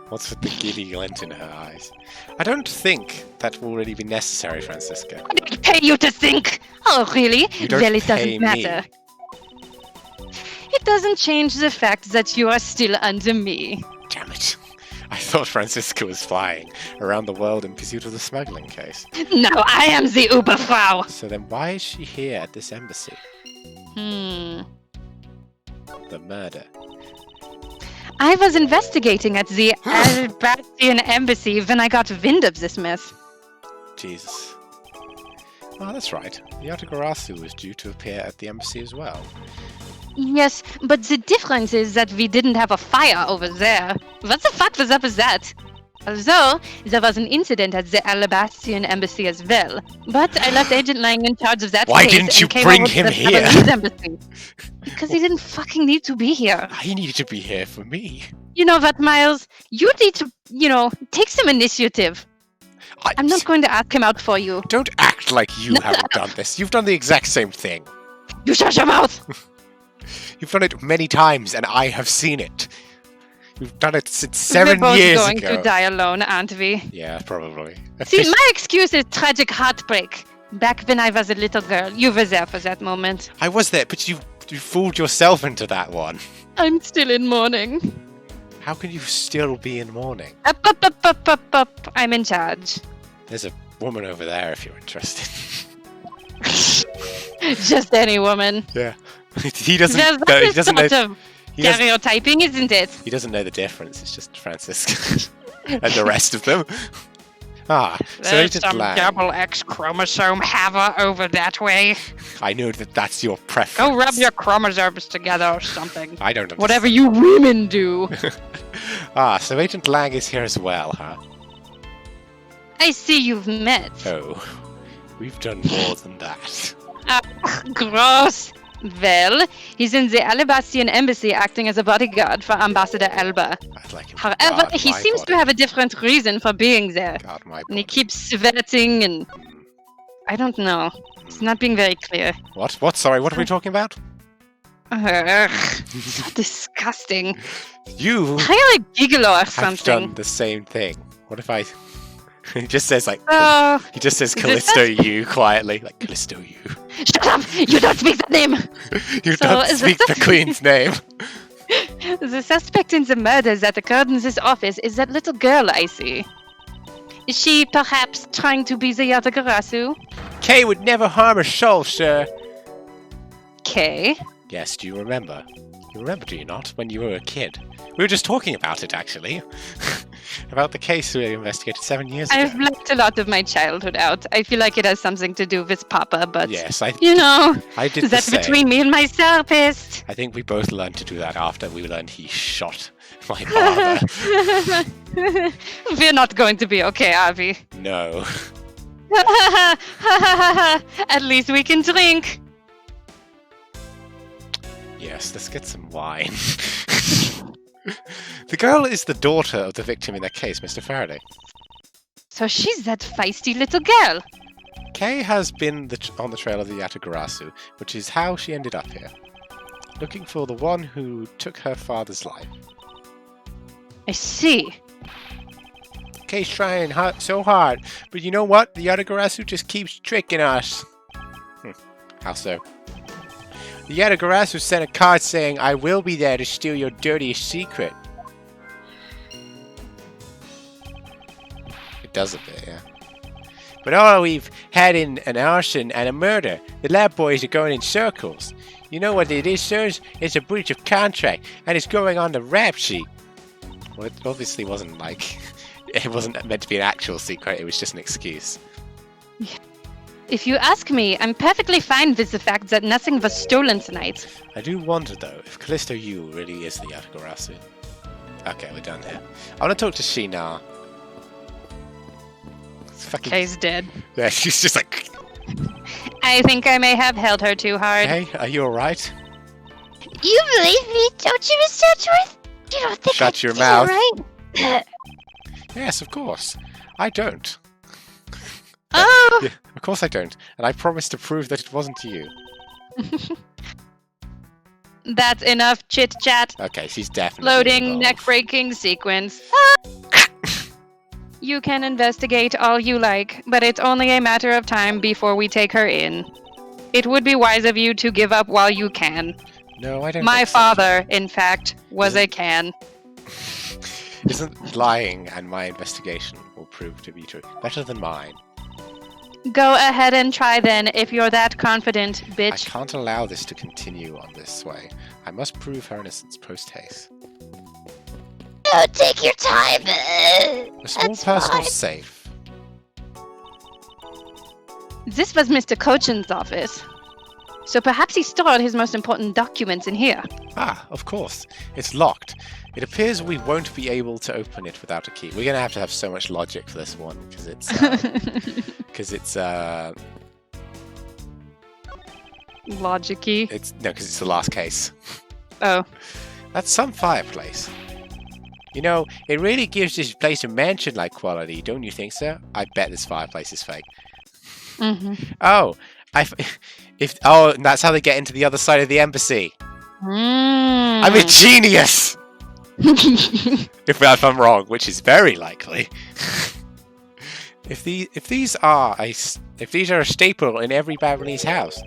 What's with the giddy glint in her eyes? I don't think that will really be necessary, Francisca. I didn't pay you to think. Oh, really? You don't Well, it pay doesn't matter. It doesn't change the fact that you are still under me. Damn it. I thought Francisca was flying around the world in pursuit of the smuggling case. No, I am the Uberfrau. So then why is she here at this embassy? The murder. I was investigating at the Albastian embassy when I got wind of this mess. Jesus. Oh, that's right. The Yatagarasu was due to appear at the embassy as well. Yes, but the difference is that we didn't have a fire over there. What the fuck was up with that? Although, there was an incident at the Alabastian embassy as well. But I left Agent Lang in charge of that Why case didn't you and came bring over to him the here? Japanese embassy. Because he didn't fucking need to be here. He needed to be here for me. You know what, Miles? You need to, take some initiative. I'm not going to ask him out for you. Don't act like you haven't done this. You've done the exact same thing. You shut your mouth! You've done it many times, and I have seen it. You've done it since 7 We're both years going ago. to die alone, aren't we? Yeah, probably. See, my excuse is tragic heartbreak. Back when I was a little girl, you were there for that moment. I was there, but you fooled yourself into that one. I'm still in mourning. How can you still be in mourning? Up. I'm in charge. There's a woman over there if you're interested. Just any woman. Yeah. He doesn't. That He is doesn't sort know. of He doesn't, stereotyping, isn't it? he doesn't know the difference. It's just Francisca and the rest of them. Ah, so There's Agent some Lang. double X chromosome haver over that way. I know that that's your preference. Go rub your chromosomes together or something. I don't understand. Whatever you women do. So Agent Lang is here as well, huh? I see you've met. Oh, we've done more than that. Gross. Well, he's in the Alabastian embassy acting as a bodyguard for Ambassador Elba. I'd like him to However, guard he my seems body. to have a different reason for being there. Guard my And he body. keeps sweating and... I don't know. It's not being very clear. What? What? Sorry, what are we talking about? Ugh, so disgusting. You Hire a gigolo or have something. done the same thing. What if I... He just says, like... Oh, He just says this Callisto you quietly. Like, Callisto you. shut up! You don't speak the name! You So, don't is speak this- the Queen's name. The suspect in the murders that occurred in this office is that little girl I see. Is she perhaps trying to be the Yatagarasu? Kay would never harm a soul, sir. Okay. Yes, do you remember? You remember, do you not, when you were a kid? We were just talking about it, actually. About the case we investigated 7 years ago. I've blocked a lot of my childhood out. I feel like it has something to do with Papa, but Yes, you know, I did the that's same. between me and my therapist. I think we both learned to do that after we learned he shot my father. We're not going to be okay, are we? No. At least we can drink. Yes, let's get some wine. The girl is the daughter of the victim in that case, Mr. Faraday. So she's that feisty little girl. Kay has been on the trail of the Yatagarasu, which is how she ended up here. Looking for the one who took her father's life. I see. Kay's trying so hard, but you know what? The Yatagarasu just keeps tricking us. How so? The Yatagarasu sent a card saying, I will be there to steal your dirtiest secret. It does a bit, yeah. But all we've had in an arson and a murder. The lab boys are going in circles. You know what it is, sirs? It's a breach of contract, and it's going on the rap sheet. Well, it obviously wasn't like... It wasn't meant to be an actual secret, it was just an excuse. If you ask me, I'm perfectly fine with the fact that nothing was stolen tonight. I do wonder, though, if Callisto Yu really is the Yatagarasu. Okay, we're done here. I want to talk to Shina. It's fucking... Kay's dead. Yeah, she's just like... I think I may have held her too hard. Hey, are you alright? You believe me, don't you, Mr. Edgeworth? You don't think Shut I your did, mouth. right? Yes, of course. I don't. Oh! Yeah, of course I don't. And I promise to prove that it wasn't you. That's enough chit chat. Okay, she's definitely Loading involved. neck breaking sequence. You can investigate all you like, but it's only a matter of time before we take her in. It would be wise of you to give up while you can. No, I don't My think so. father, in fact, was a can. Isn't lying and my investigation will prove to be true. Better than mine. Go ahead and try then, if you're that confident, I bitch. can't allow this to continue on this way. I must prove her innocence post-haste. No, take your time. A small That's personal fine. safe. This was Mr. Cochin's office. So perhaps he stored his most important documents in here. Ah, of course. It's locked. It appears we won't be able to open it without a key. We're going to have so much logic for this one, because it's... Logic-y. because it's the last case. Oh. That's some fireplace. You know, it really gives this place a mansion-like quality, don't you think, sir? I bet this fireplace is fake. Mm-hmm. Oh, and that's how they get into the other side of the embassy. I'm a genius! if I'm wrong, which is very likely. if these are a staple in every Balinese house,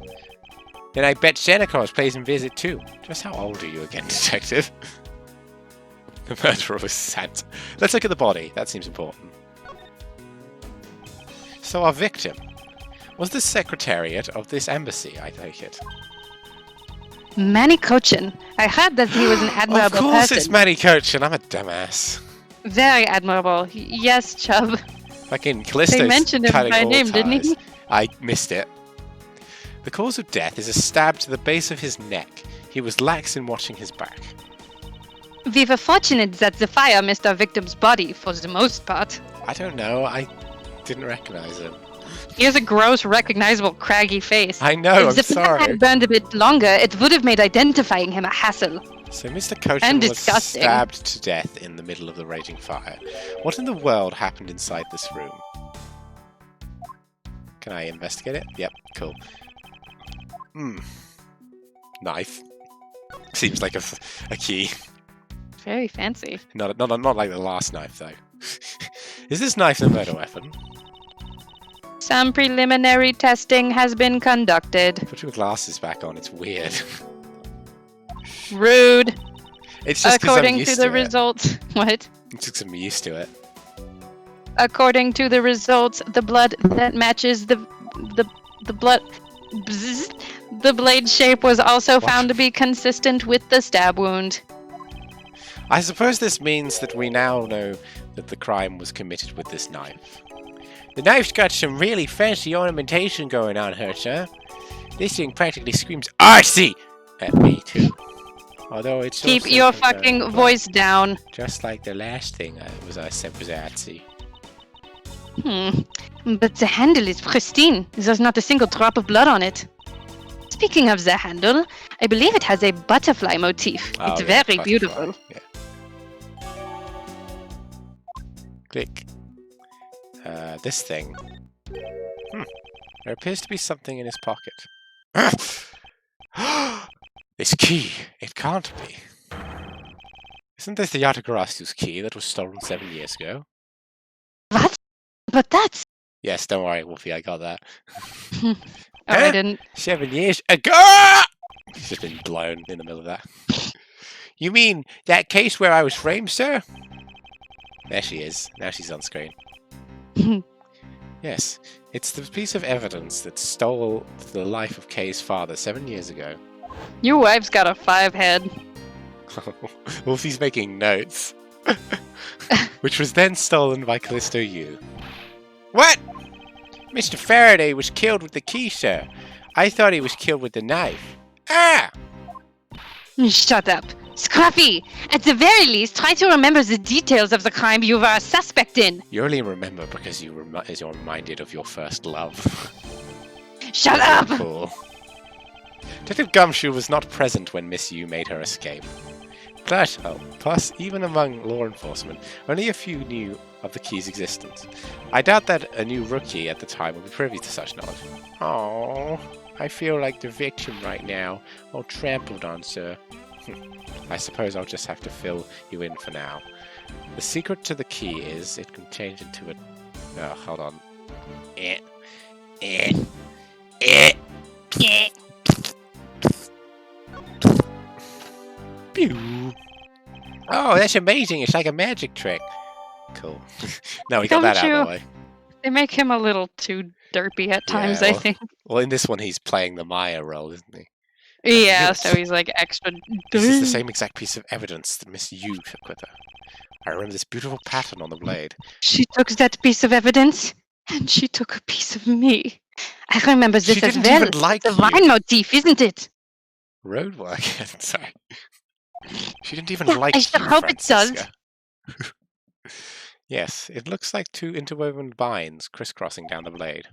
then I bet Santa Claus plays in Visit too. Just how old are you again, detective? The murderer was Santa. Let's look at the body. That seems important. So our victim was the secretariat of this embassy, I take it. Manny Cochin. I heard that he was an admirable Of course person. it's Manny Cochin. I'm a dumbass. Very admirable. Yes, Chubb. Fucking Callisto's They mentioned him cutting by all name, didn't he? ties. I missed it. The cause of death is a stab to the base of his neck. He was lax in watching his back. We were fortunate that the fire missed our victim's body for the most part. I don't know. I didn't recognize him. He has a gross, recognizable, craggy face. I know. If I'm the fire sorry. had burned a bit longer, it would have made identifying him a hassle. So Mr. Cochin And was disgusting. stabbed to death in the middle of the raging fire. What in the world happened inside this room? Can I investigate it? Yep, cool. Knife. Seems like a key. Very fancy. Not like the last knife, though. Is this knife the murder weapon? Some preliminary testing has been conducted. Put your glasses back on, it's weird. Rude. It's just 'cause I'm According used to the it. results. What? It's just 'cause I'm used to it. According to the results, the blood that matches the blood. Bzzz, the blade shape was also What? found to be consistent with the stab wound. I suppose this means that we now know that the crime was committed with this knife. The knife's got some really fancy ornamentation going on here, sir. This thing practically screams "Artsy!" at me, too. Although it's Keep also your confirmed fucking that, voice down. Just like the last thing I said was artsy. But the handle is pristine. There's not a single drop of blood on it. Speaking of the handle, I believe it has a butterfly motif. Oh, It's yeah, very butterfly, beautiful. Yeah. Click. This thing. There appears to be something in his pocket. This key. It can't be. Isn't this the Yatagarasu's key that was stolen 7 years ago? What? But that's... Yes, don't worry, Wolfie, I got that. Oh, I didn't. 7 years ago! He's just been blown in the middle of that. You mean that case where I was framed, sir? There she is. Now she's on screen. Yes, it's the piece of evidence that stole the life of Kay's father 7 years ago. Your wife's got a 5 head. Wolfie's making notes. Which was then stolen by Callisto U. What? Mr. Faraday was killed with the key, sir. I thought he was killed with the knife. Ah! Shut up. Scruffy! At the very least, try to remember the details of the crime you were a suspect in. You only remember because you're reminded of your first love. Shut up! Cool. Detective Gumshoe was not present when Miss Yu made her escape. Plus, even among law enforcement, only a few knew of the key's existence. I doubt that a new rookie at the time would be privy to such knowledge. Oh, I feel like the victim right now, all trampled on, sir. I suppose I'll just have to fill you in for now. The secret to the key is it can change into a... Oh, hold on. Pew. Oh, that's amazing. It's like a magic trick. Cool. Now we got that out of the way. They make him a little too derpy at times, I think. Well, in this one, he's playing the Maya role, isn't he? Yeah, so he's like extra... This is the same exact piece of evidence that Miss Yu took with her. I remember this beautiful pattern on the blade. She took that piece of evidence, and she took a piece of me. I remember this She as didn't well. even like the you. vine motif, isn't it? Roadwork? Sorry. She didn't even Yeah, like I you, sure hope it does. Francisca. Yes, it looks like two interwoven vines crisscrossing down the blade.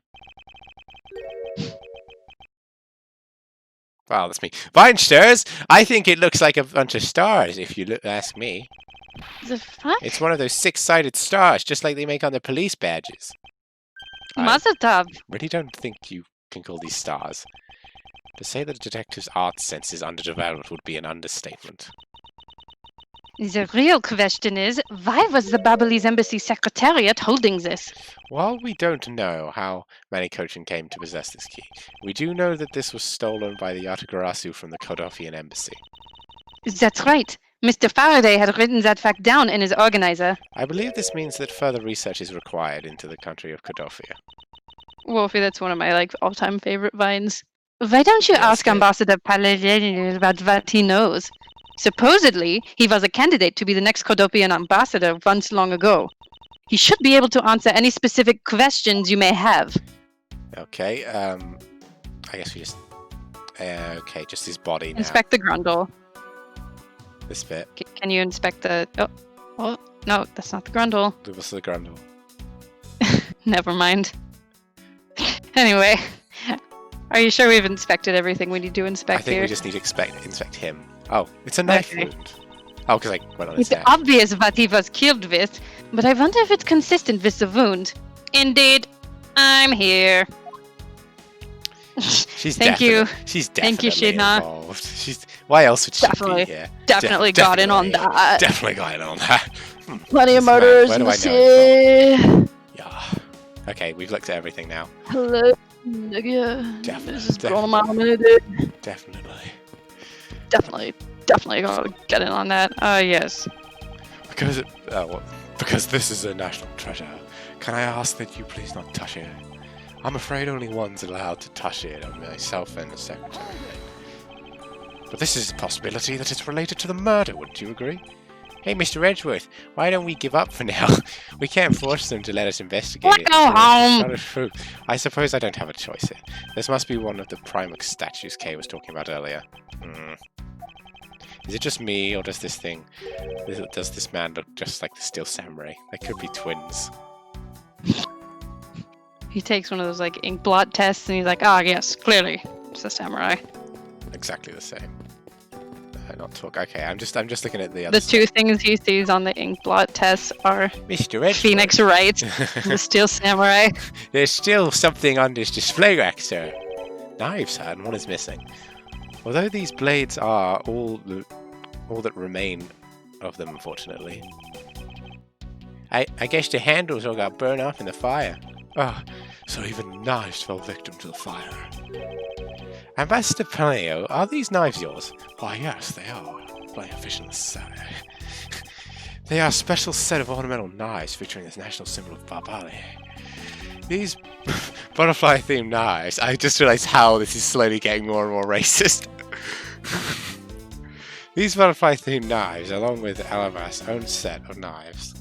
Wow, that's me. Vine stars! I think it looks like a bunch of stars, if you ask me. The fuck? It's one of those six-sided stars, just like they make on their police badges. Mazel tov. Really don't think you can call these stars. To say that a detective's art sense is underdeveloped would be an understatement. The real question is, why was the Babalese Embassy Secretariat holding this? While we don't know how Manikochin came to possess this key, we do know that this was stolen by the Yatagarasu from the Kodofian embassy. That's right. Mr. Faraday had written that fact down in his organizer. I believe this means that further research is required into the country of Kodofia. Wolfie, that's one of my all-time favorite vines. Why don't you ask good. Ambassador Palladini about what he knows? Supposedly, he was a candidate to be the next Kodopian ambassador once long ago. He should be able to answer any specific questions you may have. Okay, I guess we just... okay, just his body now. Inspect the grundle. This bit. Can you inspect the... Oh, no, that's not the grundle. What's the grundle? Never mind. Anyway, are you sure we've inspected everything we need to inspect I think here? we just need to inspect him. Oh, it's a knife wound. Oh, because I went on his It's neck. obvious what he was killed with, but I wonder if it's consistent with the wound. Indeed, I'm here. She's Thank you. She's Thank definitely you, Sheena. involved. Why else would she Definitely. be here? Definitely got in on that. Definitely got in on that. Plenty of This man, murders where in do the I know him city. Yeah. Okay, we've looked at everything now. Hello, nigga. Definitely, This is going a mile a minute, dude. Definitely. Definitely gotta get in on that. Yes. Because this is a national treasure. Can I ask that you please not touch it? I'm afraid only one's allowed to touch it, on myself and the secretary. But this is a possibility that it's related to the murder, wouldn't you agree? Hey, Mr. Edgeworth, why don't we give up for now? We can't force them to let us investigate it. Go home. Not a truth. I suppose I don't have a choice here. This must be one of the Primax statues Kay was talking about earlier. Is it just me, or does this man look just like the Steel Samurai? They could be twins. He takes one of those like ink blot tests and he's like, ah, yes, clearly it's a samurai. Exactly the same. Not talk. Okay, I'm just looking at the other. The two things he sees on the ink blot tests are Mr. Edgeworth. Phoenix Wright, and the Steel Samurai. There's still something on this display rack, sir. Knives, and one is missing. Although these blades are all that remain of them, unfortunately. I guess the handles all got burned off in the fire. Oh, so even knives fell victim to the fire. Ambassador Paleo, are these knives yours? Why, yes, they are. Playing official society. They are a special set of ornamental knives featuring this national symbol of Barbali. These butterfly-themed knives, I just realized how this is slowly getting more and more racist. These butterfly-themed knives, along with Alava's own set of knives,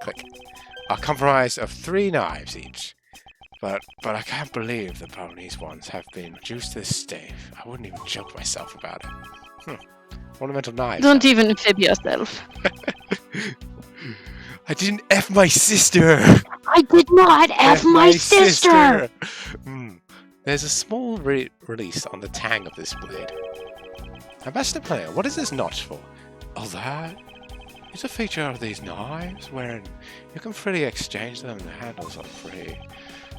click, are comprised of 3 knives each. But I can't believe the Balinese ones have been reduced to this state. I wouldn't even joke myself about it. Ornamental knives. Don't even fib yourself. I didn't F my sister! I did not F my sister! There's a small release on the tang of this blade. Ambassador Player, what is this notch for? Oh, that is a feature of these knives, wherein you can freely exchange them and the handles are free.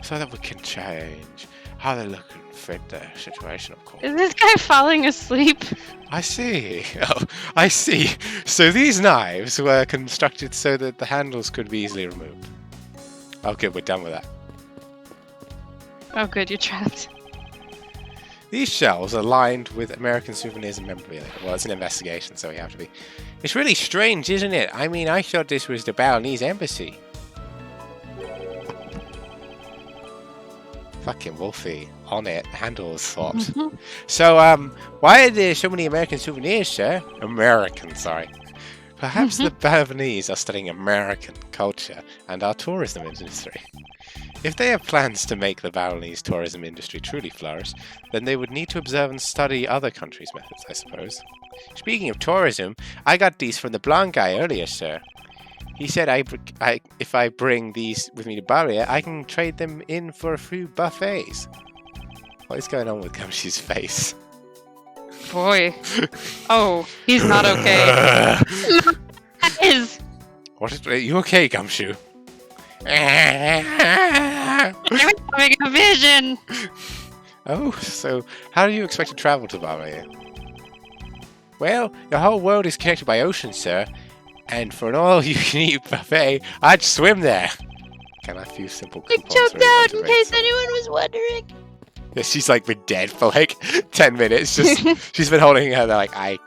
So that we can change how they look and fit their situation, of course. Is this guy falling asleep? I see. Oh, I see. So these knives were constructed so that the handles could be easily removed. Oh, good, we're done with that. Oh, good, you're trapped. These shelves are lined with American souvenirs and memorabilia. Well, it's an investigation, so we have to be. It's really strange, isn't it? I mean, I thought this was the Balinese embassy. Fucking Wolfie, on it, handles swapped. So, why are there so many American souvenirs, sir? American, sorry. Perhaps the Balinese are studying American culture and our tourism industry. If they have plans to make the Balinese tourism industry truly flourish, then they would need to observe and study other countries' methods, I suppose. Speaking of tourism, I got these from the blonde guy earlier, sir. He said if I bring these with me to Bali, I can trade them in for a few buffets. What is going on with Gumshoe's face? Boy. Oh, he's not okay. Are you okay, Gumshoe? I'm having a vision. Oh, so how do you expect to travel to Bali? Well, the whole world is connected by ocean, sir. And for an all-you-can-eat buffet, I'd swim there. Can I have a few simple I coupons jumped for out in motivate case some- anyone was wondering. Yeah, she's like been dead for like 10 minutes. Just she's been holding her. They're like,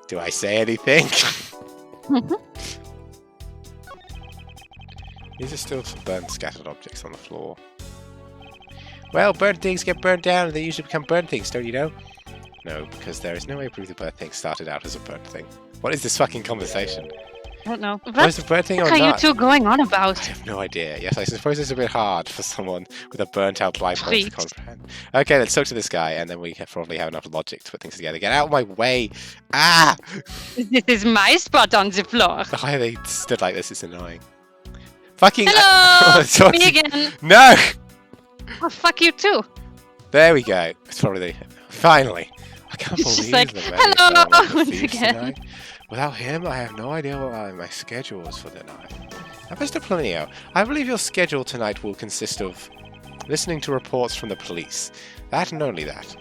do I say anything? These are still some burned, scattered objects on the floor. Well, burnt things get burnt down, and they usually become burnt things, don't you know? No, because there is no way to prove the burnt thing started out as a burnt thing. What is this fucking conversation? I don't know. Was it a burnt thing or What are you not? two going on about? I have no idea. Yes, I suppose it's a bit hard for someone with a burnt-out life to Sweet. comprehend. Okay, let's talk to this guy, and then we probably have enough logic to put things together. Get out of my way! Ah! This is my spot on the floor. Why are they stood like this? It's annoying. Fucking... Hello! Talk Me to- again. No! Oh, fuck you too. There we go. It's probably the... Finally. I can't It's believe just like, the man hello, fell on the once thieves again. tonight. Without him, I have no idea what my schedule was for the night. Now, Mr. Planio, I believe your schedule tonight will consist of listening to reports from the police. That and only that.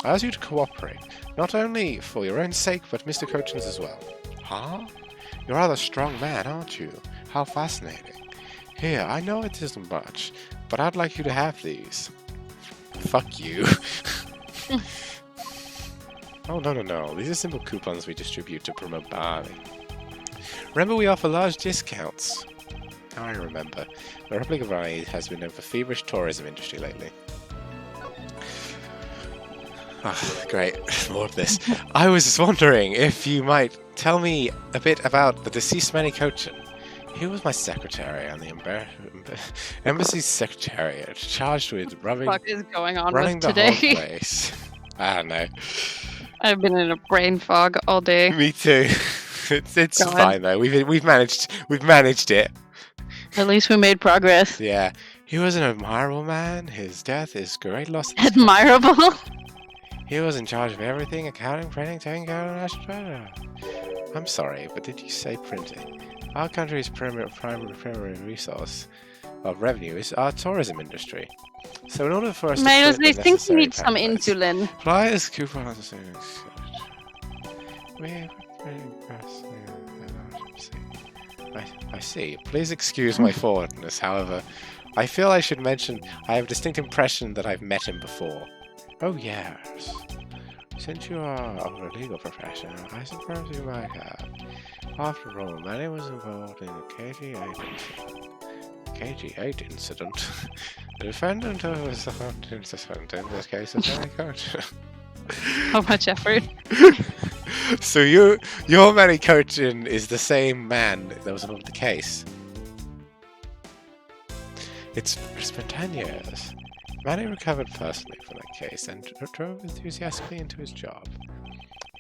I ask you to cooperate, not only for your own sake, but Mr. Cochin's as well. Huh? You're a rather strong man, aren't you? How fascinating. Here, I know it isn't much, but I'd like you to have these. Fuck you. Oh, no. These are simple coupons we distribute to promote barley. Remember, we offer large discounts. I remember. The Republic of Ireland has been known for feverish tourism industry lately. Oh, great. More of this. I was wondering if you might tell me a bit about the deceased Manny Cochin. He was my secretary on the embassy's secretariat, charged with What the fuck is going on running with the today? whole place. I don't know. I've been in a brain fog all day. Me too. It's God. fine though. We've managed it. At least we made progress. Yeah. He was an admirable man. His death is great loss. Admirable. He was in charge of everything: accounting, printing, taking care of national treasure. I'm sorry, but did you say printing? Our country's primary resource of revenue is our tourism industry. So in order for us Miles, to print I the think you necessary need some pamphlets, insulin. flyers, coupons, I see. Please excuse my forwardness, however. I feel I should mention I have a distinct impression that I've met him before. Oh yes. Since you are of a legal profession, I suppose you might have. After all, Manny was involved in the KG8 incident. The defendant was the incident in this case is Manny Cochin. How much effort? So your Manny Cochin is the same man that was involved in the case. It's been 10 years. Manny recovered personally from that case and drove enthusiastically into his job.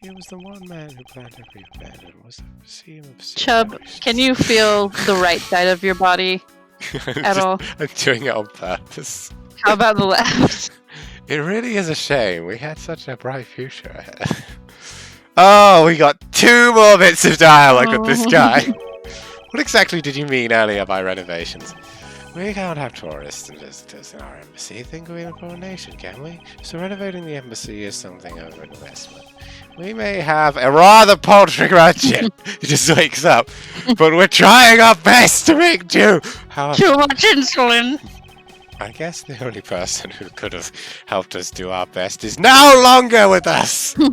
He was the one man who planned every event and was the scene of Chubb, can you feel the right side of your body at all? I'm doing it on purpose. How about the left? It really is a shame. We had such a bright future ahead. Oh, we got 2 more bits of dialogue with this guy. What exactly did you mean earlier by renovations? We can't have tourists and visitors in our embassy. Think we're a poor nation, can we? So renovating the embassy is something of an investment. We may have a rather paltry budget. He just wakes up. But we're trying our best to make do. However, Too much insulin. I guess the only person who could have helped us do our best is no longer with us. Who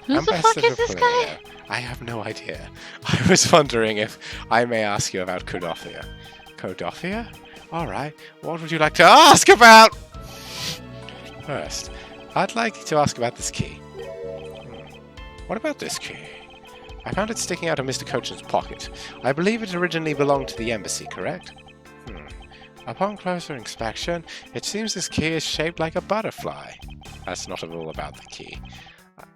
the fuck is this guy? I have no idea. I was wondering if I may ask you about Kodofia. Kodofia? Alright, what would you like to ask about? First, I'd like to ask about this key. What about this key? I found it sticking out of Mr. Cochin's pocket. I believe it originally belonged to the embassy, correct? Upon closer inspection, it seems this key is shaped like a butterfly. That's not at all about the key.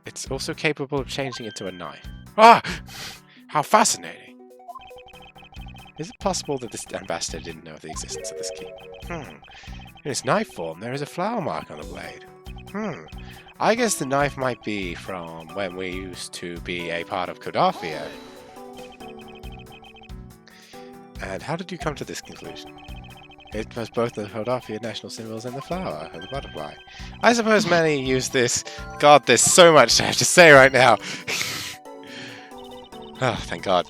It's also capable of changing into a knife. Ah! How fascinating! Is it possible that this ambassador didn't know of the existence of this key? In its knife form, there is a flower mark on the blade. I guess the knife might be from when we used to be a part of Kodofia. And how did you come to this conclusion? It was both the Kodofia national symbols and the flower, and the butterfly. I suppose many use this. God, there's so much I have to say right now. Oh, thank God.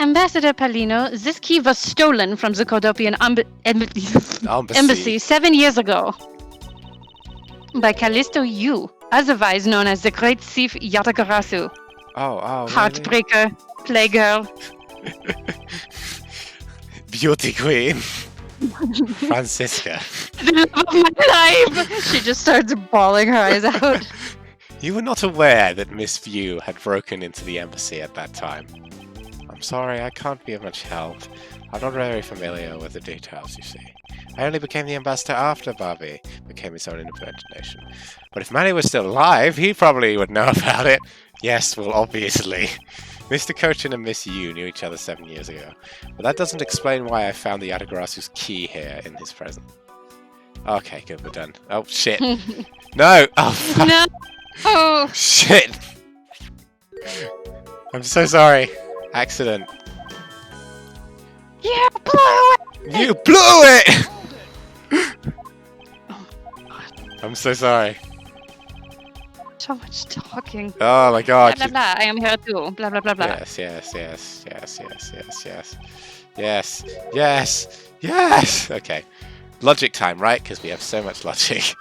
Ambassador Palino, this key was stolen from the Kodopian embassy 7 years ago by Callisto Yu, otherwise known as the Great Thief Yatagarasu. Oh, really? Heartbreaker, playgirl. Beauty Queen. Francisca. The love of my life! She just starts bawling her eyes out. You were not aware that Miss View had broken into the embassy at that time. I'm sorry, I can't be of much help. I'm not very familiar with the details, you see. I only became the ambassador after Barbie became its own independent nation. But if Manny was still alive, he probably would know about it. Yes, well, obviously. Mr. Cochin and Miss Yu knew each other 7 years ago. But that doesn't explain why I found the Yatagarasu's key here in his present. Okay, good, we're done. Oh, shit. No! Oh, fuck. No! Oh! Shit! I'm so sorry. Accident. You blew it! You blew it! I'm so sorry. So much talking. Oh my Blah god. blah blah. I am here too. Blah blah blah blah. Yes, yes, yes, yes, yes, yes, yes. Yes, yes, yes! Okay. Logic time, right? Because we have so much logic.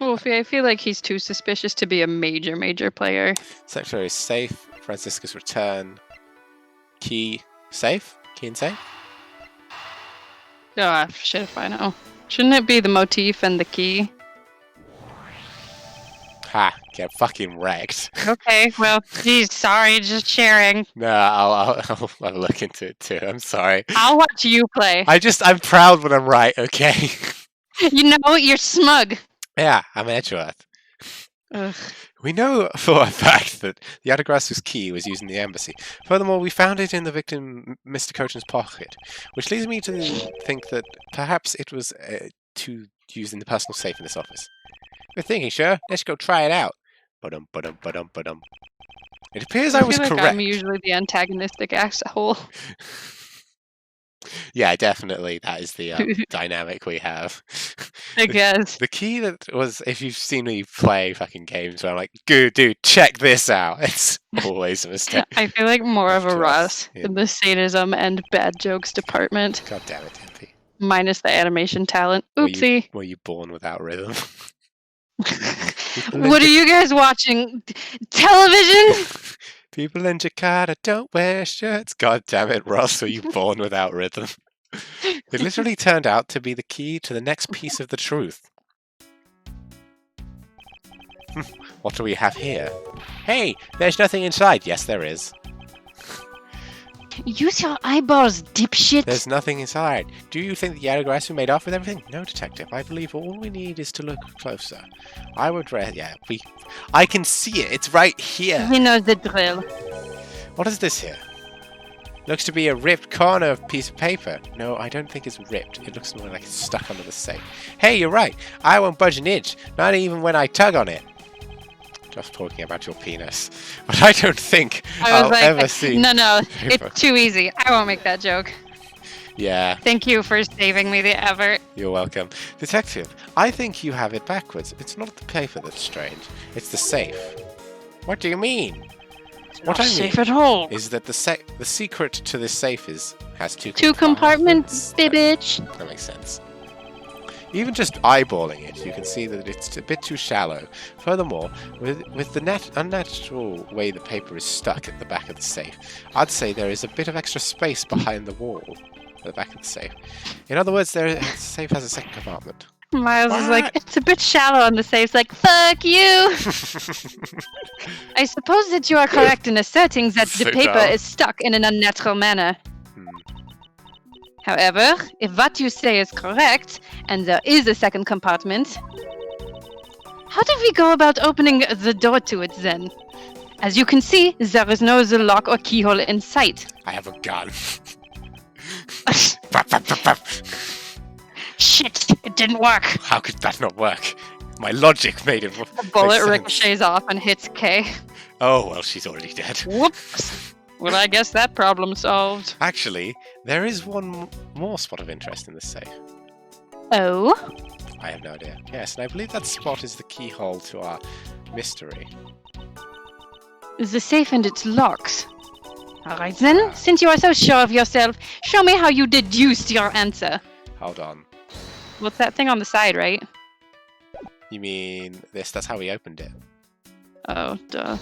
Wolfie, I feel like he's too suspicious to be a major player. Secretary is safe. Francisca's return. Key safe? Key and safe? Ah, shit if I know. Shouldn't it be the motif and the key? Ha! Get fucking wrecked. Okay, well, geez, sorry, just sharing. No, I'll look into it too. I'm sorry. I'll watch you play. I'm proud when I'm right, okay? You know, you're smug. Yeah, I'm Edgeworth. Ugh. We know for a fact that the Adagrassus key was used in the embassy. Furthermore, we found it in the victim, Mr. Cochin's pocket, which leads me to think that perhaps it was used in the personal safe in this office. Good thinking, sure. Let's go try it out. Ba-dum, ba-dum, ba-dum, ba-dum. It appears I was feel like correct. I'm usually the antagonistic asshole. Yeah, definitely. That is the dynamic we have. I guess. The key that was, if you've seen me play fucking games where I'm like, dude, check this out. It's always a mistake. I feel like more of a To us, Ross yeah. in the sadism and bad jokes department, God damn it, Dimpy. minus the animation talent. Oopsie. Were you born without rhythm? What are you guys watching? Television? People in Jakarta don't wear shirts. God damn it, Ross, were you born without rhythm? It literally turned out to be the key to the next piece of the truth. What do we have here? Hey, there's nothing inside. Yes, there is. Use your eyeballs, dipshit. There's nothing inside. Do you think the Adagrassu made off with everything? No, detective. I believe all we need is to look closer. I would I can see it. It's right here. He knows the drill. What is this here? Looks to be a ripped corner of piece of paper. No, I don't think it's ripped. It looks more like it's stuck under the safe. Hey, you're right. I won't budge an inch. Not even when I tug on it. Just talking about your penis. But I don't think I'll ever see... No, paper. it's too easy. I won't make that joke. Yeah, Thank you for saving me the effort. you're welcome. Detective, I think you have it backwards. It's not the paper that's strange. It's the safe. What do you mean? What I mean Safe at home. is that the secret to this safe has two Compartments, bitch. That makes sense. Even just eyeballing it, you can see that it's a bit too shallow. Furthermore, with the unnatural way the paper is stuck at the back of the safe, I'd say there is a bit of extra space behind the wall at the back of the safe. In other words, the safe has a second compartment. Miles is like, What? it's a bit shallow, and the safe's like, fuck you. I suppose that you are correct in asserting that the So paper dumb. is stuck in an unnatural manner. Hmm. However, if what you say is correct, and there is a second compartment, how did we go about opening the door to it then? As you can see, there is no lock or keyhole in sight. I have a gun. Shit, it didn't work. How could that not work? My logic made it. The bullet make sense. ricochets off and hits Kay. Oh, well, she's already dead. Whoops. Well, I guess that problem solved. Actually, there is one more spot of interest in this safe. Oh? I have no idea. Yes, and I believe that spot is the keyhole to our mystery. The safe and its locks. Alright then, since you are so sure of yourself, show me how you deduced your answer. Hold on. What's that thing on the side, right? You mean this? That's how we opened it. Oh, duh.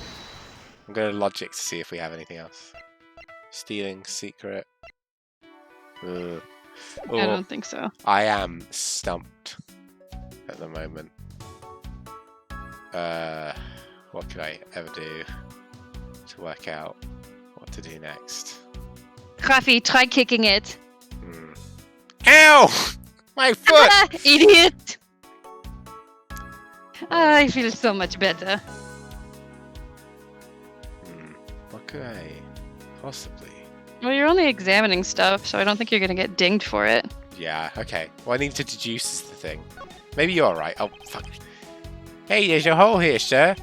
I'm going to logic to see if we have anything else. Stealing, secret. I Oh, don't think so. I am stumped at the moment. What could I ever do to work out what to do next? Rafi, try kicking it. Ow! My foot! Ah, idiot! I feel so much better. What could I possibly... Well, you're only examining stuff, so I don't think you're gonna get dinged for it. Yeah, okay. Well, I need to deduce is the thing. Maybe you're right. Oh, fuck. Hey, there's a hole here, sir.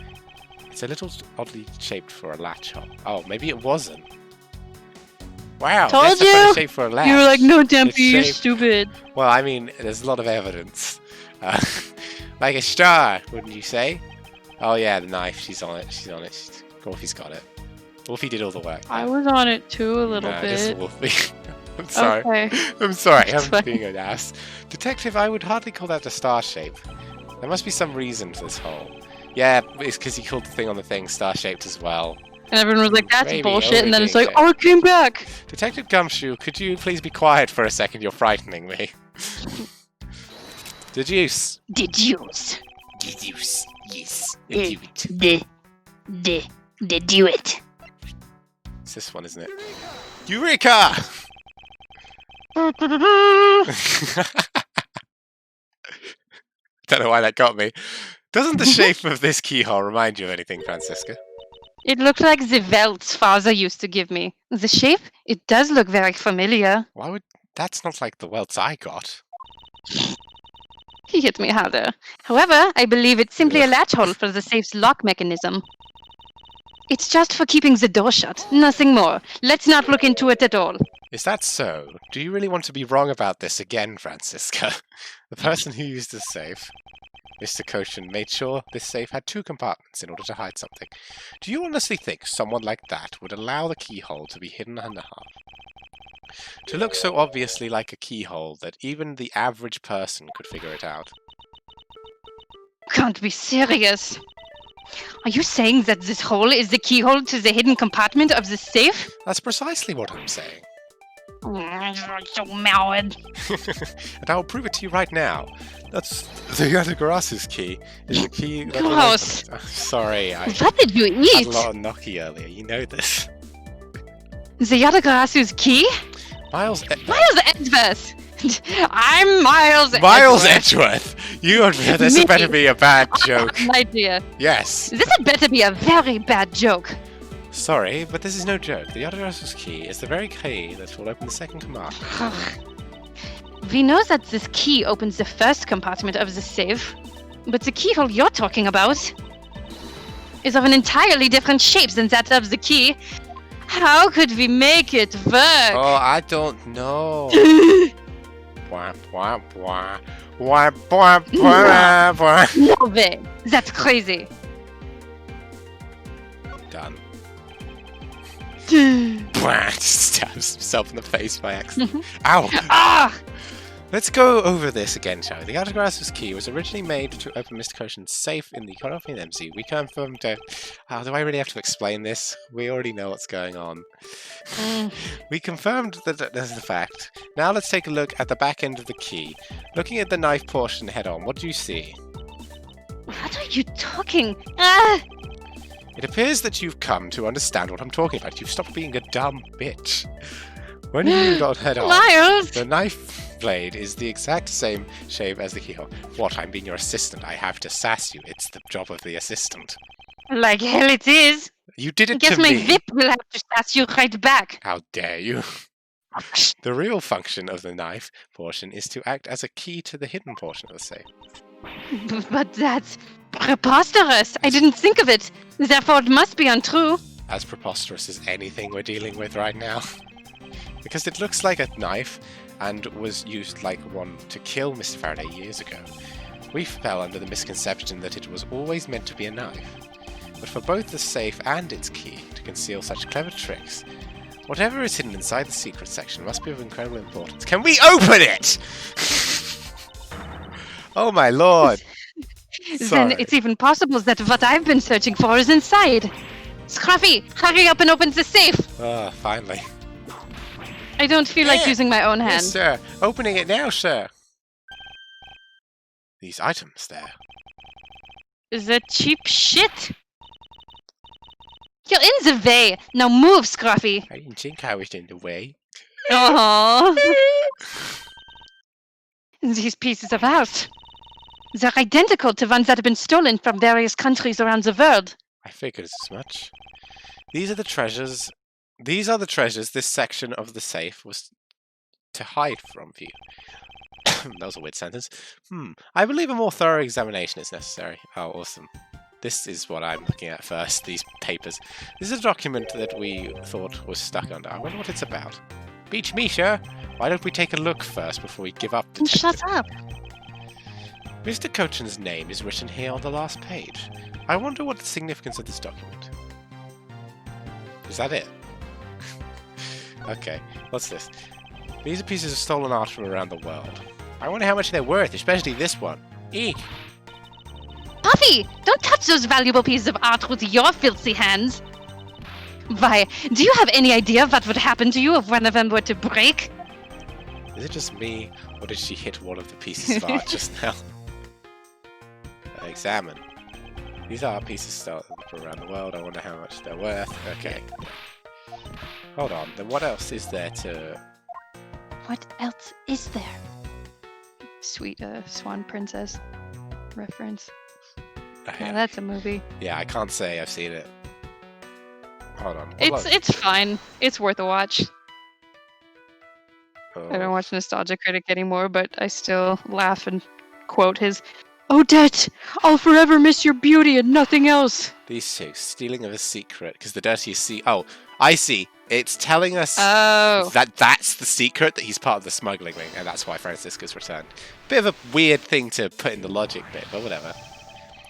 It's a little oddly shaped for a latch hole. Oh, maybe it wasn't. Wow, Told that's a funny you! shape for a latch. You were like, no, It's Dempsey, you're shaped- stupid. Well, I mean, there's a lot of evidence. Like a star, wouldn't you say? Oh yeah, the knife. She's on it. She's on it. Wolfie's got it. Wolfie did all the work. I was on it too a little Nah, this is bit. Wolfie. I'm sorry. Okay. I'm sorry. It's I'm fine. being an ass. Detective, I would hardly call that a star shape. There must be some reason for this hole. Yeah, it's because he called the thing on the thing star-shaped as well. And everyone was like, that's Maybe bullshit. And then it's overdoing like, it. oh, it came back. Detective Gumshoe, could you please be quiet for a second? You're frightening me. Deduce. Deduce. Deduce. Yes. Eh, Deduce. Do it. It's this one, isn't it? Eureka! Don't know why that got me. Doesn't the shape of this keyhole remind you of anything, Francisca? It looked like the welts father used to give me. The shape, it does look very familiar. Why would... That's not like the welts I got. He hit me harder. However, I believe it's simply a latch hole for the safe's lock mechanism. It's just for keeping the door shut, nothing more. Let's not look into it at all. Is that so? Do you really want to be wrong about this again, Francisca? The person who used the safe, Mr. Koshin, made sure this safe had 2 compartments in order to hide something. Do you honestly think someone like that would allow the keyhole to be hidden under half? To look so obviously like a keyhole that even the average person could figure it out. Can't be serious. Are you saying that this hole is the keyhole to the hidden compartment of the safe? That's precisely what I'm saying. You're so mad. And I'll prove it to you right now. That's the Yatagarasu's key. Is the key that Gross. Oh, sorry, I What did you had eat? a lot of gnocchi earlier. You know this. The Yatagarasu's key? Miles Miles Edgeworth! I'm Miles Miles Edgeworth. Edgeworth! This Me. better be a bad joke. An idea. Yes. This had better be a very bad joke. Sorry, but this is no joke. The Yatagarasu's key is the very key that will open the second compartment. We know that this key opens the first compartment of the safe, but the keyhole you're talking about is of an entirely different shape than that of the key. How could we make it work? Oh, I don't know. Bwah, bwah, bwah. Bwah, bwah, bwah, bwah. No way. That's crazy. Done. Bwah, stabs himself in the face by accident. Ow! Ah! Let's go over this again, shall we? The Yatagarasu's key was originally made to open Mr. Koshin's safe in the Konofi MC. We confirmed... do I really have to explain this? We already know what's going on. We confirmed that this is the fact. Now let's take a look at the back end of the key. Looking at the knife portion head-on, what do you see? What are you talking? Ah! It appears that you've come to understand what I'm talking about. You've stopped being a dumb bitch. When you got head-on, Miles! the knife blade is the exact same shape as the keyhole. What? I'm being your assistant. I have to sass you. It's the job of the assistant. Like hell it is. You did I it guess to my me. zip will have to sass you right back. How dare you? The real function of the knife portion is to act as a key to the hidden portion of the safe. But that's preposterous. I didn't think of it. Therefore, it must be untrue. As preposterous as anything we're dealing with right now. Because it looks like a knife and was used like one to kill Mr. Faraday years ago. We fell under the misconception that it was always meant to be a knife. But for both the safe and its key to conceal such clever tricks, whatever is hidden inside the secret section must be of incredible importance. Can we open it? Oh my lord! Then Sorry. it's even possible that what I've been searching for is inside. Scruffy, hurry up and open the safe. Ah, finally. I don't feel like Yeah. using my own hand. Yes, sir. Opening it now, sir. These items there. Is that cheap shit? You're in the way. Now move, Scruffy. I didn't think I was in the way. Oh. These pieces of art. They're identical to ones that have been stolen from various countries around the world. I figured as much. These are the treasures. These are the treasures this section of the safe was to hide from view. That was a weird sentence. I believe a more thorough examination is necessary. Oh, awesome. This is what I'm looking at first, these papers. This is a document that we thought was stuck under. I wonder what it's about. Beach Misha! Why don't we take a look first before we give up, detective? Shut up. Mr. Cochin's name is written here on the last page. I wonder what the significance of this document. Is that it? Okay, what's this? These are pieces of stolen art from around the world. I wonder how much they're worth, especially this one. Eek! Puffy, don't touch those valuable pieces of art with your filthy hands. Why, do you have any idea what would happen to you if one of them were to break? Is it just me, or did she hit one of the pieces of art just now? Examine. These are pieces stolen from around the world. I wonder how much they're worth. Okay. Hold on, then what else is there to... What else is there? Sweet Swan Princess reference. Yeah, that's a movie. Yeah, I can't say I've seen it. Hold on. It's fine. It's worth a watch. Oh. I don't watch Nostalgia Critic anymore, but I still laugh and quote his Odette, I'll forever miss your beauty and nothing else. These two, stealing of a secret, because the dirtiest Oh, I see. It's telling us Oh. that that's the secret, that he's part of the smuggling ring, and that's why Francisca's returned. Bit of a weird thing to put in the logic bit, but whatever.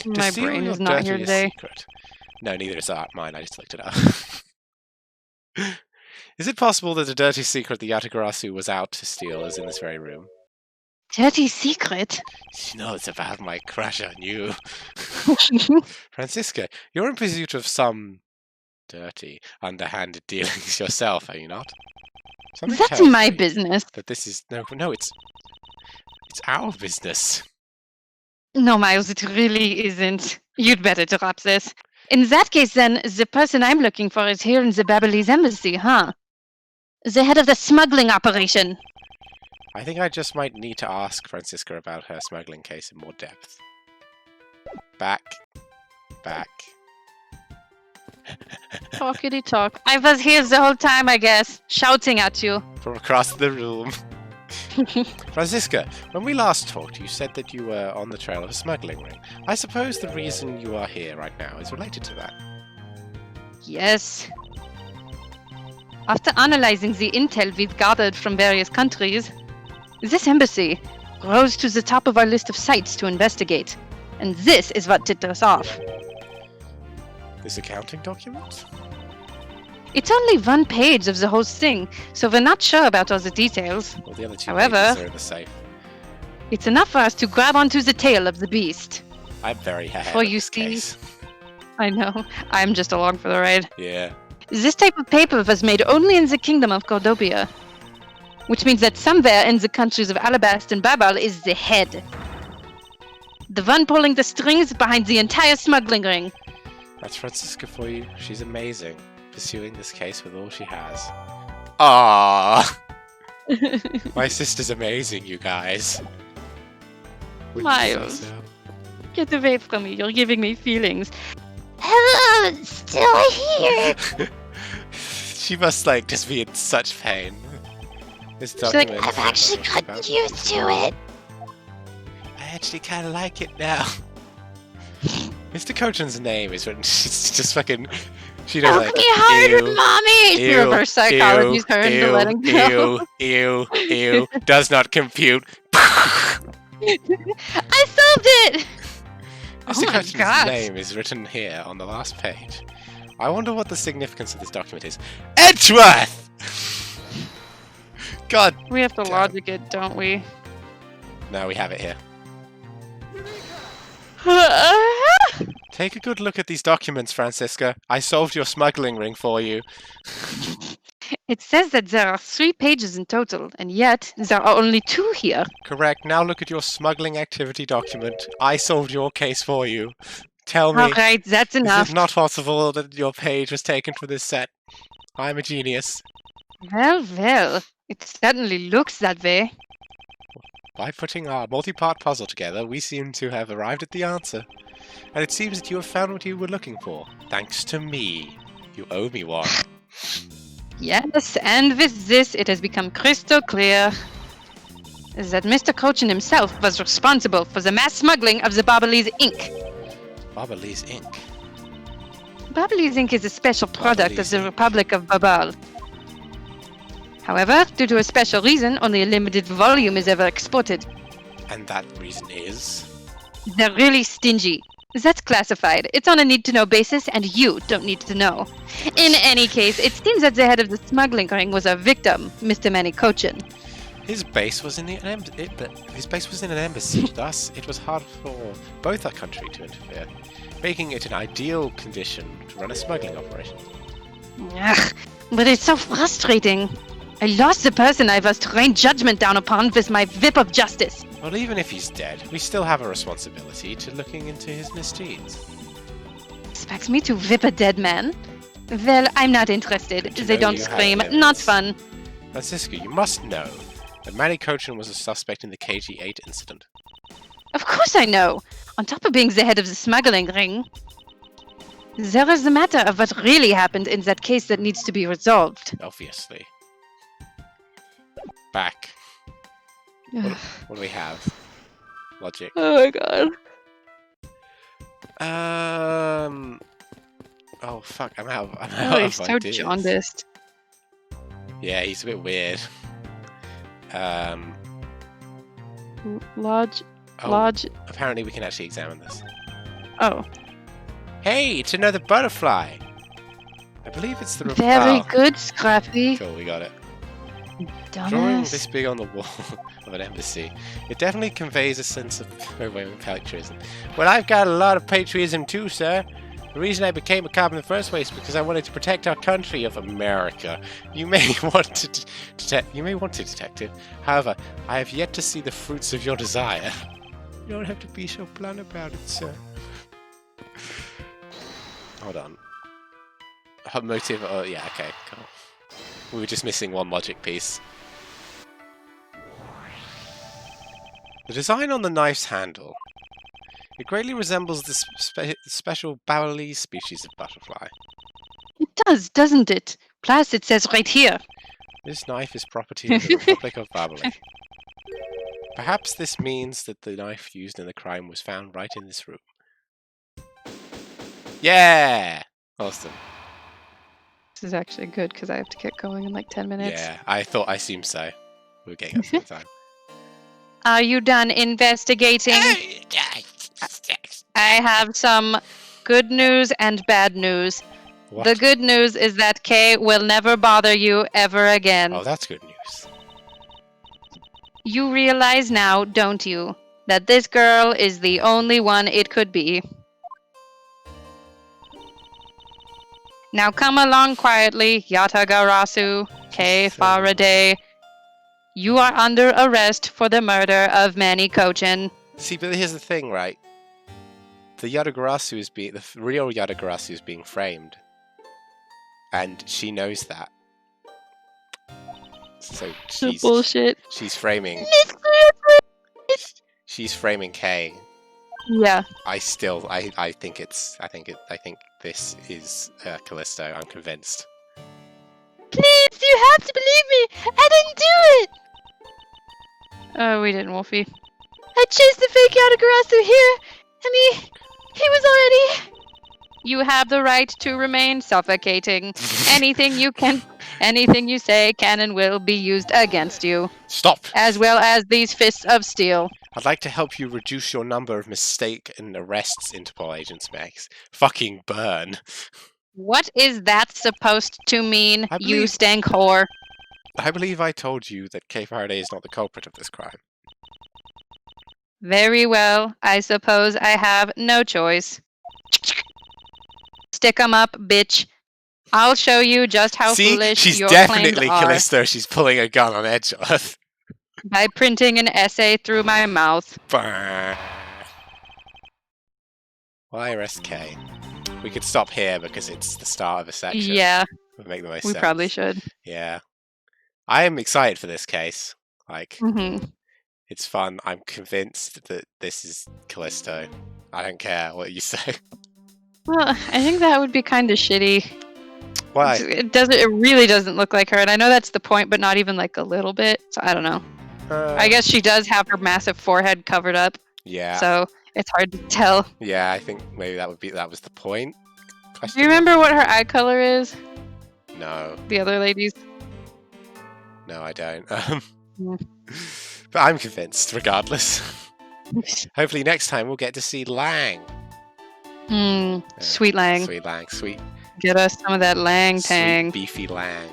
My steal brain your is not here dirtiest today. secret. No, neither is mine. I just looked it up. Is it possible that the dirty secret the Yatagarasu was out to steal is in this very room? Dirty secret? She knows about my crush on you. Francisca, you're in pursuit of some dirty, underhanded dealings yourself, are you not? Something That's tells my me business. that this is... No, it's our business. No, Miles, it really isn't. You'd better drop this. In that case, then, the person I'm looking for is here in the Babylonis embassy, huh? The head of the smuggling operation. I think I just might need to ask Francisca about her smuggling case in more depth. Back. Talkity talk. I was here the whole time, I guess, shouting at you. From across the room. Francisca, when we last talked, you said that you were on the trail of a smuggling ring. I suppose the reason you are here right now is related to that. Yes. After analyzing the intel we've gathered from various countries, this embassy rose to the top of our list of sites to investigate. And this is what tipped us off. This accounting document? It's only one page of the whole thing, so we're not sure about all the details. Well, the other two However, pages are in the safe. It's enough for us to grab onto the tail of the beast. I'm very happy For with you this see- case. I know, I'm just along for the ride. Yeah. This type of paper was made only in the kingdom of Cordobia, which means that somewhere in the countries of Alabast and Babal is the head. The one pulling the strings behind the entire smuggling ring. That's Francisca for you. She's amazing. Pursuing this case with all she has. Ah, my sister's amazing, you guys. Wouldn't you say Miles. so? Get away from me, you're giving me feelings. Hello, still here. She must just be in such pain. This like, document. I've actually gotten used to it. I actually kind of like it now. Mr. Cochin's name is written. She's just fucking. She does Poke me harder, ew, mommy. ew, Reverse psychology's ew, turned to ew, letting go. ew, does not compute. I solved it! Mr. Oh my Cochin's God. name is written here on the last page. I wonder what the significance of this document is. Edgeworth! God. We have to Damn. logic it, don't we? No, we have it here. Take a good look at these documents, Francisca. I solved your smuggling ring for you. It says that there are 3 pages in total, and yet there are only 2 here. Correct. Now look at your smuggling activity document. I solved your case for you. Tell me, Alright, that's is enough. it not possible that your page was taken for this set? I'm a genius. Well, it certainly looks that way. By putting our multi-part puzzle together, we seem to have arrived at the answer. And it seems that you have found what you were looking for. Thanks to me. You owe me one. Yes, and with this it has become crystal clear that Mr. Cochin himself was responsible for the mass smuggling of the Barbalese ink. Babali's ink. Babali's ink is a special product of Babali's the ink. Republic of Babal. However, due to a special reason, only a limited volume is ever exported. And that reason is? They're really stingy. That's classified. It's on a need-to-know basis, and you don't need to know. In any case, it seems that the head of the smuggling ring was a victim, Mr. Manikochin. His base was in an embassy. Thus, it was hard for both our country to interfere, making it an ideal condition to run a smuggling operation. Ugh, but it's so frustrating. I lost the person I was to rain judgment down upon with my whip of justice. Well, even if he's dead, we still have a responsibility to looking into his misdeeds. Expects me to whip a dead man? Well, I'm not interested. But you They know don't you have scream. Not evidence. fun. Francisco, you must know that Manny Cochin was a suspect in the KG-8 incident. Of course I know. On top of being the head of the smuggling ring. There is the matter of what really happened in that case that needs to be resolved. Obviously. Back. What do we have? Logic. Oh my god. Oh fuck! I'm out Oh, of he's so ideas. jaundiced. Yeah, he's a bit weird. Lodge. Oh, Lodge. apparently we can actually examine this. Oh. Hey, it's another butterfly. I believe it's the Very oh, good, Scrappy. Cool, we got it. Drawing this Dumbass. big on the wall of an embassy, it definitely conveys a sense of patriotism. Well, I've got a lot of patriotism too, sir. The reason I became a cop in the first place is because I wanted to protect our country of America. You may want to detect it. However, I have yet to see the fruits of your desire. You don't have to be so blunt about it, sir. Hold on. Her motive? Oh, yeah, okay, cool. We were just missing one logic piece. The design on the knife's handle. It greatly resembles the special Baolis species of butterfly. It does, doesn't it? Plus, it says right here. This knife is property of the Republic of Babali. Perhaps this means that the knife used in the crime was found right in this room. Yeah! Awesome. This is actually good because I have to get going in like 10 minutes. Yeah, I assumed so. We were getting up to the time. Are you done investigating? I have some good news and bad news. What? The good news is that Kay will never bother you ever again. Oh, that's good news. You realize now, don't you, that this girl is the only one it could be. Now come along quietly, Yatagarasu, Kay Faraday. You are under arrest for the murder of Manny Cochin. See, but here's the thing, right? The real Yatagarasu is being framed. And she knows that. So Bullshit. she's framing Kay. Yeah. I think this is Callisto. I'm convinced. Please, you have to believe me. I didn't do it. Oh, we didn't, Wolfie. I chased the fake Yatagarasu here, and he was already. You have the right to remain suffocating. Anything you say can and will be used against you. Stop! As well as these fists of steel. I'd like to help you reduce your number of mistake and arrests, Interpol agents, Max. Fucking burn. What is that supposed to mean, I you believe- stank whore? I believe I told you that Kay Faraday is not the culprit of this crime. Very well. I suppose I have no choice. Stick 'em up, bitch. I'll show you just how See, foolish she's your definitely claims are Callisto. She's pulling a gun on Edgeworth. by printing an essay through my mouth. Burn. Why arrest Kay? We could stop here because it's the start of a section. Yeah, Would make the most we sense. probably should. Yeah. I am excited for this case. Like, hmm it's fun. I'm convinced that this is Callisto. I don't care what you say. Well, I think that would be kind of shitty. Why? It really doesn't look like her, and I know that's the point, but not even like a little bit. So I don't know. I guess she does have her massive forehead covered up, Yeah. so It's hard to tell. Yeah, I think maybe that was the point. Do you remember what her eye color is? No, The other ladies? no, I don't. Yeah. But I'm convinced, regardless. Hopefully next time we'll get to see Lang. Sweet Lang. Sweet Lang, sweet, Get us some of that Lang tang. sweet beefy Lang.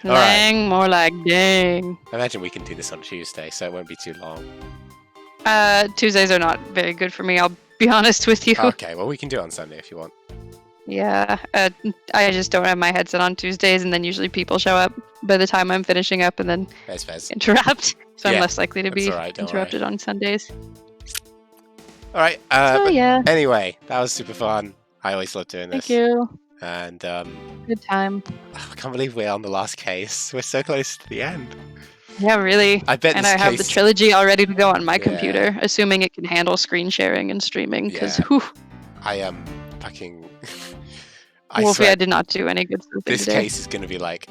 Lang, more like dang. I imagine we can do this on Tuesday, so it won't be too long. Tuesdays are not very good for me, I'll be honest with you. Okay, well we can do it on Sunday if you want. Yeah, I just don't have my headset on Tuesdays, and then usually people show up by the time I'm finishing up and then Fez. interrupt. So Yeah, I'm less likely to that's be all right, don't interrupted on Sundays. All right. So yeah, Anyway, that was super fun. I always love doing this. thank you. And Good time. I can't believe we're on the last case. We're so close to the end. Yeah, really. I bet And this I have the case- trilogy all ready to go on my Yeah. computer, assuming it can handle screen sharing and streaming. Because, Yeah. whew, I am fucking. I Wolfie, I swear, did not do any good sleeping this today. case is going to be like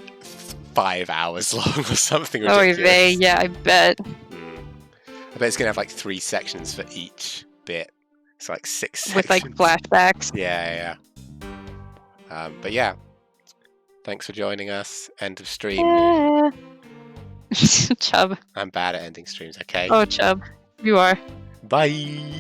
5 hours long or something Oh, ridiculous. yeah, I bet. I bet it's going to have like 3 sections for each bit. It's like 6 With like sections. flashbacks. Yeah. But yeah, thanks for joining us. End of stream. Yeah. Chub. I'm bad at ending streams. Okay. Oh, Chub. You are. Bye.